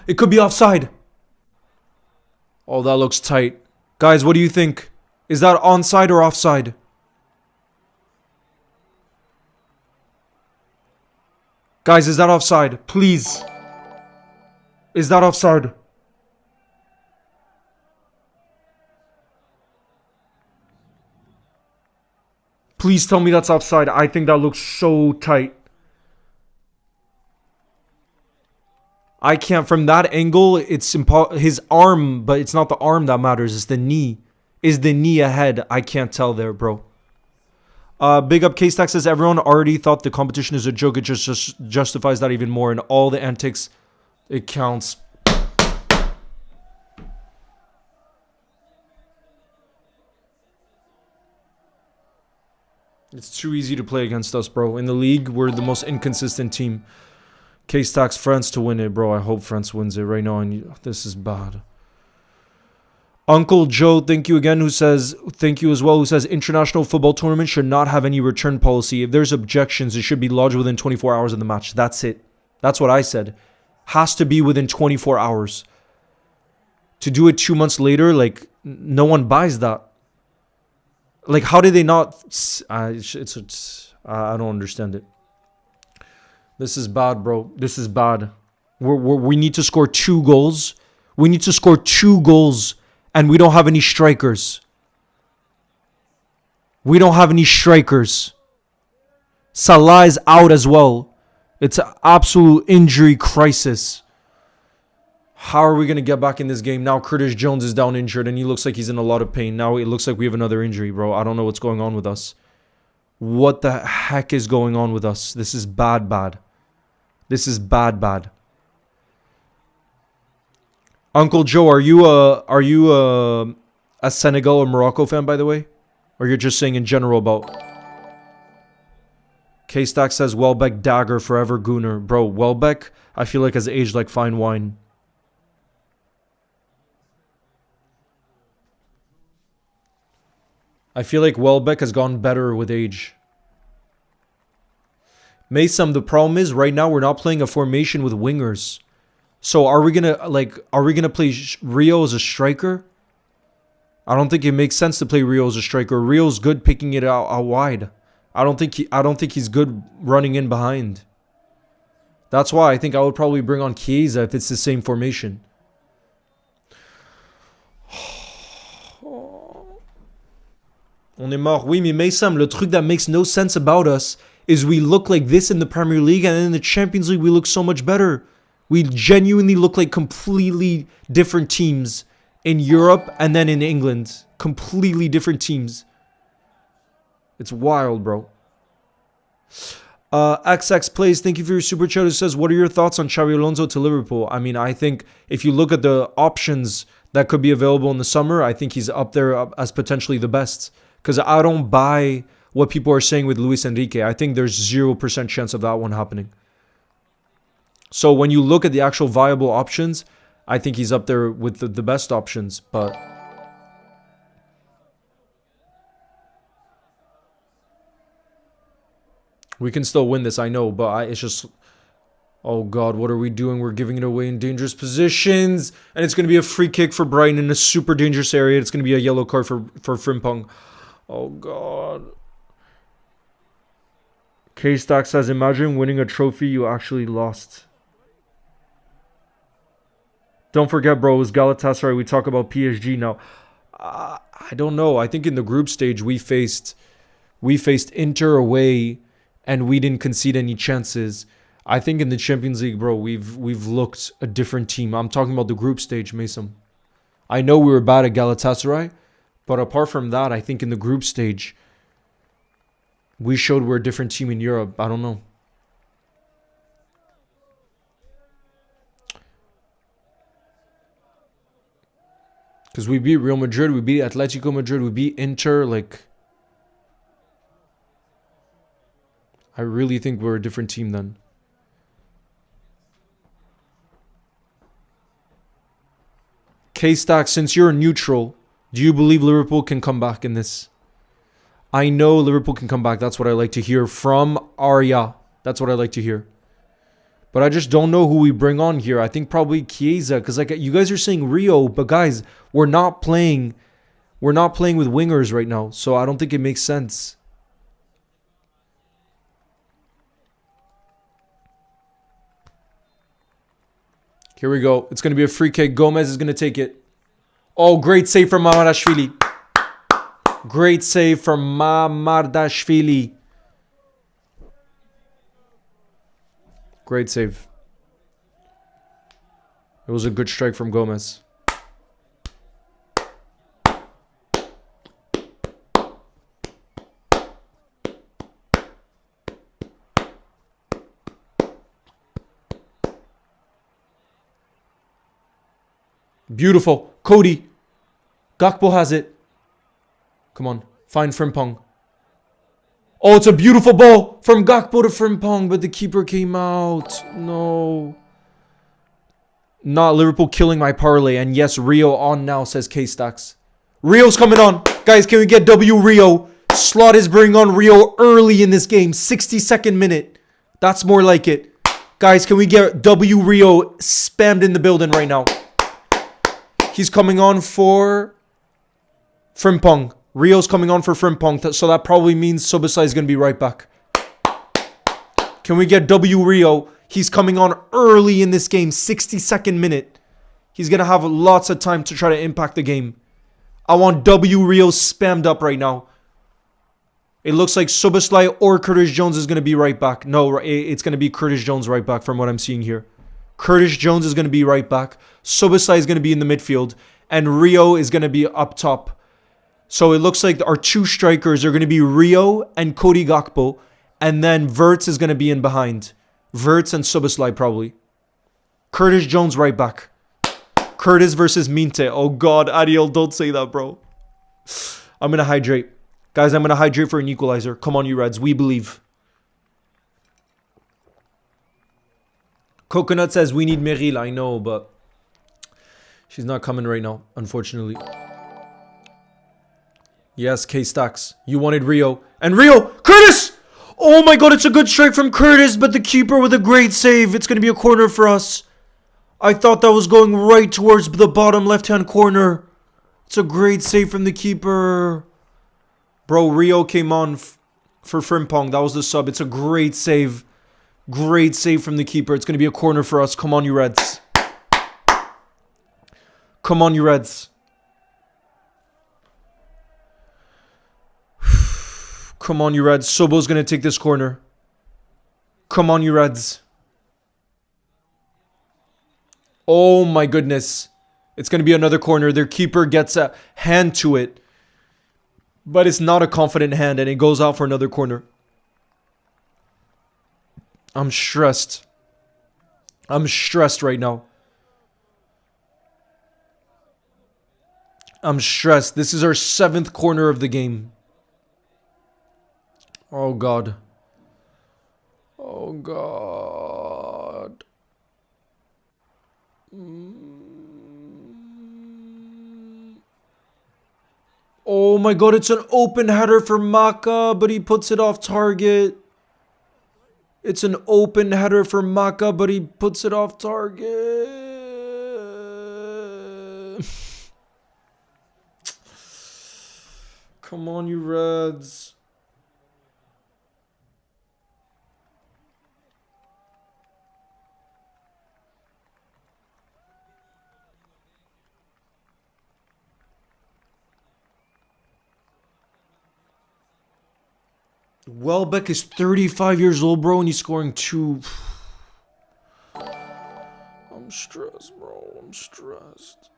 It could be offside. Oh, that looks tight. Guys, what do you think? Is that onside or offside? Guys, is that offside? Please. Is that offside? Please tell me that's offside. I think that looks so tight. I can't. From that angle, it's his arm, but it's not the arm that matters. It's the knee. Is the knee ahead? I can't tell there, bro. Big up K-Stack says, everyone already thought the competition is a joke. It just justifies that even more. And all the antics, it counts. It's too easy to play against us, bro. In the league, we're the most inconsistent team. K-Stack's France to win it, bro. I hope France wins it right now. And this is bad. Uncle Joe, thank you again, who says, thank you as well, who says, international football tournament should not have any return policy. If there's objections, it should be lodged within 24 hours of the match. That's it. That's what I said. Has to be within 24 hours. To do it 2 months later, like, no one buys that. Like, how did they not? I don't understand it. This is bad, bro. This is bad. We need to score 2 goals. We need to score 2 goals, and we don't have any strikers. We don't have any strikers. Salah is out as well. It's an absolute injury crisis. How are we going to get back in this game? Now Curtis Jones is down injured and he looks like he's in a lot of pain. Now it looks like we have another injury, bro. I don't know what's going on with us. What the heck is going on with us? This is bad, bad. This is bad, bad. Uncle Joe, are you a Senegal or Morocco fan, by the way? Or you're just saying in general about... K-Stack says, Welbeck dagger, forever gooner. Bro, Welbeck, I feel like has aged like fine wine. I feel like Welbeck has gone better with age. Mason, the problem is right now we're not playing a formation with wingers. So are we gonna play Rio as a striker? I don't think it makes sense to play Rio as a striker. Rio's good picking it out wide. I don't think he's good running in behind. That's why I think I would probably bring on Chiesa if it's the same formation. On est mort. Oui, mais Mason, le truc that makes no sense about us is we look like this in the Premier League, and in the Champions League we look so much better. We genuinely look like completely different teams in Europe and then in England. Completely different teams. It's wild, bro. XX Plays, thank you for your super chat. It says, what are your thoughts on Xabi Alonso to Liverpool? I mean, I think if you look at the options that could be available in the summer, I think he's up there as potentially the best. Because I don't buy what people are saying with Luis Enrique. I think there's 0% chance of that one happening. So when you look at the actual viable options, I think he's up there with the best options. But we can still win this, I know. But it's just... Oh, God, what are we doing? We're giving it away in dangerous positions. And it's going to be a free kick for Brighton in a super dangerous area. It's going to be a yellow card for Frimpong. Oh, God. K-Stack says, imagine winning a trophy you actually lost. Don't forget, bro, it was Galatasaray. We talk about PSG now. I don't know. I think in the group stage, we faced Inter away, and we didn't concede any chances. I think in the Champions League, bro, we've looked a different team. I'm talking about the group stage, Mason. I know we were bad at Galatasaray, but apart from that, I think in the group stage, we showed we're a different team in Europe. I don't know. Because we beat Real Madrid, we beat Atletico Madrid, we beat Inter. Like, I really think we're a different team then. K-Stack, since you're neutral, do you believe Liverpool can come back in this? I know Liverpool can come back. That's what I like to hear from Arya. That's what I like to hear. But I just don't know who we bring on here. I think probably Chiesa, because like you guys are saying Rio, but guys, we're not playing with wingers right now, so I don't think it makes sense. Here we go. It's going to be a free kick. Gomez is going to take it. Oh, great save from Mamardashvili. Great save from Mamardashvili. Great save. It was a good strike from Gomez. Beautiful. Cody. Gakpo has it. Come on. Find Frimpong. Oh, it's a beautiful ball from Gakpo to Frimpong, but the keeper came out. No. Not Liverpool killing my parlay. And yes, Rio on now, says K-Stacks. Rio's coming on. Guys, can we get W Rio? Slot is bringing on Rio early in this game. 62nd minute. That's more like it. Guys, can we get W Rio spammed in the building right now? He's coming on for Frimpong. Rio's coming on for Frimpong. So that probably means Suboszlai is going to be right back. Can we get W Rio? He's coming on early in this game. 62nd minute. He's going to have lots of time to try to impact the game. I want W Rio spammed up right now. It looks like Suboszlai or Curtis Jones is going to be right back. No, it's going to be Curtis Jones right back from what I'm seeing here. Curtis Jones is going to be right back. Suboszlai is going to be in the midfield. And Rio is going to be up top. So it looks like our two strikers are going to be Rio and Cody Gakpo. And then Wirtz is going to be in behind. Wirtz and Suboszlai probably. Curtis Jones right back. Curtis versus Minte. Oh God, Adiel, don't say that, bro. I'm going to hydrate. Guys, I'm going to hydrate for an equalizer. Come on, you Reds. We believe. Coconut says we need Meril. I know, but she's not coming right now, unfortunately. Yes, K-Stacks. You wanted Rio. And Rio! Curtis! Oh my God, it's a good strike from Curtis, but the keeper with a great save. It's going to be a corner for us. I thought that was going right towards the bottom left-hand corner. It's a great save from the keeper. Bro, Rio came on for Frimpong. That was the sub. It's a great save. Great save from the keeper. It's going to be a corner for us. Come on, you Reds. Come on, you Reds. Come on, you Reds. Sobo's going to take this corner. Come on, you Reds. Oh, my goodness. It's going to be another corner. Their keeper gets a hand to it. But it's not a confident hand, and it goes out for another corner. I'm stressed. I'm stressed right now. I'm stressed. This is our 7th corner of the game. Oh, God. Oh, God. Oh, my God. It's an open header for Maka, but he puts it off target. It's an open header for Maka, but he puts it off target. Come on, you Reds. Welbeck is 35 years old, bro, and he's scoring 2. I'm stressed, bro. I'm stressed.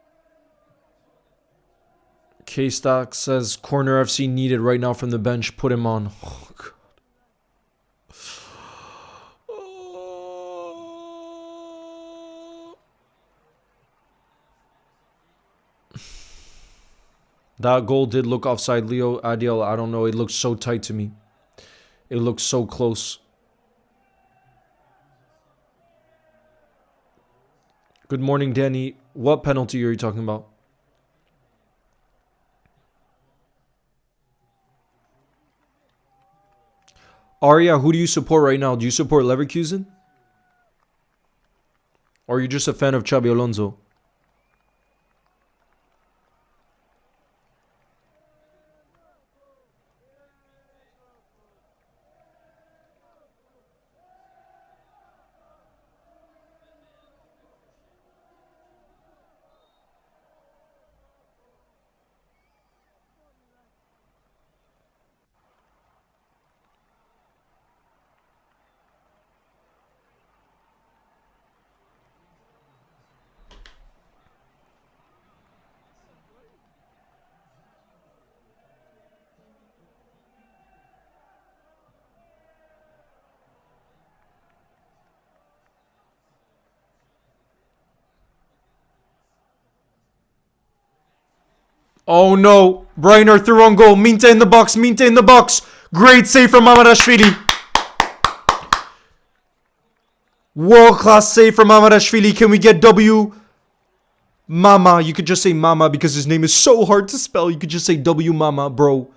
K-Stock says Corner FC needed right now from the bench. Put him on. Oh, God. That goal did look offside, Leo. Adiel, I don't know. It looked so tight to me. It looks so close. Good morning, Danny. What penalty are you talking about? Arya, who do you support right now? Do you support Leverkusen? Or are you just a fan of Xabi Alonso? Oh no, Brighton through on goal. Minta in the box, Minta in the box. Great save from Mamadashvili. World class save from Mamadashvili. Can we get W? Mama, you could just say Mama because his name is so hard to spell. You could just say W Mama, bro.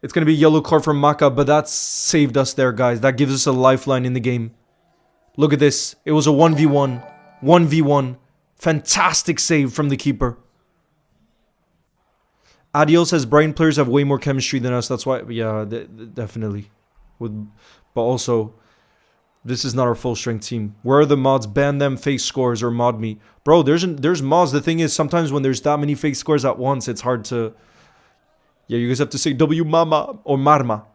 It's going to be a yellow card from Maka, but that saved us there, guys. That gives us a lifeline in the game. Look at this. It was a 1v1. 1v1. Fantastic save from the keeper. Adiel says Brighton players have way more chemistry than us. That's why, yeah, definitely. But also, this is not our full strength team. Where are the mods? Ban them, fake scores, or mod me. Bro, there's mods. The thing is, sometimes when there's that many fake scores at once, it's hard to... Yeah, you guys have to say W Mama or Marma.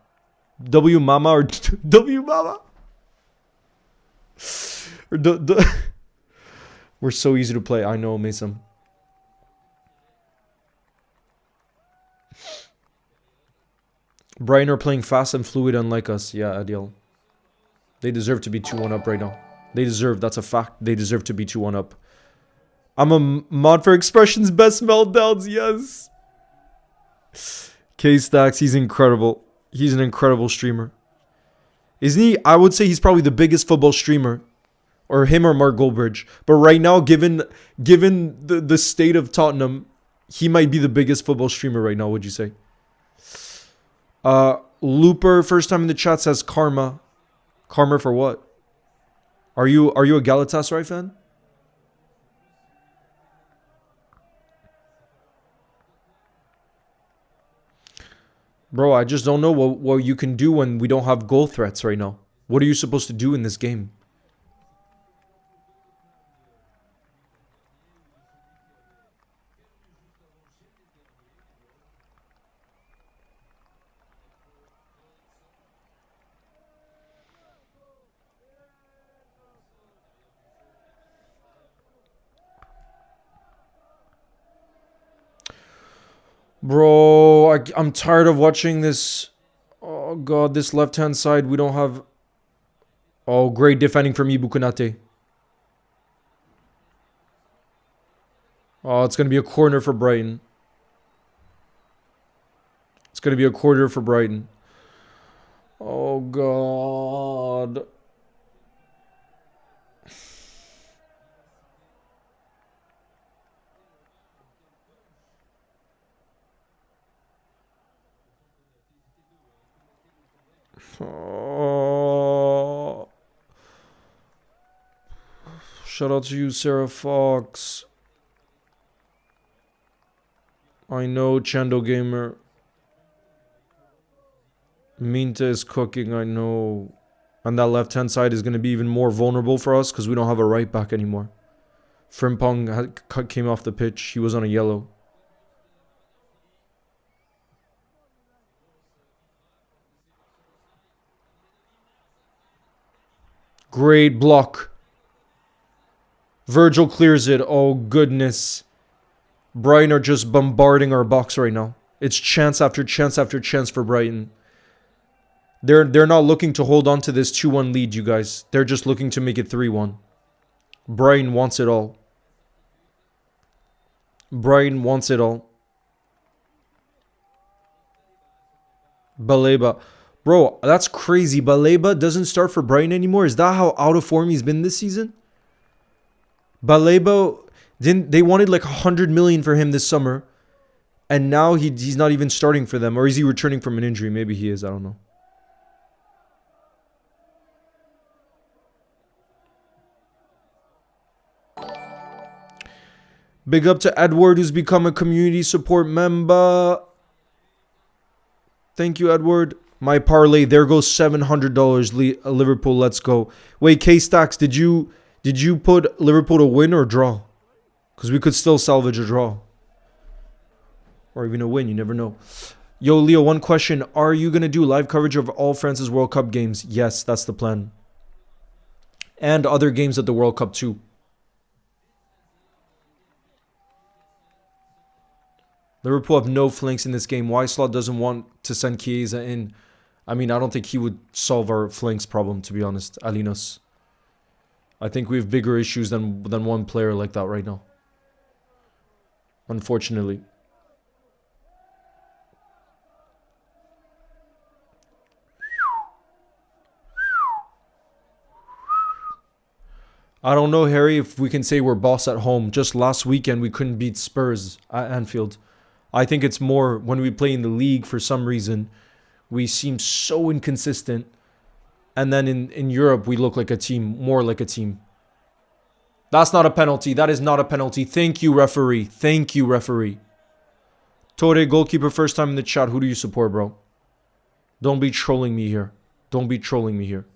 W Mama or W Mama. Or We're so easy to play. I know, Mason. Brighton are playing fast and fluid unlike us. Yeah, Adil. They deserve to be 2-1 up right now. They deserve, that's a fact. They deserve to be 2-1 up. I'm a mod for Expression's best meltdowns, yes. K-Stacks, he's incredible. He's an incredible streamer. Isn't he? I would say he's probably the biggest football streamer. Or him or Mark Goldbridge. But right now, given the state of Tottenham, he might be the biggest football streamer right now, would you say? Looper, first time in the chat, says Karma. Karma for what? Are you a Galatasaray fan? Bro, I just don't know what you can do when we don't have goal threats right now. What are you supposed to do in this game? Bro, I'm tired of watching this. Oh, God, this left-hand side, we don't have... Oh, great defending from Ibu Konate. Oh, it's going to be a corner for Brighton. It's going to be a corner for Brighton. Oh, God. Oh. Shout out to you, Sarah Fox. I know, Chando Gamer. Minta is cooking, I know. And that left-hand side is going to be even more vulnerable for us because we don't have a right back anymore. Frimpong came off the pitch. He was on a yellow. Great block. Virgil clears it. Oh, goodness. Brighton are just bombarding our box right now. It's chance after chance after chance for Brighton. They're not looking to hold on to this 2-1 lead, you guys. They're just looking to make it 3-1. Brighton wants it all. Brighton wants it all. Baleba. Bro, that's crazy. Baleba doesn't start for Brighton anymore. Is that how out of form he's been this season? Baleba, they wanted like 100 million for him this summer. And now he's not even starting for them. Or is he returning from an injury? Maybe he is. I don't know. Big up to Edward, who's become a community support member. Thank you, Edward. My parlay, there goes $700. Liverpool, let's go. Wait, K-Stacks, did you put Liverpool to win or draw? Because we could still salvage a draw. Or even a win, you never know. Yo, Leo, one question. Are you going to do live coverage of all France's World Cup games? Yes, that's the plan. And other games at the World Cup too. Liverpool have no flanks in this game. Wiseslot doesn't want to send Chiesa in. I mean, I don't think he would solve our flanks problem, to be honest, Alinos. I think we have bigger issues than one player like that right now. Unfortunately. I don't know, Harry, if we can say we're boss at home. Just last weekend, we couldn't beat Spurs at Anfield. I think it's more when we play in the league, for some reason, we seem so inconsistent. And then in Europe, we look like a team, more like a team. That's not a penalty. That is not a penalty. Thank you, referee. Thank you, referee. Torre, goalkeeper, first time in the chat. Who do you support, bro? Don't be trolling me here. Don't be trolling me here.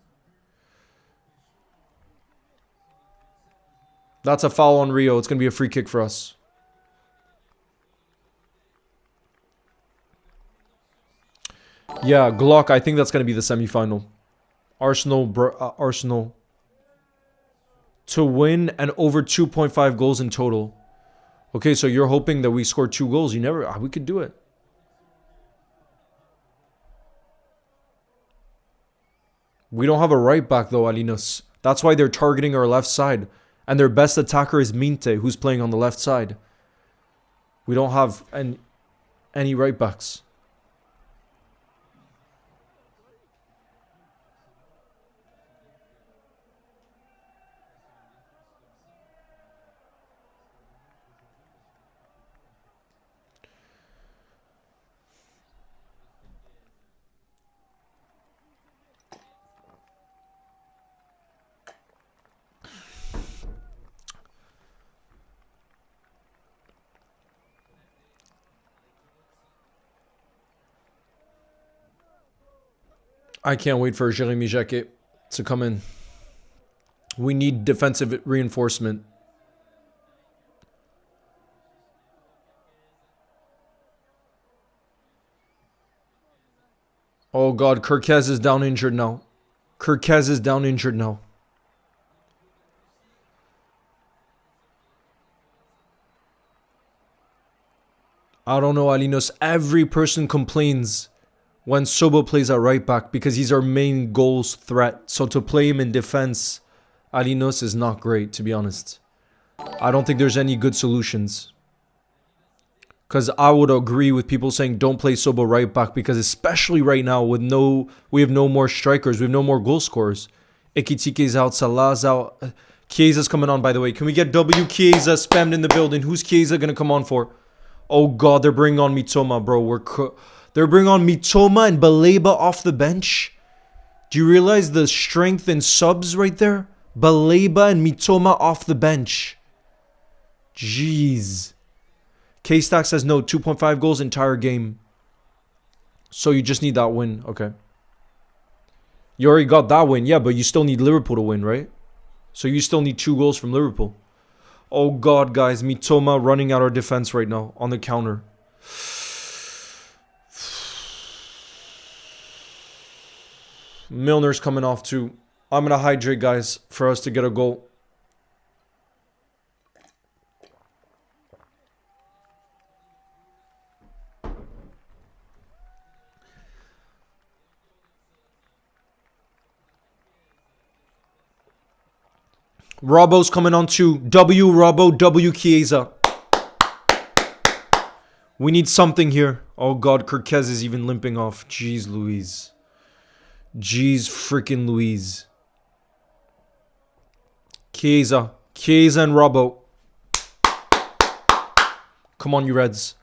That's a foul on Rio. It's going to be a free kick for us. Yeah, Glock, I think that's going to be the semi-final. Arsenal. To win and over 2.5 goals in total. Okay, so you're hoping that we score 2 goals. We could do it. We don't have a right back though, Alinos. That's why they're targeting our left side. And their best attacker is Minte, who's playing on the left side. We don't have any right backs. I can't wait for Jeremy Jacquet to come in. We need defensive reinforcement. Oh God, Kerkez is down injured now. Kerkez is down injured now. I don't know, Alinos. Every person complains when Sobo plays at right back because he's our main goals threat. So to play him in defense, Alinos, is not great, to be honest. I don't think there's any good solutions. Because I would agree with people saying don't play Sobo right back because especially right now with we have no more strikers, we have no more goal scorers. Ekitike's out, Salah's out. Chiesa's coming on, by the way. Can we get W Chiesa spammed in the building? Who's Chiesa going to come on for? Oh God, they're bringing on Mitoma, bro. They're bringing on Mitoma and Baleba off the bench. Do you realize the strength in subs right there? Baleba and Mitoma off the bench. Jeez. K-Stack says no, 2.5 goals entire game. So you just need that win. Okay. You already got that win. Yeah, but you still need Liverpool to win, right? So you still need 2 goals from Liverpool. Oh God, guys. Mitoma running out our defense right now on the counter. Milner's coming off too. I'm going to hydrate, guys, for us to get a goal. Robbo's coming on too. W Robbo, W Chiesa. We need something here. Oh God, Kerkez is even limping off. Jeez Louise. Jeez freaking Louise. Chiesa and Robbo. Come on, you Reds.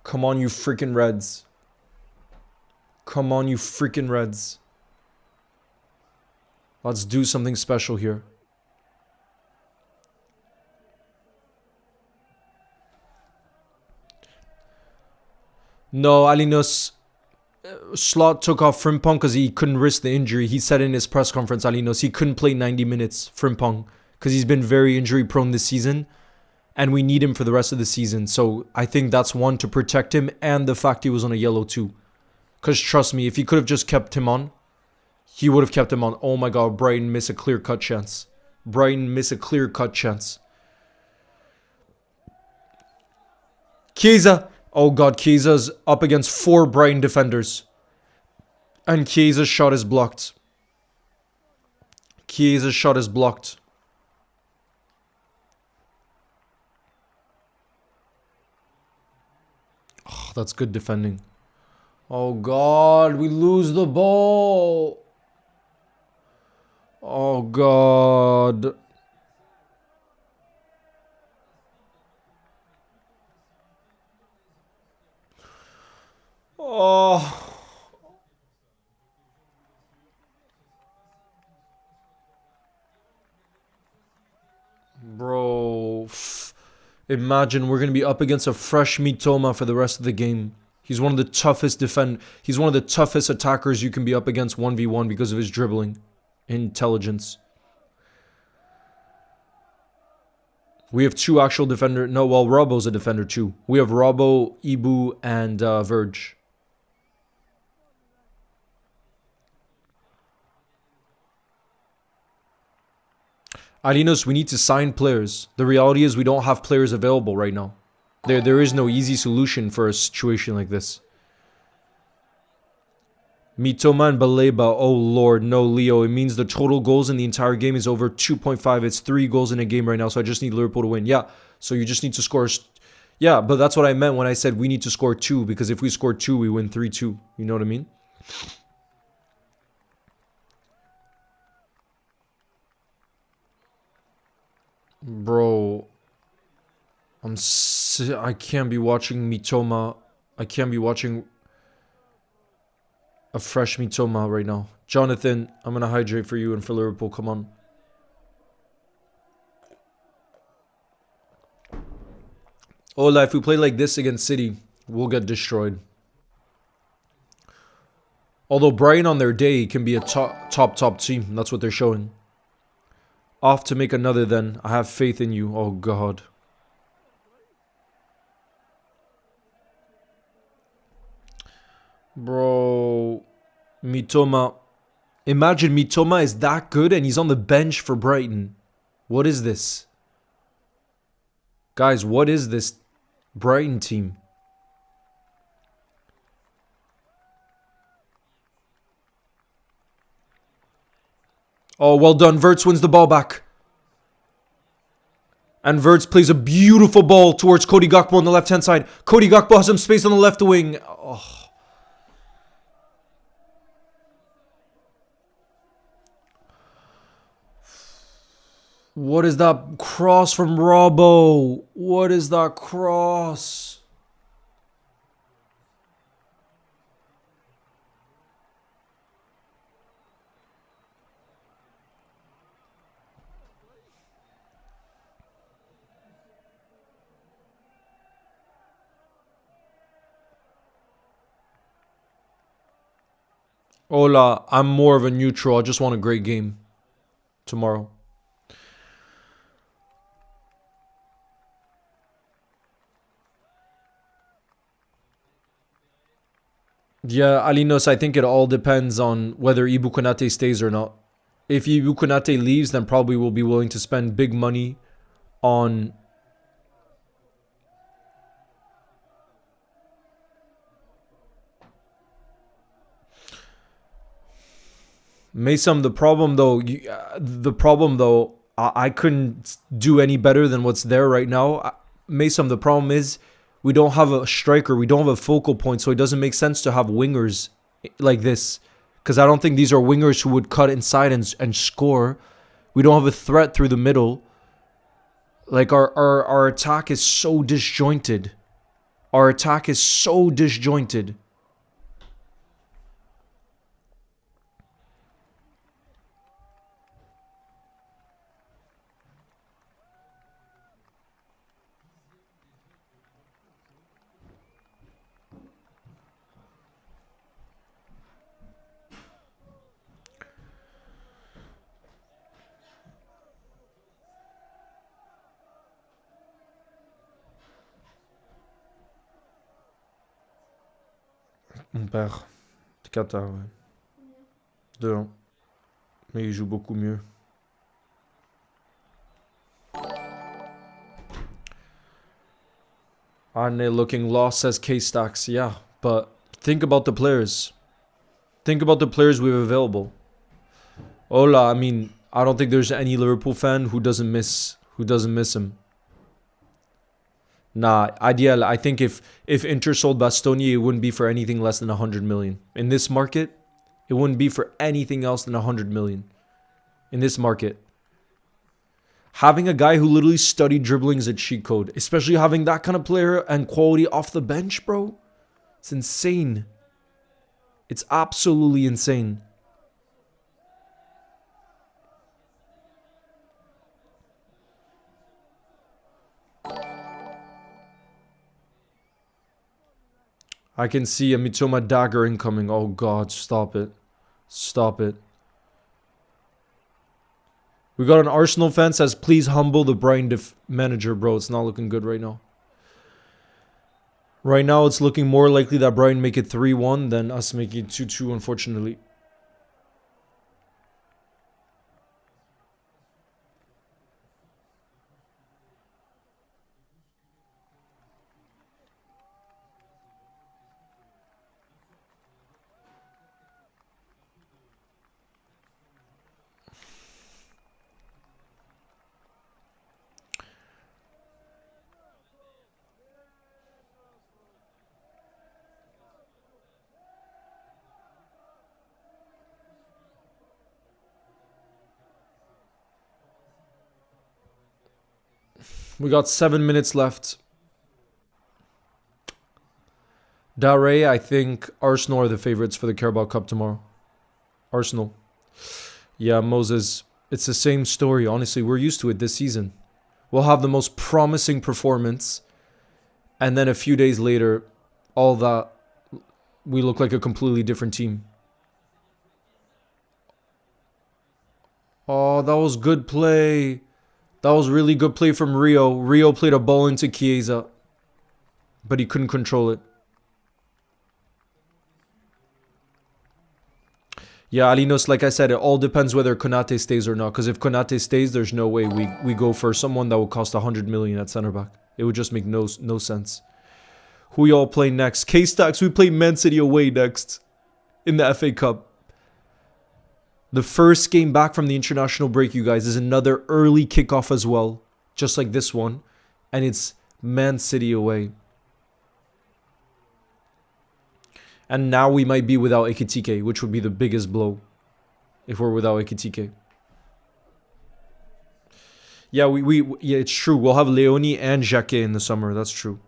Come on, you freaking Reds. Come on, you freaking Reds. Let's do something special here. No, Alinos. Slot took off Frimpong because he couldn't risk the injury. He said in his press conference, Alinos, he couldn't play 90 minutes, Frimpong, because he's been very injury prone this season. And we need him for the rest of the season. So I think that's one, to protect him, and the fact he was on a yellow too. Because trust me, if he could have just kept him on, he would have kept him on. Oh my god, Brighton miss a clear-cut chance. Brighton miss a clear-cut chance. Chiesa. Oh god, Chiesa's up against 4 Brighton defenders. And Chiesa's shot is blocked. Chiesa's shot is blocked. Oh, that's good defending. Oh god, we lose the ball. Oh god. Oh. Bro. Imagine we're going to be up against a fresh Mitoma for the rest of the game. He's one of the toughest He's one of the toughest attackers you can be up against 1v1 because of his dribbling intelligence. We have 2 actual defenders. No, well, Robbo's a defender too. We have Robbo, Ibu, and Verge. Alinos, we need to sign players. The reality is we don't have players available right now. There is no easy solution for a situation like this. Mitoma and Baleba. Oh lord, no, Leo. It means the total goals in the entire game is over 2.5. It's 3 goals in a game right now, so I just need Liverpool to win. Yeah, so you just need to score. Yeah, but that's what I meant when I said we need to score 2, because if we score 2, we win 3-2. You know what I mean? Bro, I can't be watching Mitoma. I can't be watching a fresh Mitoma right now. Jonathan, I'm gonna hydrate for you and for Liverpool. Come on. Ola, if we play like this against City, we'll get destroyed. Although Brighton on their day can be a top team. That's what they're showing. Off to make another then. I have faith in you. Oh god. Bro. Mitoma. Imagine Mitoma is that good and he's on the bench for Brighton. What is this? Guys, what is this Brighton team? Oh, well done. Verts wins the ball back. And Verts plays a beautiful ball towards Cody Gakpo on the left-hand side. Cody Gakpo has some space on the left wing. Oh. What is that cross from Robbo? What is that cross? Ola, I'm more of a neutral. I just want a great game tomorrow. Yeah, Alinos, I think it all depends on whether Ibu Konate stays or not. If Ibu Konate leaves, then probably we'll be willing to spend big money on... Mason, the problem though, I couldn't do any better than what's there right now. Mason, the problem is we don't have a striker. We don't have a focal point, so it doesn't make sense to have wingers like this. Because I don't think these are wingers who would cut inside and score. We don't have a threat through the middle. Like, our attack is so disjointed. Our attack is so disjointed. On perd. 4 ouais. 2-1. Mais il joue beaucoup mieux. Arne looking lost, says K-Stacks. Yeah, but think about the players. Think about the players we have available. Ola, I mean, I don't think there's any Liverpool fan who doesn't miss him. Nah, ideal. I think if Inter sold Bastoni, it wouldn't be for anything less than 100 million. In this market, it wouldn't be for anything else than 100 million. In this market. Having a guy who literally studied dribbling is a cheat code. Especially having that kind of player and quality off the bench, bro. It's insane. It's absolutely insane. I can see a Mitoma dagger incoming. Oh god, stop it. Stop it. We got an Arsenal fan says, please humble the Brighton manager, bro. It's not looking good right now. Right now, it's looking more likely that Brighton make it 3-1 than us making it 2-2, unfortunately. We got 7 minutes left. Dare, I think Arsenal are the favorites for the Carabao Cup tomorrow. Arsenal. Yeah, Moses. It's the same story. Honestly, we're used to it this season. We'll have the most promising performance. And then a few days later, all that, we look like a completely different team. Oh, that was good play. That was really good play from Rio. Rio played a ball into Chiesa. But he couldn't control it. Yeah, Alinos, like I said, it all depends whether Konate stays or not. Because if Konate stays, there's no way we go for someone that will cost 100 million at centre back. It would just make no sense. Who y'all play next? K-Stacks, we play Man City away next. In the FA Cup. The first game back from the international break, you guys, is another early kickoff as well. Just like this one. And it's Man City away. And now we might be without Ekitike, which would be the biggest blow. If we're without Ekitike. Yeah, yeah, it's true. We'll have Leoni and Jacque in the summer. That's true.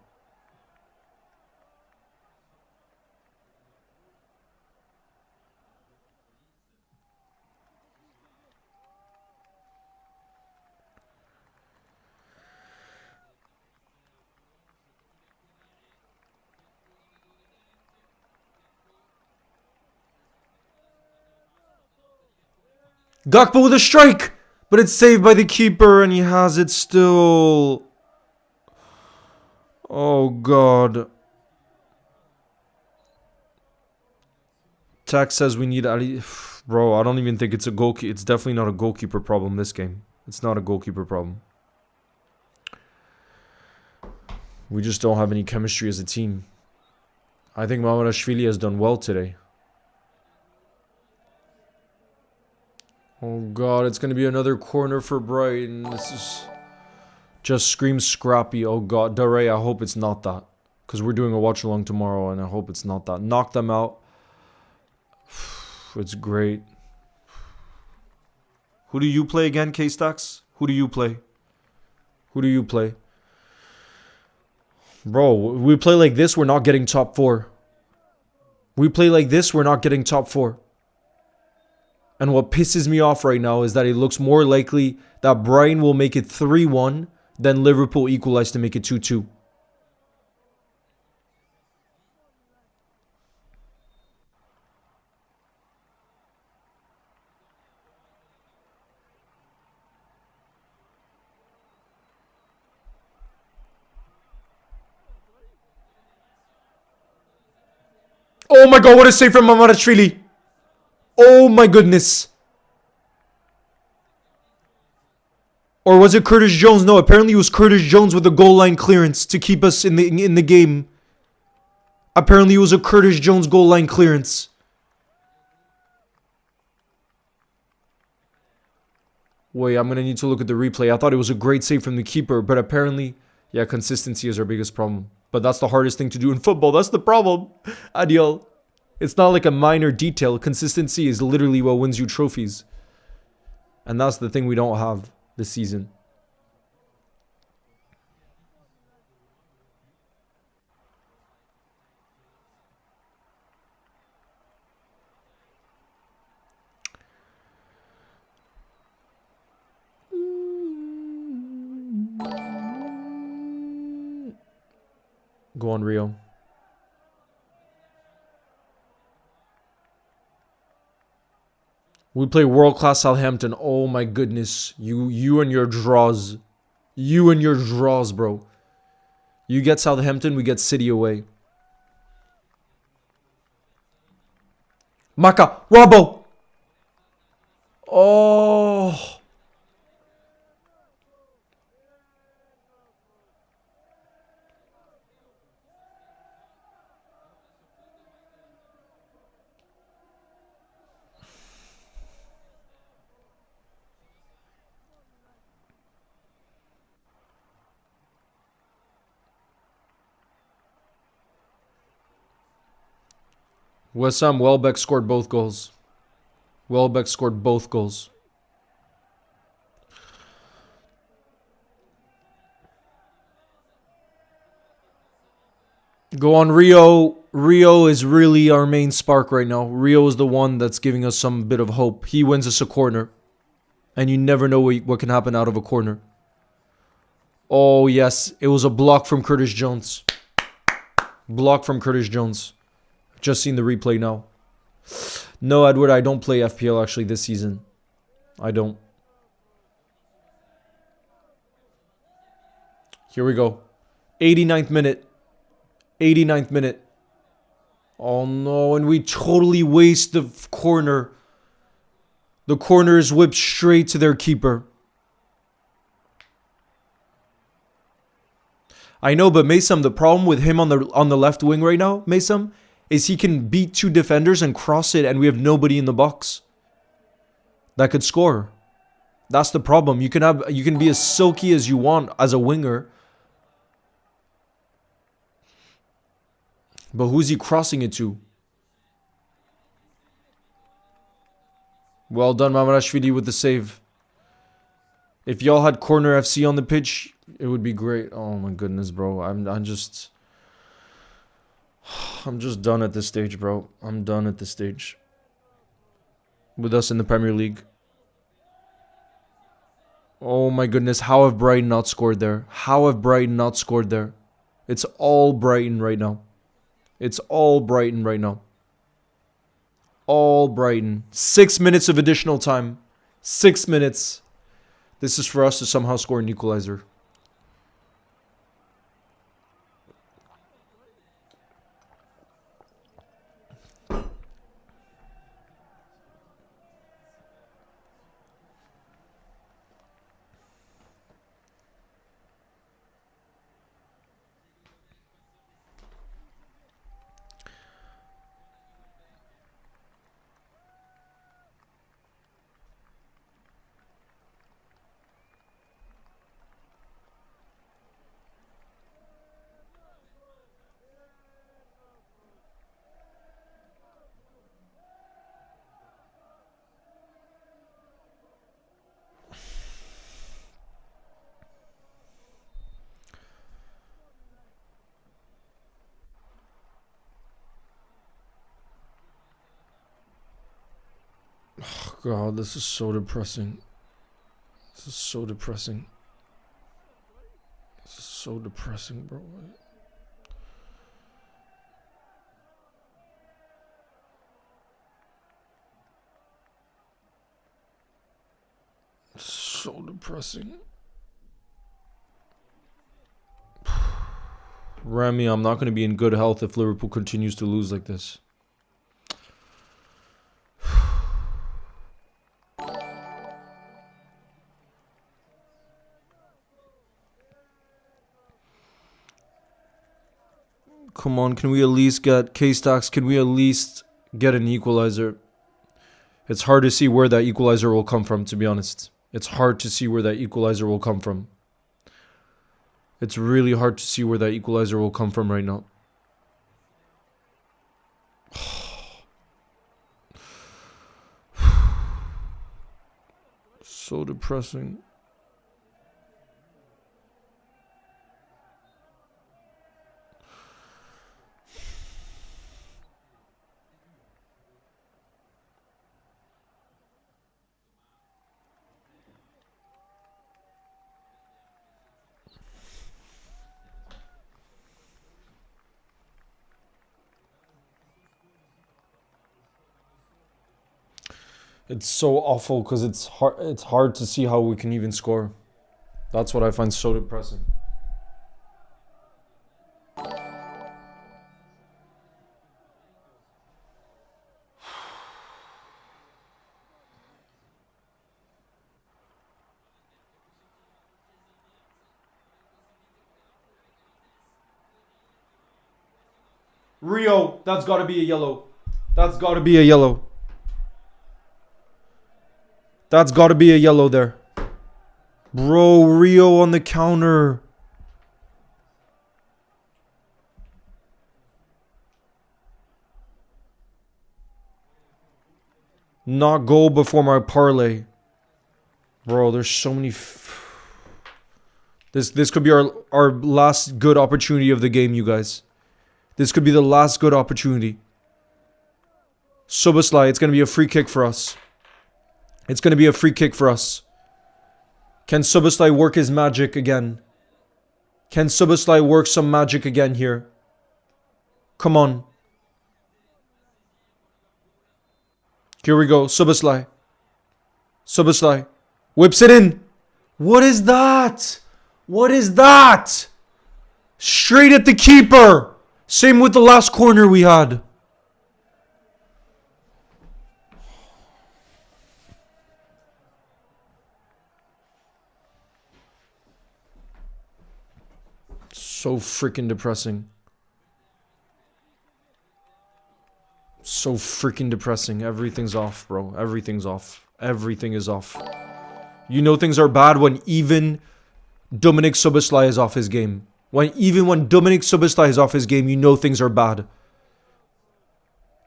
Gakpo with a strike! But it's saved by the keeper and he has it still. Oh, God. Tax says we need Ali. Bro, I don't even think it's a goalkeeper. It's definitely not a goalkeeper problem this game. It's not a goalkeeper problem. We just don't have any chemistry as a team. I think Mamadashvili has done well today. Oh god, it's going to be another corner for Brighton. This is... just screams scrappy. Oh god, Dare, I hope it's not that. Because we're doing a watch along tomorrow and I hope it's not that. Knock them out. It's great. Who do you play again, K-Stacks? Who do you play? Who do you play? Bro, we play like this, we're not getting top 4. We play like this, we're not getting top 4. And what pisses me off right now is that it looks more likely that Brighton will make it 3-1 than Liverpool equalize to make it 2-2. Oh my god, what a save from Mamarashvili. Oh my goodness. Or was it Curtis Jones? No, apparently it was Curtis Jones with a goal line clearance to keep us in the game. Apparently it was a Curtis Jones goal line clearance. Wait, I'm going to need to look at the replay. I thought it was a great save from the keeper, but apparently, yeah, consistency is our biggest problem. But that's the hardest thing to do in football. That's the problem. Adiel. It's not like a minor detail. Consistency is literally what wins you trophies. And that's the thing we don't have this season. Go on, Rio. We play world-class Southampton. Oh my goodness. You and your draws. You and your draws, bro. You get Southampton, we get City away. Maka, Robbo. Oh. West Ham, Welbeck scored both goals. Welbeck scored both goals. Go on, Rio. Rio is really our main spark right now. Rio is the one that's giving us some bit of hope. He wins us a corner. And you never know what can happen out of a corner. Oh, yes. It was a block from Curtis Jones. Block from Curtis Jones. Just seen the replay now. No, Edward, I don't play FPL actually this season. I don't. Here we go. 89th minute. 89th minute. Oh no, and we totally waste the corner. The corner is whipped straight to their keeper. I know, but Mason, the problem with him on the left wing right now, Mason, is he can beat two defenders and cross it, and we have nobody in the box that could score. That's the problem. You can be as silky as you want as a winger, but who's he crossing it to? Well done, Mamarashvili, with the save. If y'all had Corner FC on the pitch, it would be great. Oh my goodness, bro. I'm just done at this stage, bro. I'm done at this stage. With us in the Premier League. Oh my goodness, how have Brighton not scored there? How have Brighton not scored there? It's all Brighton right now. It's all Brighton right now. All Brighton. 6 minutes of additional time. 6 minutes. This is for us to somehow score an equalizer. God, this is so depressing. This is so depressing. This is so depressing, bro. So depressing. Remy, I'm not going to be in good health if Liverpool continues to lose like this. Come on, can we at least get K-Stacks? Can we at least get an equalizer? It's hard to see where that equalizer will come from, to be honest. It's hard to see where that equalizer will come from. It's really hard to see where that equalizer will come from right now. So depressing. It's so awful because it's hard to see how we can even score. That's what I find so depressing. Rio, that's got to be a yellow. That's got to be a yellow. That's got to be a yellow there. Bro, Rio on the counter. Not goal before my parlay. Bro, there's so many... This could be our last good opportunity of the game, you guys. This could be the last good opportunity. Suboszlai, it's going to be a free kick for us. It's going to be a free kick for us. Can Suboszlai work his magic again? Can Suboszlai work some magic again here? Come on. Here we go. Suboszlai. Suboszlai. Whips it in. What is that? What is that? Straight at the keeper. Same with the last corner we had. So freaking depressing. So freaking depressing. Everything's off, bro. Everything's off. Everything is off. You know things are bad when even Dominik Suboszlai is off his game. Even when Dominik Suboszlai is off his game, you know things are bad.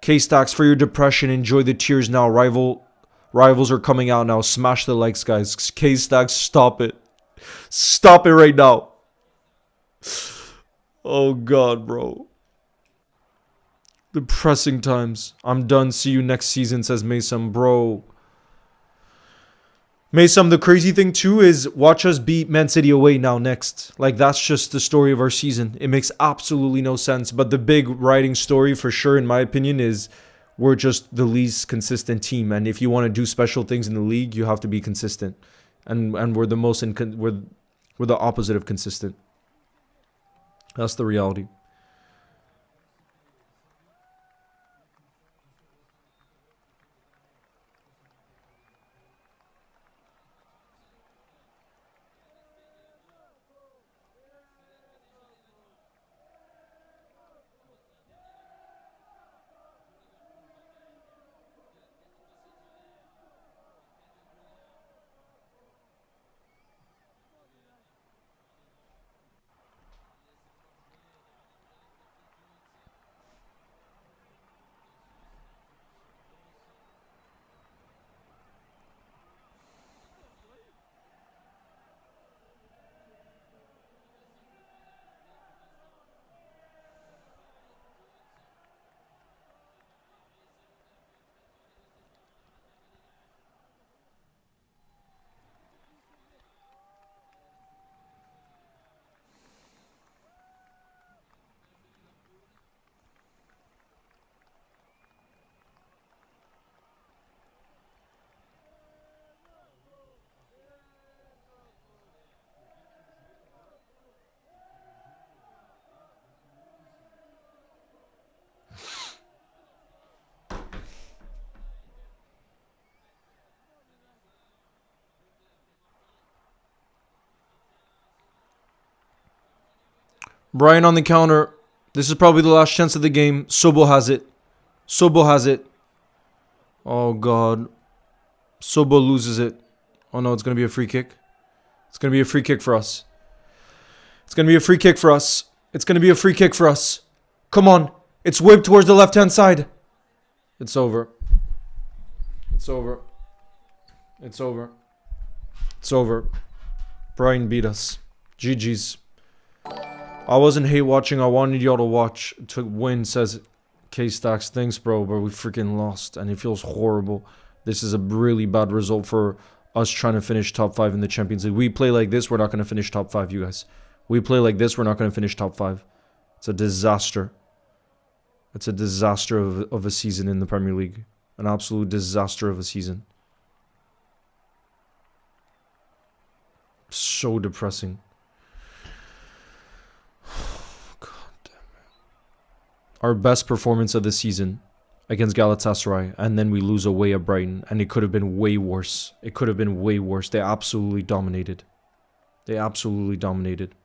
K-Stacks, for your depression, enjoy the tears now. Rivals are coming out now. Smash the likes, guys. K-Stacks, stop it. Stop it right now. Oh God, bro. Depressing times. I'm done. See you next season, says Mason. Bro. Mason, the crazy thing too is watch us beat Man City away now next. Like, that's just the story of our season. It makes absolutely no sense. But the big writing story for sure, in my opinion, is we're just the least consistent team. And if you want to do special things in the league, you have to be consistent. And we're the most we're the opposite of consistent. That's the reality. Brighton on the counter. This is probably the last chance of the game. Sobo has it. Sobo has it. Oh, God. Sobo loses it. Oh, no, it's going to be a free kick. It's going to be a free kick for us. It's going to be a free kick for us. It's going to be a free kick for us. Come on. It's whipped towards the left-hand side. It's over. It's over. It's over. It's over. Brighton beat us. GG's. I wasn't hate watching. I wanted y'all to watch. To win, says K-Stacks. Thanks, bro. But we freaking lost. And it feels horrible. This is a really bad result for us trying to finish top 5 in the Champions League. We play like this, we're not going to finish top 5, you guys. We play like this, we're not going to finish top 5. It's a disaster. It's a disaster of a season in the Premier League. An absolute disaster of a season. So depressing. God damn it. Our best performance of the season against Galatasaray, and then we lose away at Brighton, and it could have been way worse. It could have been way worse. They absolutely dominated. They absolutely dominated.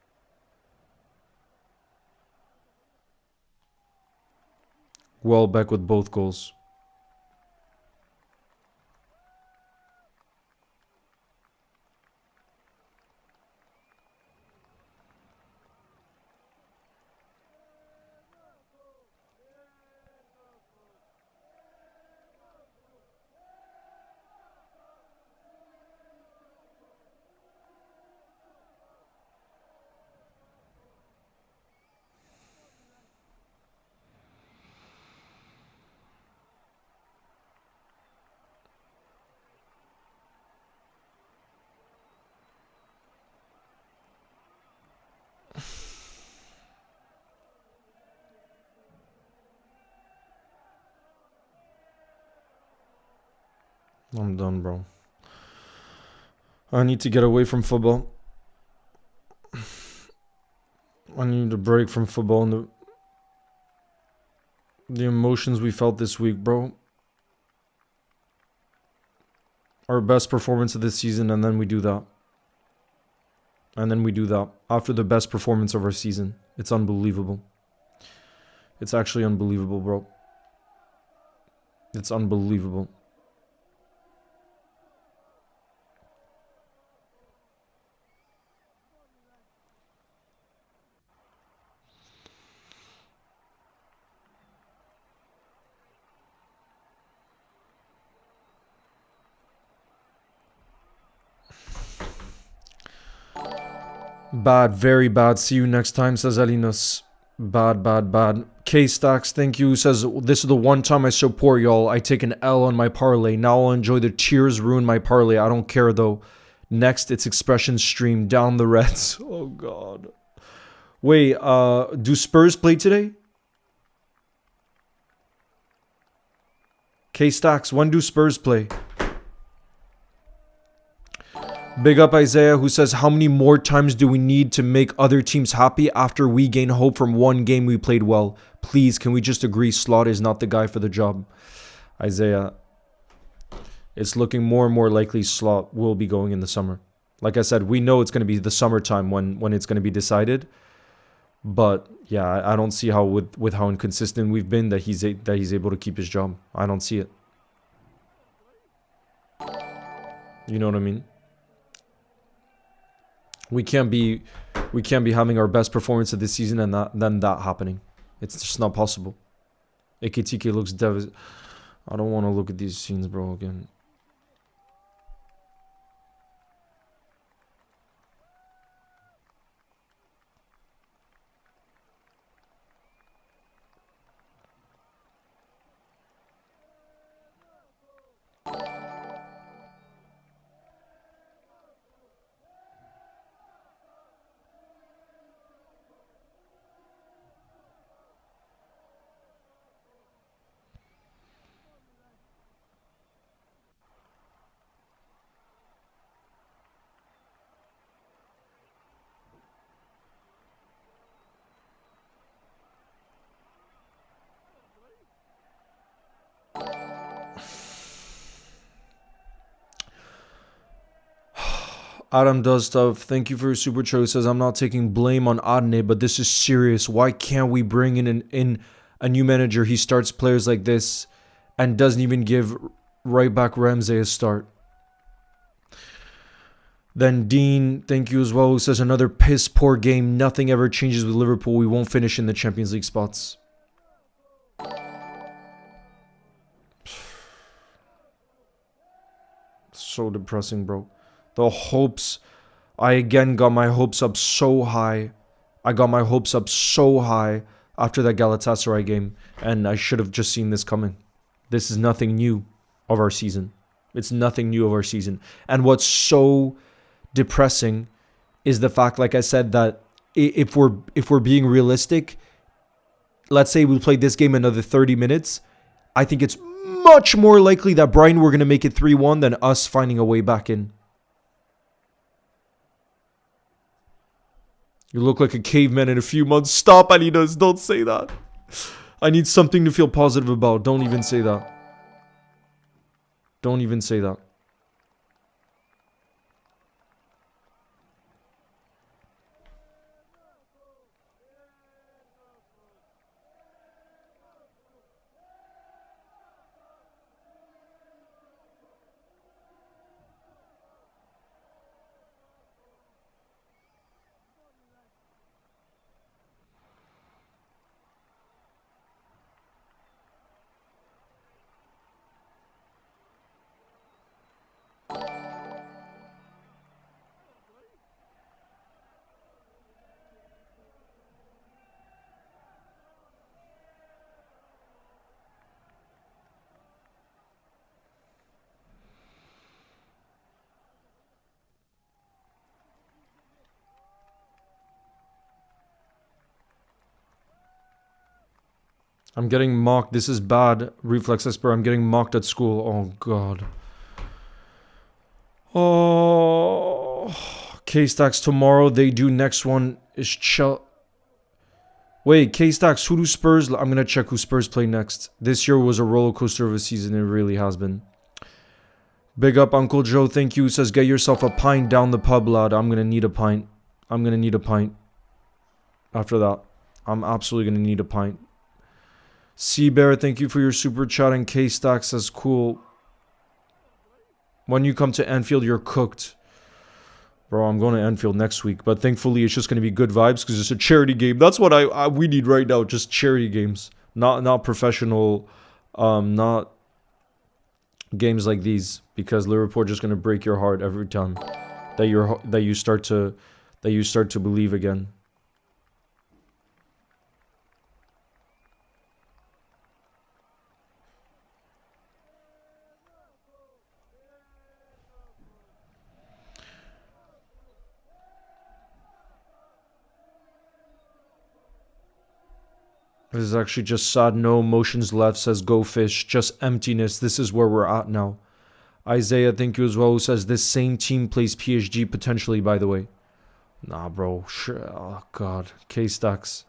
Welbeck with both goals. I'm done, bro. I need to get away from football. I need a break from football and the emotions we felt this week, bro. Our best performance of this season, and then we do that. And then we do that. After the best performance of our season. It's unbelievable. It's actually unbelievable, bro. It's unbelievable. Bad, very bad. See you next time, says Alinos. Bad, bad, bad. K-Stacks, thank you. Says, this is the one time I support y'all. I take an L on my parlay. Now I'll enjoy the tears ruin my parlay. I don't care, though. Next, it's Expression Stream. Down the Reds. Oh, God. Wait, do Spurs play today? K-Stacks, when do Spurs play? Big up Isaiah, who says, how many more times do we need to make other teams happy after we gain hope from one game we played well? Please, can we just agree Slot is not the guy for the job? Isaiah, it's looking more and more likely Slot will be going in the summer. Like I said, we know it's going to be the summertime when it's going to be decided. But yeah, I don't see how with how inconsistent we've been that he's able to keep his job. I don't see it. You know what I mean? We can't be having our best performance of this season and then that happening. It's just not possible. Ekitike looks devastated. I don't want to look at these scenes, bro, again. Adam does stuff. Thank you for your super chat. He says, I'm not taking blame on Adne, but this is serious. Why can't we bring in a new manager? He starts players like this and doesn't even give right back Ramsey a start. Then Dean, thank you as well, who says, another piss poor game. Nothing ever changes with Liverpool. We won't finish in the Champions League spots. So depressing, bro. The hopes, I again got my hopes up so high. I got my hopes up so high after that Galatasaray game, and I should have just seen this coming. This is nothing new of our season. It's nothing new of our season. And what's so depressing is the fact, like I said, that if we're being realistic, let's say we played this game another 30 minutes, I think it's much more likely that Brighton were going to make it 3-1 than us finding a way back in. You look like a caveman in a few months. Stop, Aninas. Don't say that. I need something to feel positive about. Don't even say that. Don't even say that. I'm getting mocked. This is bad. Reflex Esper. I'm getting mocked at school. Oh, God. Oh. K-Stacks tomorrow. They do next one is Wait, K-Stacks. Who do Spurs... I'm going to check who Spurs play next. This year was a roller coaster of a season. It really has been. Big up, Uncle Joe. Thank you. Says, get yourself a pint down the pub, lad. I'm going to need a pint. I'm going to need a pint. After that. I'm absolutely going to need a pint. Seabear, thank you for your super chat. And K-Stack says, cool. When you come to Anfield, you're cooked. Bro, I'm going to Anfield next week. But thankfully, it's just going to be good vibes because it's a charity game. That's what we need right now. Just charity games. Not professional. Not games like these. Because Liverpool are just going to break your heart every time that you start to believe again. This is actually just sad. No emotions left, says Go Fish. Just emptiness. This is where we're at now. Isaiah, thank you as well, who says this same team plays PSG potentially, by the way. Nah, bro. Sure. Oh, God. K-Stacks.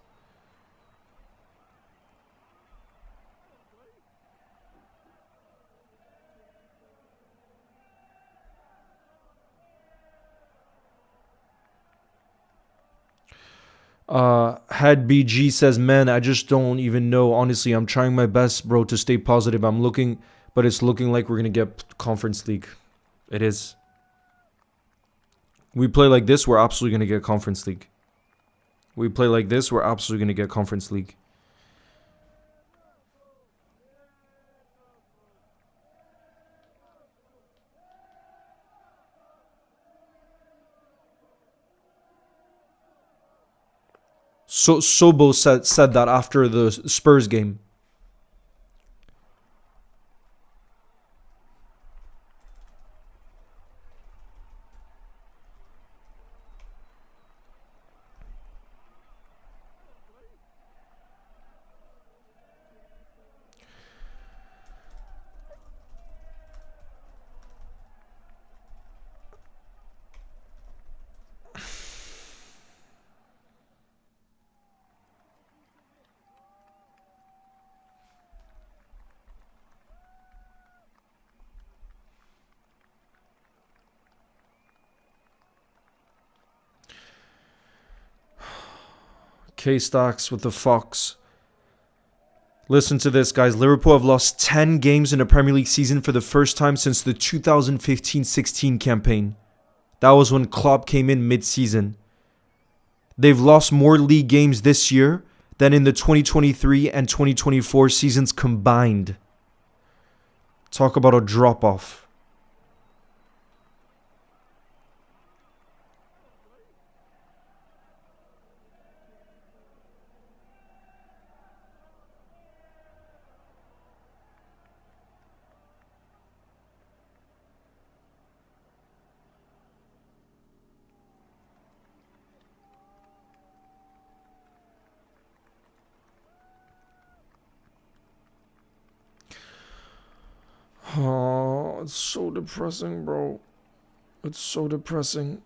Head BG says, man, I just don't even know. Honestly, I'm trying my best, bro, to stay positive. But it's looking like we're going to get Conference League. It is. We play like this, we're absolutely going to get Conference League. We play like this, we're absolutely going to get Conference League. So Sobo said that after the Spurs game. K-Stacks with the Fox. Listen to this, guys. Liverpool have lost 10 games in a Premier League season for the first time since the 2015-16 campaign. That was when Klopp came in mid-season. They've lost more league games this year than in the 2023 and 2024 seasons combined. Talk about a drop-off. Oh, it's so depressing, bro. It's so depressing.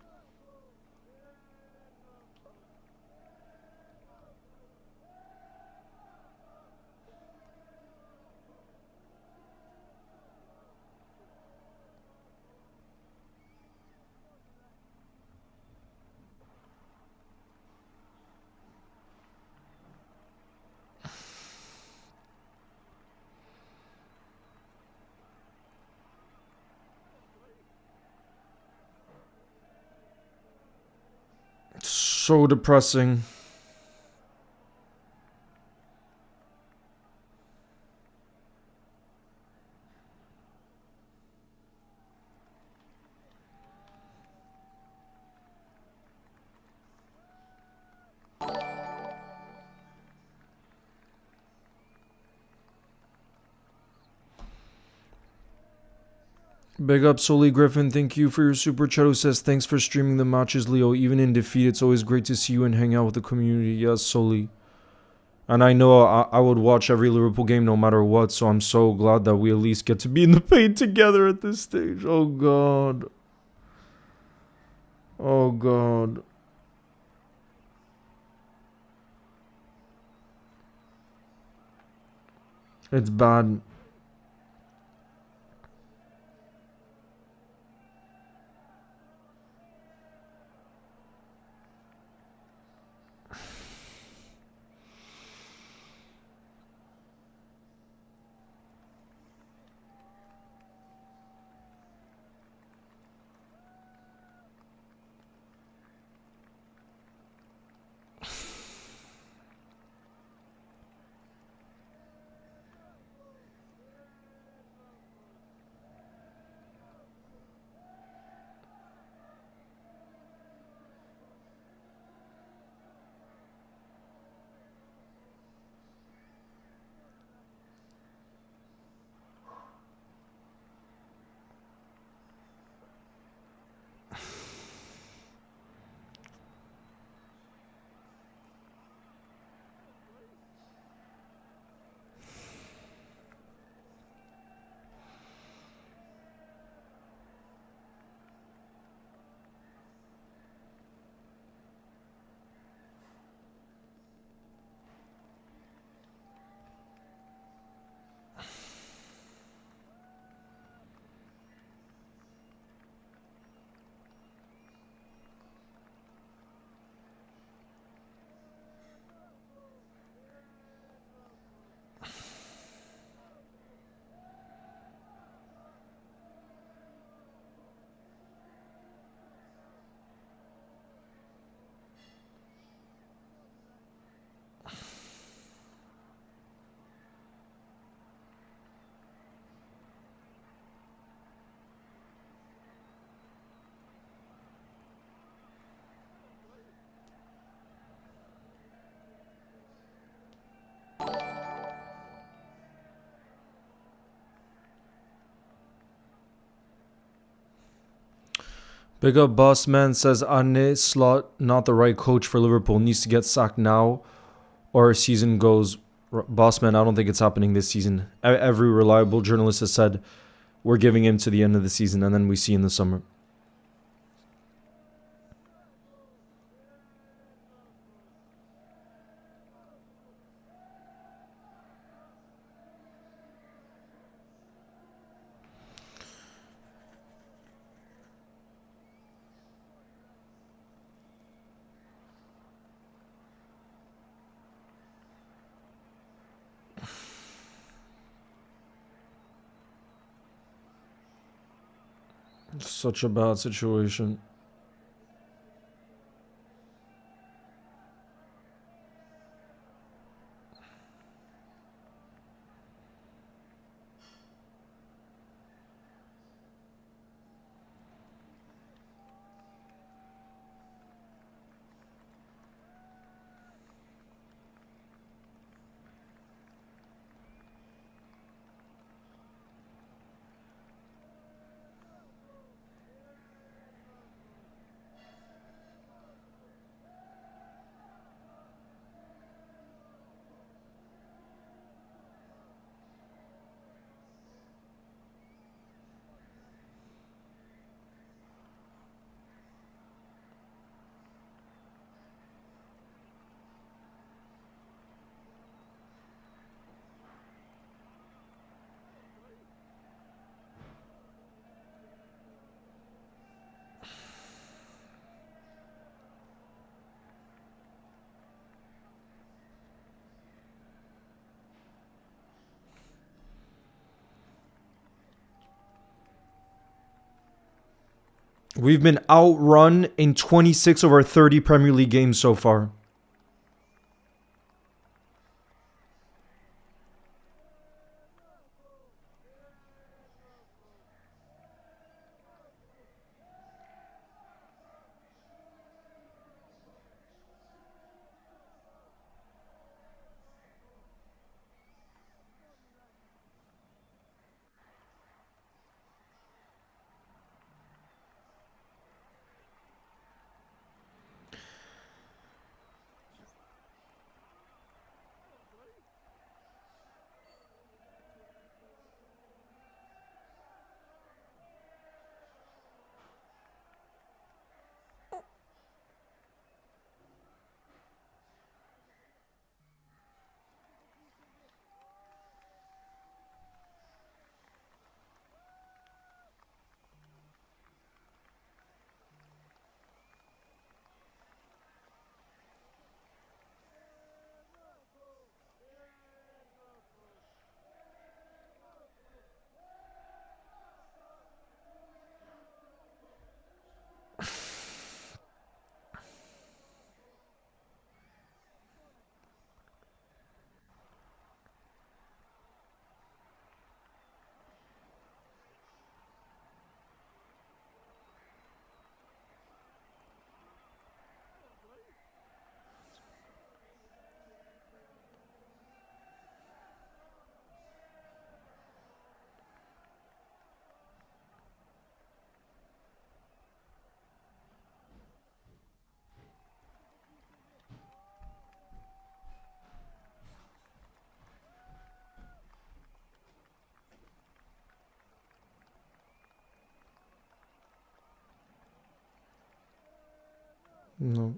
So depressing. Big up Soli Griffin, thank you for your super chat. Who says thanks for streaming the matches, Leo. Even in defeat, it's always great to see you and hang out with the community. Yes, Soli. And I know I would watch every Liverpool game no matter what, so I'm so glad that we at least get to be in the paint together at this stage. Oh God. Oh God. It's bad. Big up Boss Man says Arne Slot not the right coach for Liverpool, needs to get sacked now or season goes. Boss Man, I don't think it's happening this season. Every reliable journalist has said we're giving him to the end of the season and then we see in the summer. Such a bad situation. We've been outrun in 26 of our 30 Premier League games so far. No.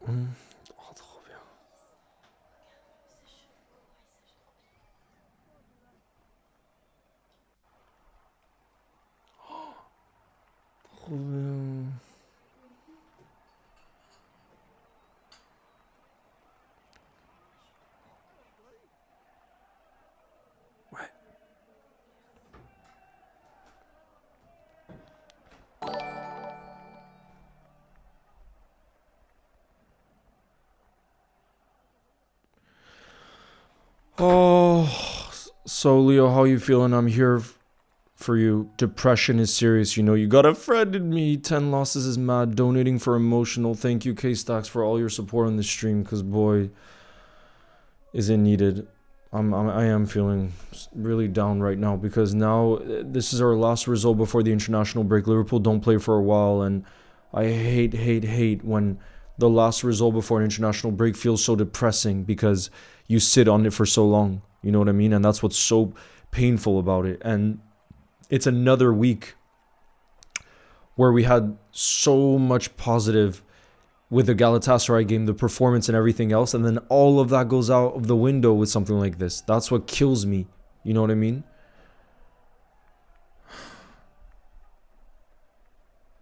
Oh, trop bien. Trop bien. Ouais. Oh, so Leo, how you feeling? I'm here for you. Depression is serious. You know, you got a friend in me. 10 losses is mad. Donating for emotional. Thank you, K-Stocks, for all your support on the stream, because boy, is it needed. I am feeling really down right now, because now this is our last result before the international break. Liverpool don't play for a while, and I hate when the last result before an international break feels so depressing, because you sit on it for so long. You know what I mean? And that's what's so painful about it. And it's another week where we had so much positive with the Galatasaray game, the performance and everything else, and then all of that goes out of the window with something like this. That's what kills me. You know what I mean?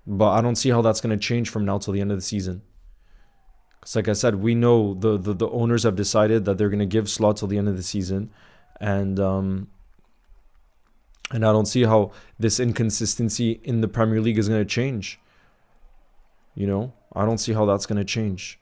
But I don't see how that's going to change from now till the end of the season. Because like I said, we know the owners have decided that they're going to give Slot till the end of the season. And I don't see how this inconsistency in the Premier League is going to change. You know? I don't see how that's going to change.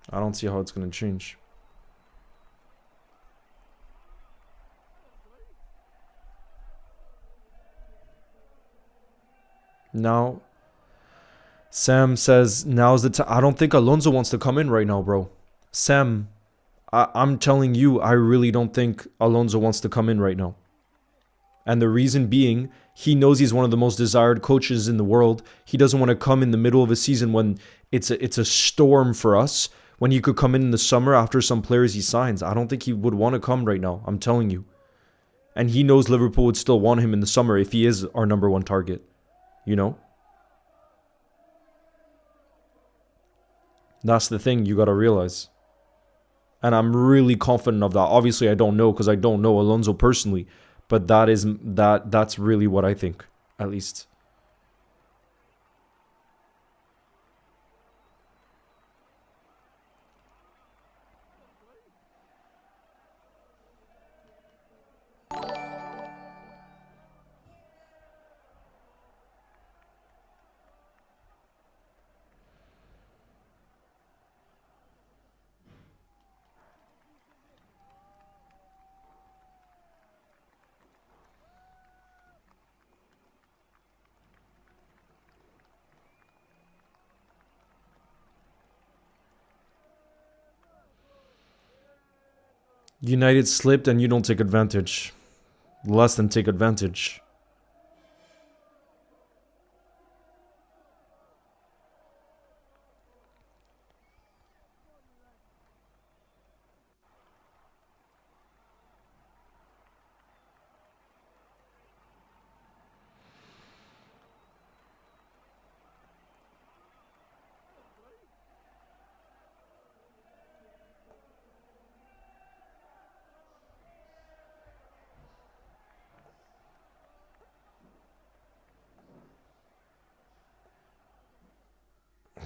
I don't see how it's going to change. Now, Sam says, now's the time. I don't think Alonso wants to come in right now, bro. Sam, I'm telling you, I really don't think Alonso wants to come in right now. And the reason being, he knows he's one of the most desired coaches in the world. He doesn't want to come in the middle of a season when it's a storm for us, when he could come in the summer after some players he signs. I don't think he would want to come right now. I'm telling you. And he knows Liverpool would still want him in the summer if he is our number one target. You know? That's the thing you got to realize. And I'm really confident of that. Obviously, I don't know because I don't know Alonso personally. But that's really what I think, at least. United slipped and you don't take advantage. Less than take advantage.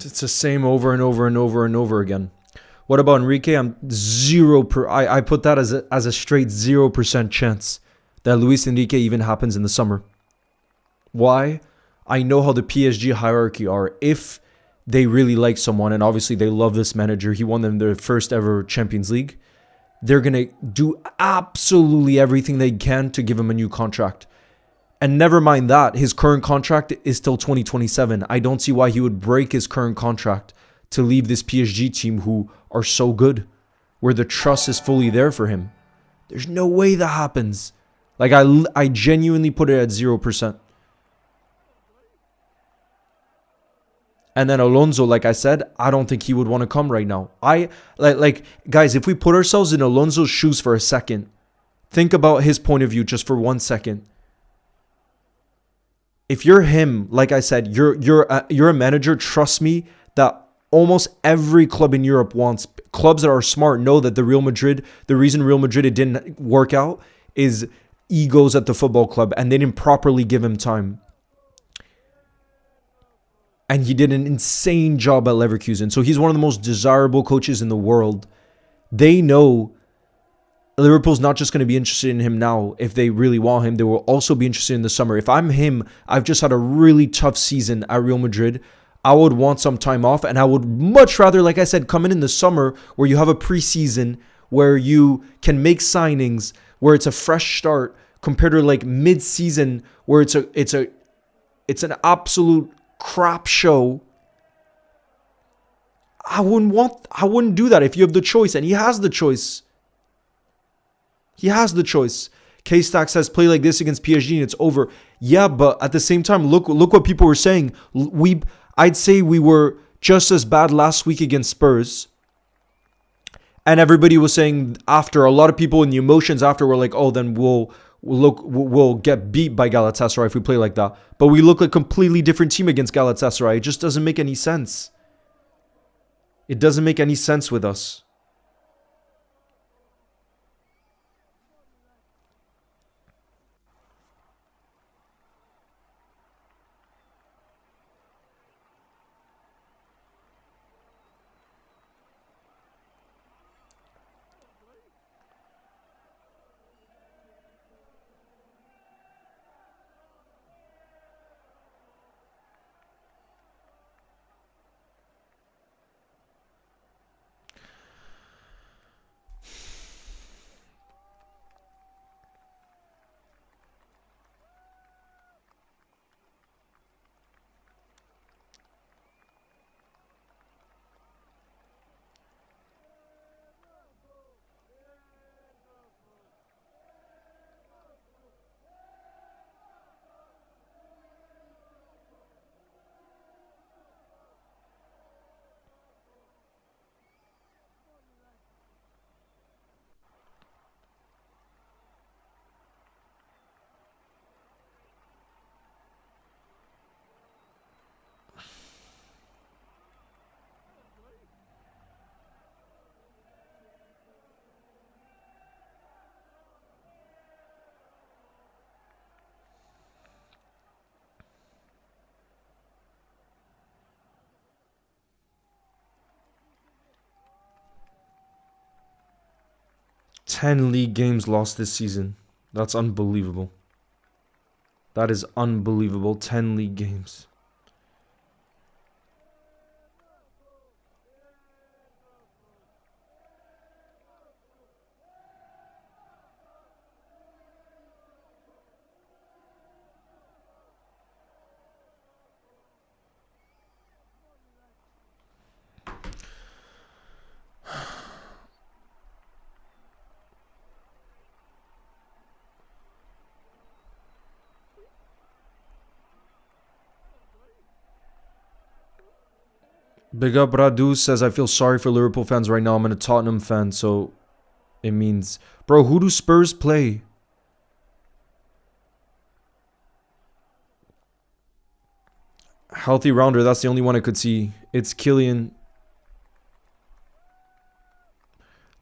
It's the same over and over and over and over again. What about Enrique? I'm I put that as a straight 0% chance that Luis Enrique even happens in the summer. Why? I know how the PSG hierarchy are. If they really like someone, and obviously they love this manager, he won them their first ever Champions League, they're going to do absolutely everything they can to give him a new contract. And never mind that, his current contract is till 2027. I don't see why he would break his current contract to leave this PSG team who are so good, where the trust is fully there for him. There's no way that happens. Like, I genuinely put it at 0%. And then Alonso, like I said, I don't think he would want to come right now. Guys, if we put ourselves in Alonso's shoes for a second, think about his point of view just for 1 second. If you're him, like I said, you're a manager, trust me, that almost every club in Europe wants. Clubs that are smart know that the reason Real Madrid it didn't work out is egos at the football club, and they didn't properly give him time. And he did an insane job at Leverkusen. So he's one of the most desirable coaches in the world. They know Liverpool's not just going to be interested in him now. If they really want him, they will also be interested in the summer. If I'm him, I've just had a really tough season at Real Madrid. I would want some time off, and I would much rather, like I said, come in the summer where you have a preseason, where you can make signings, where it's a fresh start, compared to like mid-season where it's an absolute crap show. I wouldn't do that if you have the choice, and he has the choice. He has the choice. K-Stack says play like this against PSG and it's over. Yeah, but at the same time, look what people were saying. I'd say we were just as bad last week against Spurs. And everybody was saying after, a lot of people in the emotions after were like, oh, then we'll get beat by Galatasaray if we play like that. But we look like a completely different team against Galatasaray. It just doesn't make any sense. It doesn't make any sense with us. Ten league games lost this season. That's unbelievable. That is unbelievable. 10 league games. Big up Radu says, I feel sorry for Liverpool fans right now. I'm a Tottenham fan, so it means... Bro, who do Spurs play? Healthy rounder, that's the only one I could see. It's Killian.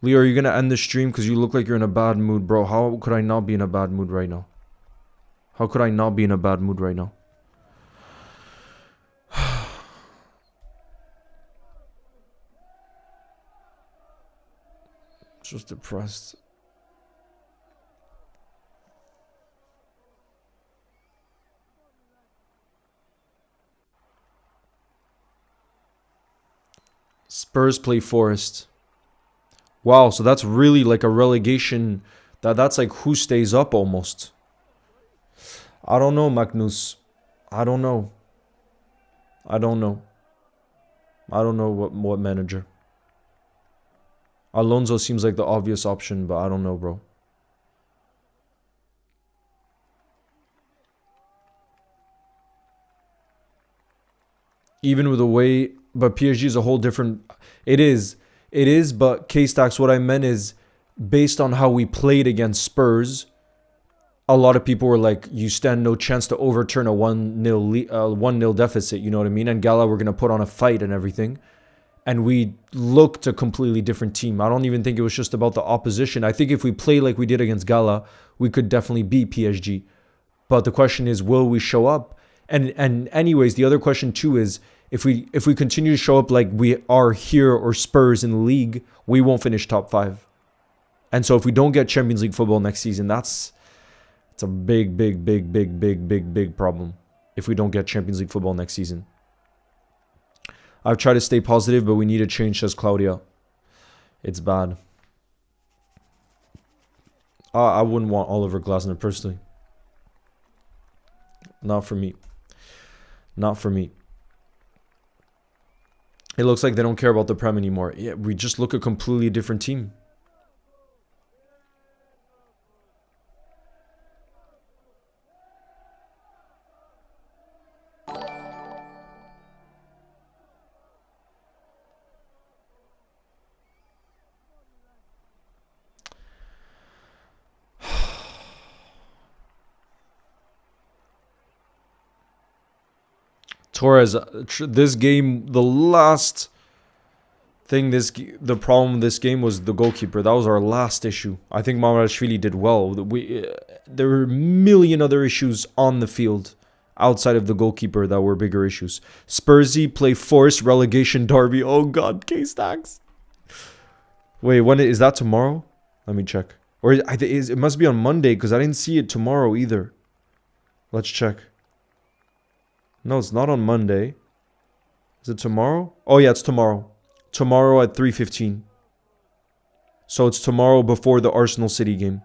Leo, are you going to end the stream? Because you look like you're in a bad mood, bro. How could I not be in a bad mood right now? How could I not be in a bad mood right now? Just depressed. Spurs play Forest. Wow, so that's really like a relegation. That's like who stays up almost. I don't know, Magnus. I don't know. I don't know what manager. Alonso seems like the obvious option, but I don't know, bro. Even with the way... But PSG is a whole different... It is, but K-Stacks, what I meant is, based on how we played against Spurs, a lot of people were like, you stand no chance to overturn a 1-0 deficit, you know what I mean? And Gala were going to put on a fight and everything. And we looked a completely different team. I don't even think it was just about the opposition. I think if we play like we did against Gala, we could definitely beat PSG. But the question is, will we show up? And anyways, the other question too is if we continue to show up like we are here or Spurs in the league, we won't finish top 5. And so if we don't get Champions League football next season, it's a big problem. If we don't get Champions League football next season. I've tried to stay positive, but we need a change, says Claudia. It's bad. I wouldn't want Oliver Glasner personally. Not for me. Not for me. It looks like they don't care about the Prem anymore. Yeah, we just look a completely different team. Torres, this game, the problem with this game was the goalkeeper. That was our last issue. I think Mamardashvili did well. There were a million other issues on the field outside of the goalkeeper that were bigger issues. Spursy play forced relegation derby. Oh God, K-Stacks. Wait, when is that tomorrow? Let me check. Or it must be on Monday because I didn't see it tomorrow either. Let's check. No, it's not on Monday. Is it tomorrow? Oh, yeah, it's tomorrow. Tomorrow at 3:15. So it's tomorrow before the Arsenal City game.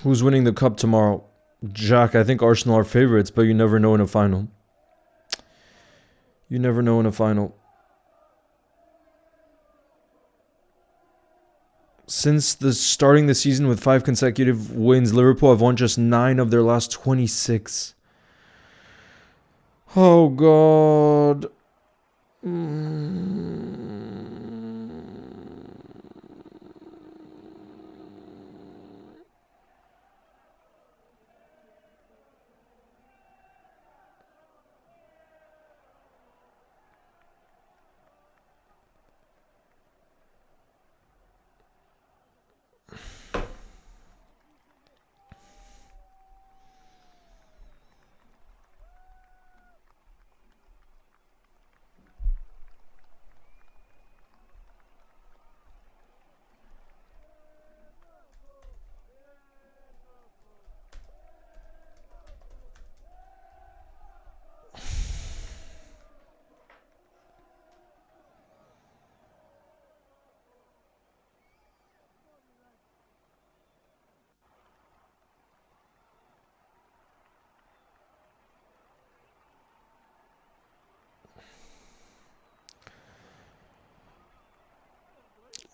Who's winning the cup tomorrow? Jack, I think Arsenal are favorites, but you never know in a final. You never know in a final. Since starting the season with 5 consecutive wins, Liverpool have won just 9 of their last 26. Oh, God.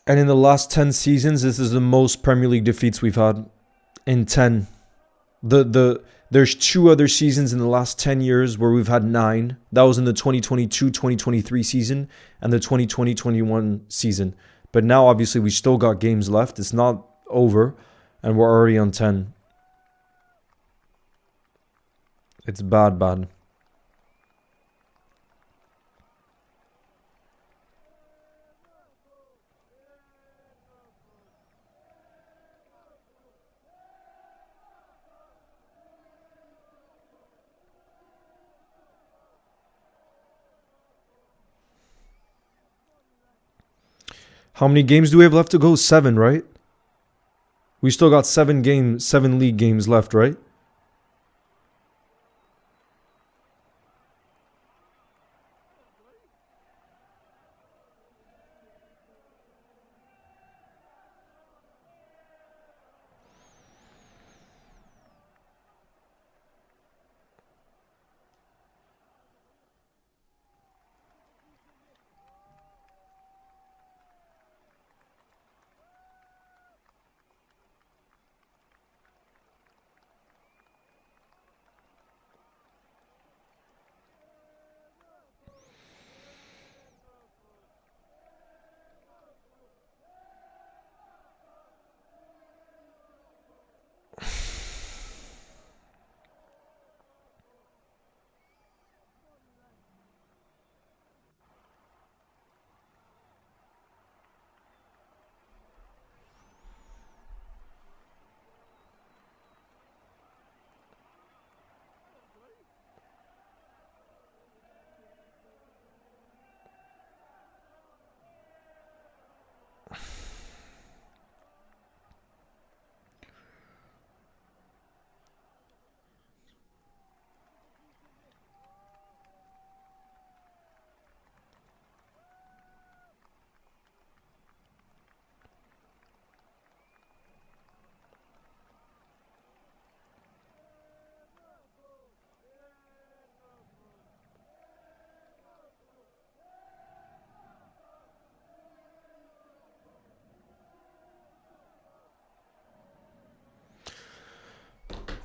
And in the last 10 seasons, this is the most Premier League defeats we've had. In 10. There's 2 other seasons in the last 10 years where we've had 9. That was in the 2022-2023 season and the 2020-21 season. But now, obviously, we still got games left. It's not over, and we're already on 10. It's bad. How many games do we have left to go? 7, right? We still got 7 league games left, right?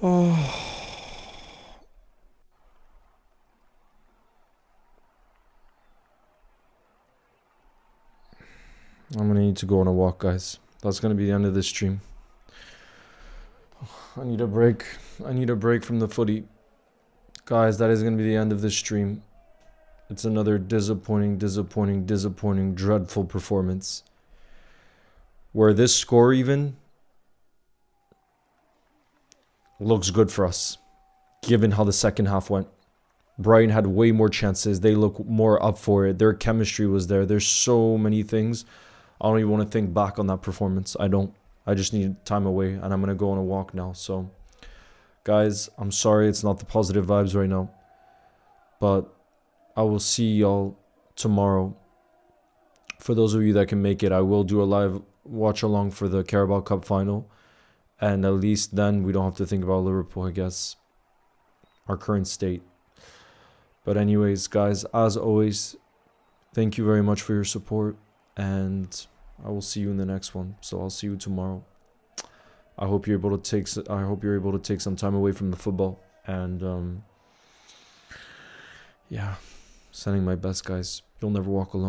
Oh. I'm gonna need to go on a walk, guys. That's gonna be the end of this stream. I need a break. I need a break from the footy. Guys, that is gonna be the end of this stream. It's another disappointing, dreadful performance. Where this score even looks good for us, given how the second half went. Brighton had way more chances. They look more up for it. Their chemistry was there. There's so many things. I don't even want to think back on that performance. I don't. I just need time away, and I'm going to go on a walk now. So, guys, I'm sorry it's not the positive vibes right now. But I will see y'all tomorrow. For those of you that can make it, I will do a live watch along for the Carabao Cup final. And at least then we don't have to think about Liverpool, I guess. Our current state. But anyways, guys, as always, thank you very much for your support. And I will see you in the next one. So I'll see you tomorrow. I hope you're able to take some time away from the football. And yeah, sending my best, guys. You'll never walk alone.